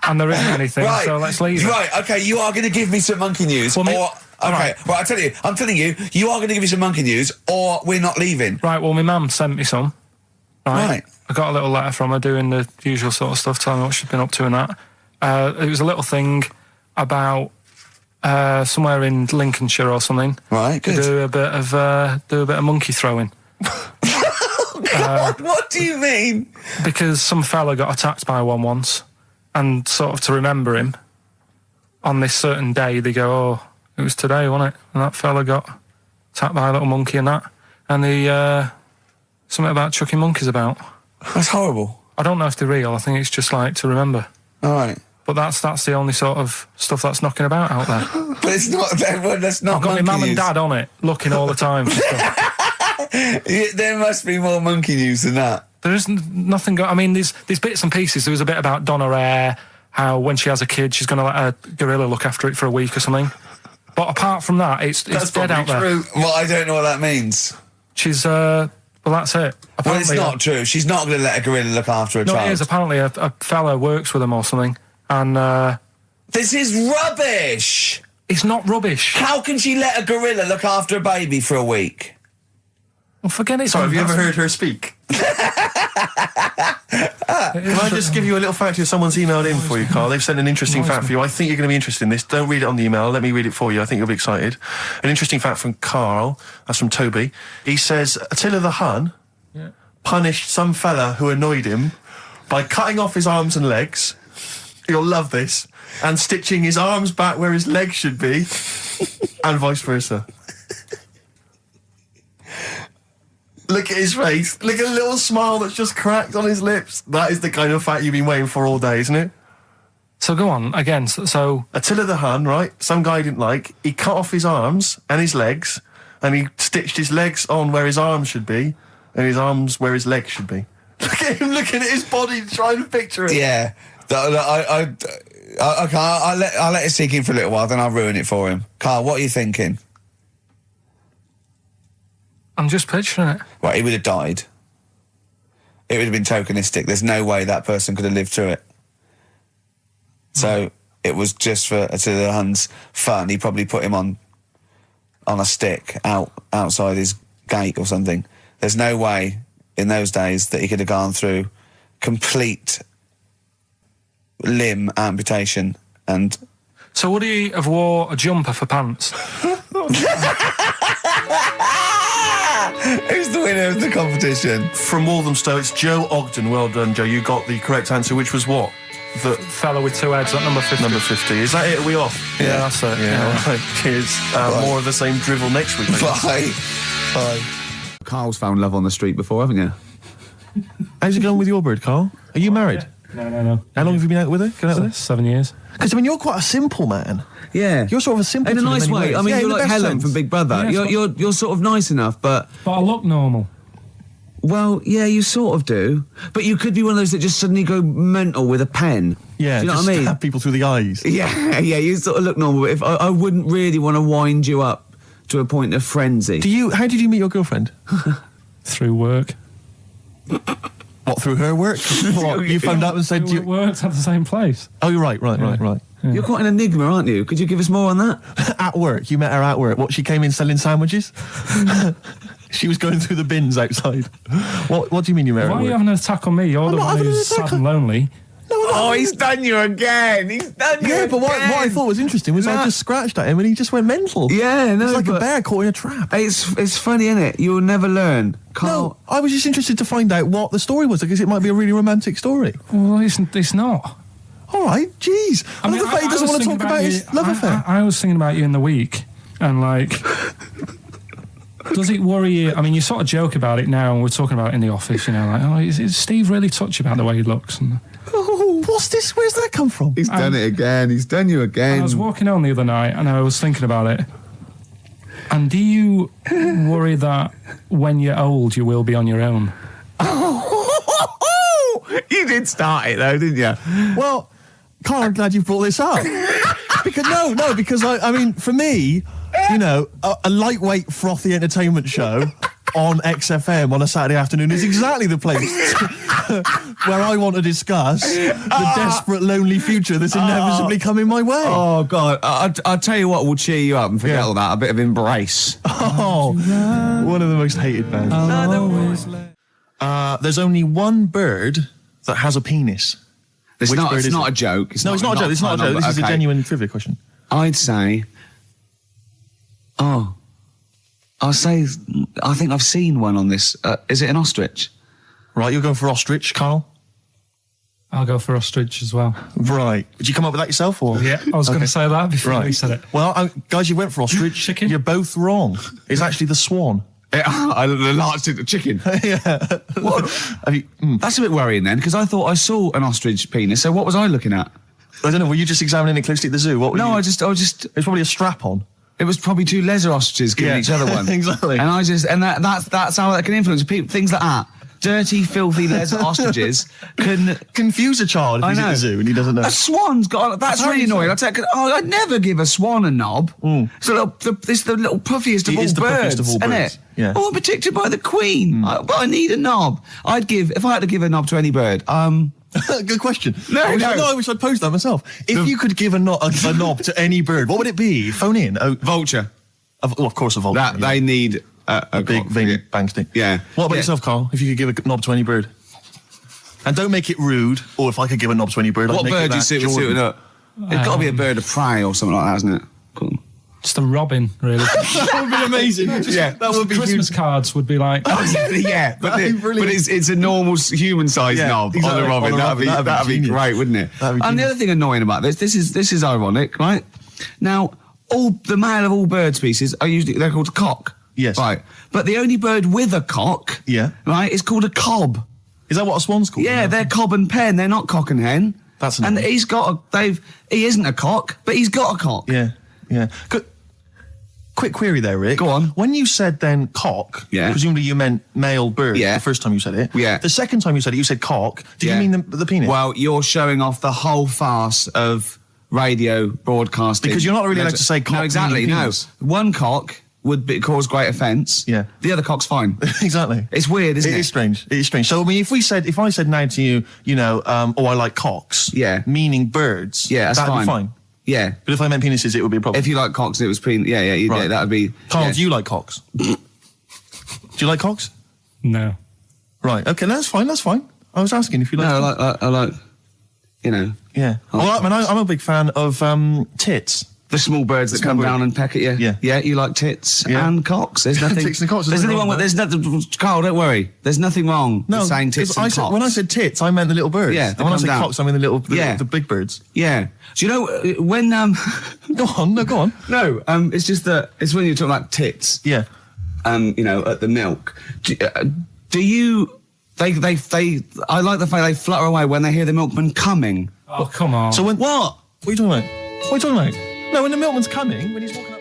And there isn't anything, so let's leave it. Right, okay, you are going to give me some monkey news, right, I'm telling you, you are going to give me some monkey news, or we're not leaving. Right, well, my mum sent me some. Right. I got a little letter from her doing the usual sort of stuff, telling me what she'd been up to and that. It was a little thing about somewhere in Lincolnshire or something. Right, good. Do a bit of monkey throwing. God, what do you mean? Because some fella got attacked by one once. And sort of to remember him, on this certain day, they go, oh, it was today, wasn't it? And that fella got attacked by a little monkey and that. And the something about chucking monkeys about. That's horrible. I don't know if they're real. I think it's just like to remember. All right. But that's the only sort of stuff that's knocking about out there. But it's not. That's not. I've got my mum and dad on it, looking all the time. For stuff. There must be more monkey news than that. There isn't nothing. I mean, there's bits and pieces. There was a bit about Donna Eyre, how when she has a kid, she's going to let a gorilla look after it for a week or something. But apart from that, it's dead out there. Well, I don't know what that means. She's well, that's it. Apparently, well, it's not true. She's not going to let a gorilla look after a child. No, it is. Apparently, a fella works with them or something, and this is rubbish. It's not rubbish. How can she let a gorilla look after a baby for a week? Well, forget it. Sorry, have you ever heard her speak? Can I just give you a little fact here? Someone's emailed in for you, Carl. They've sent an interesting fact for you. I think you're going to be interested in this. Don't read it on the email. Let me read it for you. I think you'll be excited. An interesting fact from Carl. That's from Toby. He says, Attila the Hun punished some fella who annoyed him by cutting off his arms and legs. You'll love this. And stitching his arms back where his legs should be. And vice versa. Look at his face. Look at a little smile that's just cracked on his lips. That is the kind of fact you've been waiting for all day, isn't it? So go on, again, so... Attila the Hun, right? Some guy didn't like. He cut off his arms and his legs, and he stitched his legs on where his arms should be, and his arms where his legs should be. Look at him looking at his body, trying to picture it. Yeah. I'll let it sink in for a little while, then I'll ruin it for him. Carl, what are you thinking? I'm just picturing it. Well, he would have died. It would have been tokenistic. There's no way that person could have lived through it. So it was just for Attila the Hun's fun. He probably put him on a stick outside his gate or something. There's no way in those days that he could have gone through complete limb amputation and... So would he have wore a jumper for pants? Who's the winner of the competition? From Walthamstow, it's Joe Ogden. Well done, Joe. You got the correct answer, which was what? The fella with two heads at number 50. Number 50. Is that it? Are we off? Yeah, that's it. Yeah. All right. Cheers. More of the same drivel next week. Bye. Bye. Carl's found love on the street before, haven't you? How's it going with your bird, Carl? Are you married? No. How long have you been out with her? 7 years. Because, I mean, you're quite a simple man. Yeah. You're sort of a simple in a nice way. ways. I mean, yeah, you're like Helen from Big Brother. Yeah, you're sort of nice enough, but I look normal. Well, yeah, you sort of do. But you could be one of those that just suddenly go mental with a pen. Yeah, do you know just what I mean? Stab people through the eyes. Yeah, you sort of look normal. But if I wouldn't really want to wind you up to a point of frenzy. How did you meet your girlfriend? Through work. What, through her work? What, you phoned up and said... We worked at the same place. Oh, you're right. Yeah. You're quite an enigma, aren't you? Could you give us more on that? At work. You met her at work. What, she came in selling sandwiches? She was going through the bins outside. What do you mean you met her at Why work? are you having an attack on me? You're the one who's sad and lonely. No, I'm Oh, he's done you again. He's done you again. But what I thought was interesting was I just scratched at him and he just went mental. Yeah, no, it's like a bear caught in a trap. It's funny, isn't it? You'll never learn. No, I was just interested to find out what the story was, because it might be a really romantic story. Well, it's not. All right, jeez. I love the fact he doesn't want to talk about his love affair. I was thinking about you in the week, and like, does it worry you? I mean, you sort of joke about it now, and we're talking about it in the office, you know, like, oh, is Steve really touchy about the way he looks? And, oh, what's this? Where's that come from? He's done it again. He's done you again. I was walking home the other night, and I was thinking about it. And do you worry that when you're old, you will be on your own? You did start it, though, didn't you? Well, Carl, I'm glad you brought this up. because I mean, for me, you know, a lightweight, frothy entertainment show on XFM on a Saturday afternoon is exactly the place where I want to discuss the desperate, lonely future that's inevitably coming my way. Oh, God. I'll tell you what will cheer you up and forget all that. A bit of Embrace. Oh, one of the most hated bands. There's only one bird that has a penis. It's not a joke. It's not a joke. It's not a joke. This is a genuine trivia question. I'd say... I think I've seen one on this. Is it an ostrich? Right, you're going for ostrich, Carl? I'll go for ostrich as well. Right. Did you come up with that yourself, or? Yeah, I was going to say that before you said it. Well, guys, you went for ostrich. Chicken? You're both wrong. It's actually the swan. The large chicken. Yeah. What? That's a bit worrying then, because I thought I saw an ostrich penis. So what was I looking at? I don't know. Were you just examining it closely at the zoo? What? No, I just. It was probably a strap on. It was probably two leather ostriches giving each other one. Exactly. And that's how that can influence people. Things like that. Dirty, filthy leather ostriches can confuse a child if he's at the zoo and he doesn't know. A swan's got... That's really annoying. I'd never give a swan a knob. So it's the little puffiest of all birds, isn't it? Yeah. Oh, I'm protected by the queen. But I need a knob. If I had to give a knob to any bird, Good question. I wish I'd posed that myself. If you could give a knob to any bird, what would it be? Phone in. Vulture. Of course, a vulture. They need a big veiny bang stick. Yeah. What about yourself, Carl? If you could give a knob to any bird, and don't make it rude. Or if I could give a knob to any bird, what bird do you suit up? It's got to be a bird of prey or something like that, hasn't it? Cool. Just a robin, really. That would be amazing. That would be Christmas cards would be like. Yeah, but it's a normal human-sized knob on the robin. That'd be great, wouldn't it? And the other thing annoying about this is ironic, right? Now, the male of all bird species they're called cock. Yes. Right. But the only bird with a cock, right, is called a cob. Is that what a swan's called? Yeah, they're cob and pen. They're not cock and hen. That's annoying. And he isn't a cock, but he's got a cock. Yeah. Quick query there, Rick. Go on. When you said then cock, presumably you meant male bird the first time you said it. Yeah. The second time you said it, you said cock. Did you mean the penis? Well, you're showing off the whole farce of radio broadcasting. Because you're not really allowed to say cock. No, exactly, no. One cock would cause great offence. Yeah. The other cock's fine. Exactly. It's weird, isn't it? It is strange. It is strange. So, I mean, if I said now to you, I like cocks. Yeah. Meaning birds. Yeah, that's that'd be fine. Yeah. But if I meant penises, it would be a problem. If you like cocks, it was penis. Yeah, that would be... Carl, do you like cocks? Do you like cocks? No. Right, okay, that's fine. I was asking if you like... No, I like, Yeah. I'm a big fan of tits. The small birds that come down and peck at you. Yeah. Yeah, you like tits and cocks. There's nothing... Tits and cocks. There's nothing wrong with... There's nothing... Carl, don't worry. There's nothing wrong with saying tits and cocks. When I said tits, I meant the little birds. Yeah, and when I said cocks, I mean the big birds. Yeah. Do you know when... Go on. No, it's just that... It's when you're talking about tits. Yeah. At the milk. Do you... I like the fact they flutter away when they hear the milkman coming. Oh, come on. So when... What? What are you talking about? No, when the milkman's coming, when he's walking up...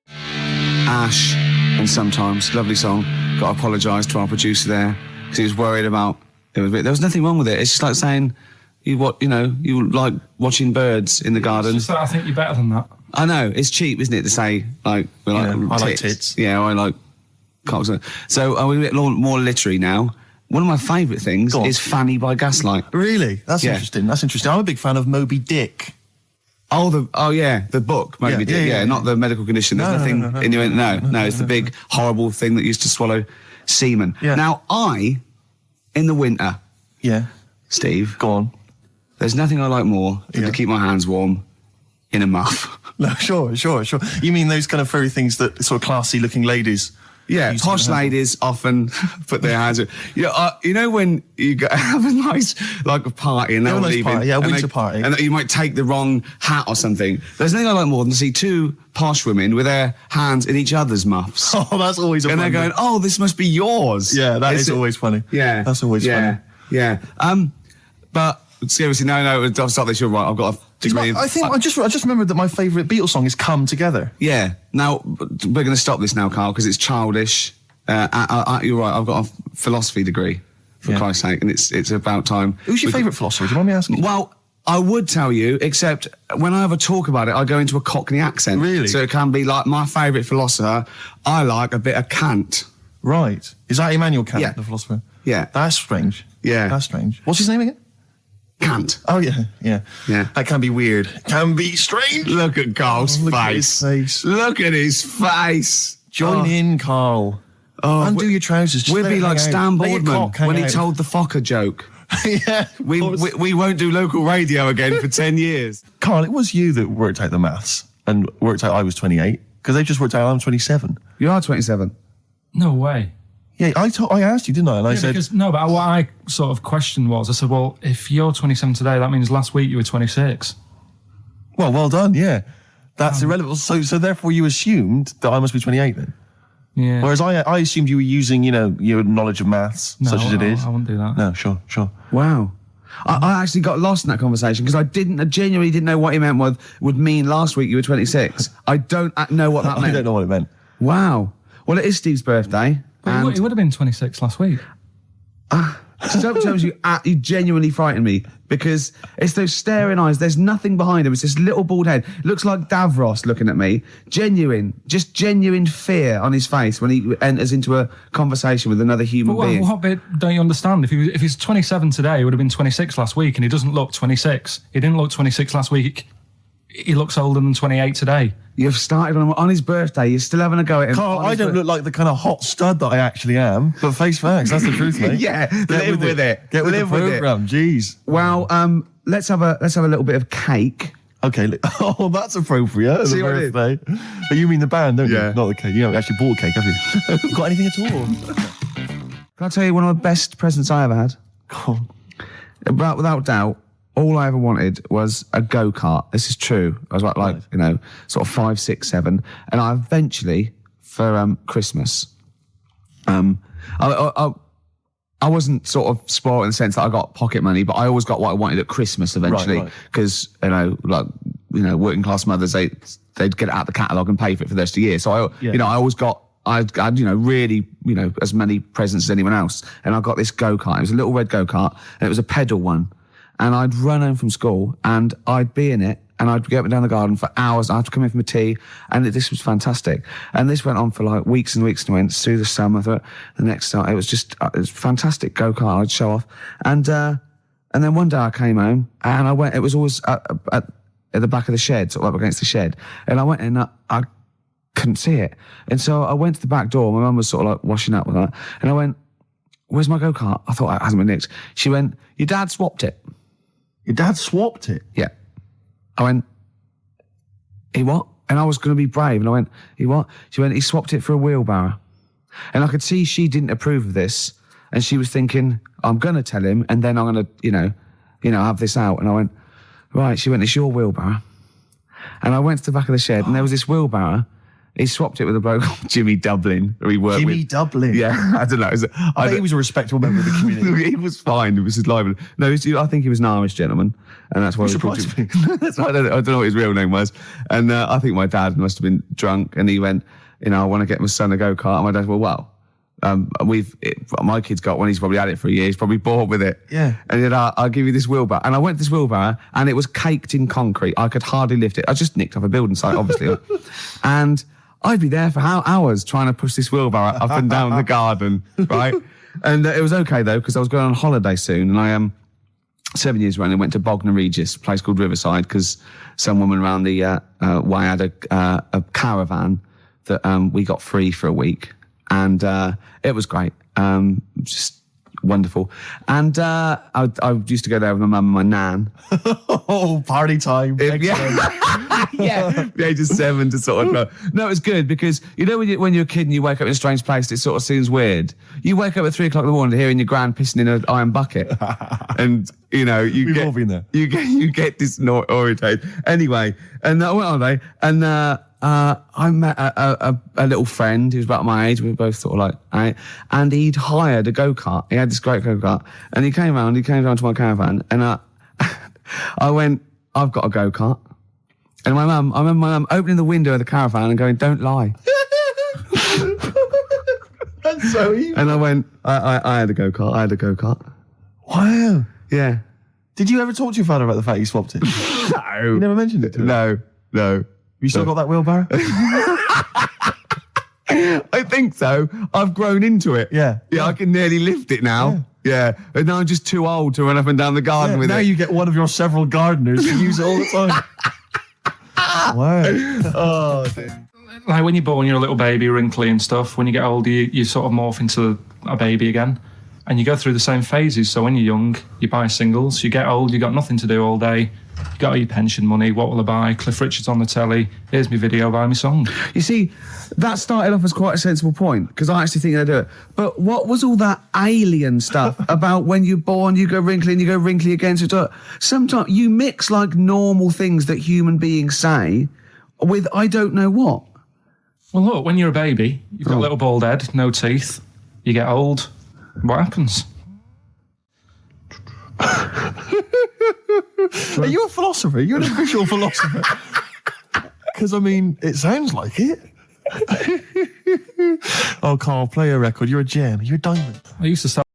Ash, and sometimes, lovely song. Got to apologise to our producer there, because he was worried about... There was nothing wrong with it. It's just like saying, you like watching birds in the garden. It's just that I think you're better than that. I know, it's cheap, isn't it, to say, like, I like tits. Yeah, I like cocks. So we're a bit more literary now. One of my favourite things is Fanny by Gaslight. Really? That's interesting. I'm a big fan of Moby Dick. The book, Moby Dick. Yeah, not the medical condition. There's nothing in your... No, it's the big, horrible thing that used to swallow semen. Yeah. Now, in the winter... Yeah. Steve... Go on. There's nothing I like more than to keep my hands warm in a muff. No, sure. You mean those kind of furry things that sort of classy-looking ladies? Yeah, use posh to have? ladies often put their hands in. You know when you go have a nice, like, a party and they're a nice leaving. party, yeah, a and winter party. And you might take the wrong hat or something. There's nothing I like more than to see two posh women with their hands in each other's muffs. Oh, that's always a And they're fun going, oh, this must be yours. Yeah, that is always funny. Yeah. That's always funny. Yeah. But seriously, no, I'll stop this. You're right. I've got a degree. I just remembered that my favourite Beatles song is "Come Together." Yeah. Now we're going to stop this now, Carl, because it's childish. You're right. I've got a philosophy degree, for Christ's sake, and it's about time. Who's your favourite philosopher? Do you mind me asking? Well, I would tell you, except when I have a talk about it, I go into a Cockney accent. Really? So it can be like my favourite philosopher. I like a bit of Kant. Right. Is that Immanuel Kant, Yeah. the philosopher? Yeah. That's strange. Yeah. That's strange. What's his name again? Kant. Oh, yeah. That can be weird. Can be strange. Look at Carl's Look at face. his face. Look at his face. Join in, Carl. Undo your trousers. Just We'd let be it like hang out. Stan Let your Boardman cock hang when he out. told the Fokker joke. Yeah, of course. We won't do local radio again for 10 years. Carl, it was you that worked out the maths and worked out I was 28 because they just worked out I'm 27. You are 27. No way. Yeah, I asked you, didn't I? And I said, But what I sort of questioned was, I said, well, if you're 27 today, that means last week you were 26. well done, yeah. That's irrelevant. So therefore you assumed that I must be 28 then? Yeah. Whereas I assumed you were using, your knowledge of maths, No, such as it is. I wouldn't do that. No, sure. Wow. I actually got lost in that conversation because I genuinely didn't know what he meant would mean last week you were 26. I don't know what that meant. I don't know what it meant. Wow. Well, it is Steve's birthday. But he would have been 26 last week. Sometimes you genuinely frighten me because it's those staring eyes. There's nothing behind him. It's this little bald head. Looks like Davros looking at me. Genuine fear on his face when he enters into a conversation with another human being. What bit don't you understand? If he's 27 today, he would have been 26 last week, and he doesn't look 26. He didn't look 26 last week. He looks older than 28 today. You've started on his birthday. You're still having a go at him. Carl, I don't look like the kind of hot stud that I actually am, but face facts, that's the truth, mate. Yeah, live with it. Get with Live the with it. programme, jeez. Well, let's have a little bit of cake. Okay, oh, that's appropriate. See The what I did? birthday. But you mean the band, don't Yeah. you? Not the cake. You haven't actually bought a cake, have you? Got anything at all? Can I tell you one of the best presents I ever had? Go on. Without doubt, all I ever wanted was a go-kart. This is true. I was like sort of 5, 6, 7. And I eventually, for Christmas, I wasn't sort of spoiled in the sense that I got pocket money, but I always got what I wanted at Christmas eventually. Right. Because, working class mothers, they'd get it out the catalogue and pay for it for the rest of the year. So, I always got, I had, really, as many presents as anyone else. And I got this go-kart. It was a little red go-kart, and it was a pedal one. And I'd run home from school, and I'd be in it, and I'd get up and down the garden for hours. I had to come in for my tea, and this was fantastic. And this went on for like weeks and weeks and went through the summer. The next time, it was fantastic go-kart. I'd show off. And then one day I came home, and I went, it was always at the back of the shed, sort of up against the shed. And I went in, I couldn't see it. And so I went to the back door. My mum was sort of like washing up with that. And I went, where's my go-kart? I thought it hasn't been nicked. She went, your dad swapped it. Your dad swapped it? Yeah. I went, he what? And I was going to be brave. And I went, he what? She went, he swapped it for a wheelbarrow. And I could see she didn't approve of this. And she was thinking, I'm going to tell him, and then I'm going to, have this out. And I went, right. She went, it's your wheelbarrow. And I went to the back of the shed, and there was this wheelbarrow. He swapped it with a bloke called Jimmy Dublin, who he worked with. Jimmy Dublin? Yeah, I don't know. I bet he was a respectable member of the community. He was fine. It was his lively. No, I think he was an Irish gentleman, and that's why. Surprised me. I don't know what his real name was, and I think my dad must have been drunk, and he went, I want to get my son a go-kart. And my dad, my kid's got one. He's probably had it for a year. He's probably bored with it. Yeah. And he said, I'll give you this wheelbarrow. And I went to this wheelbarrow, and it was caked in concrete. I could hardly lift it. I just nicked off a building site, obviously, and I'd be there for hours trying to push this wheelbarrow up and down the garden, right? And it was okay, though, because I was going on holiday soon, and I 7 years running, went to Bognor Regis, a place called Riverside, because some woman around the way had a caravan that we got free for a week, and it was great. Just wonderful. And I used to go there with my mum and my nan. Oh, party time. Yeah, the age of 7 to sort of no, it was good because you know when you're a kid and you wake up in a strange place, it sort of seems weird. You wake up at 3 o'clock in the morning hearing your gran pissing in an iron bucket, and you know We've all been there. You get disorientated. Anyway, and I went on there, and I met a little friend who was about my age. We were both sort of like, and he'd hired a go-kart. He had this great go-kart, and he came round to my caravan, and I went, I've got a go-kart. And I remember my mum opening the window of the caravan and going, "Don't lie." That's so evil. And I went, I had a go-kart. I had a go-kart. Wow. Yeah. Did you ever talk to your father about the fact you swapped it? No. You never mentioned it to him? No. You still got that wheelbarrow? I think so. I've grown into it. Yeah. Yeah, I can nearly lift it now. Yeah. And now I'm just too old to run up and down the garden with it. Now you get one of your several gardeners to use it all the time. Wow. Oh, dear. Like when you're born, you're a little baby, wrinkly and stuff. When you get older, you sort of morph into a baby again. And you go through the same phases. So when you're young, you buy singles. You get old, you got nothing to do all day. You got all your pension money. What will I buy? Cliff Richard's on the telly. Here's my video, buy me song. You see, that started off as quite a sensible point, because I actually think they do it. But what was all that alien stuff about when you're born, you go wrinkly and you go wrinkly again? So sometimes you mix like normal things that human beings say with I don't know what. Well, look, when you're a baby, you've got a little bald head, no teeth. You get old. What happens? Are you a philosopher? You're an official philosopher. Because, I mean, it sounds like it. Oh, Carl, play a record. You're a gem. You're a diamond. I used to start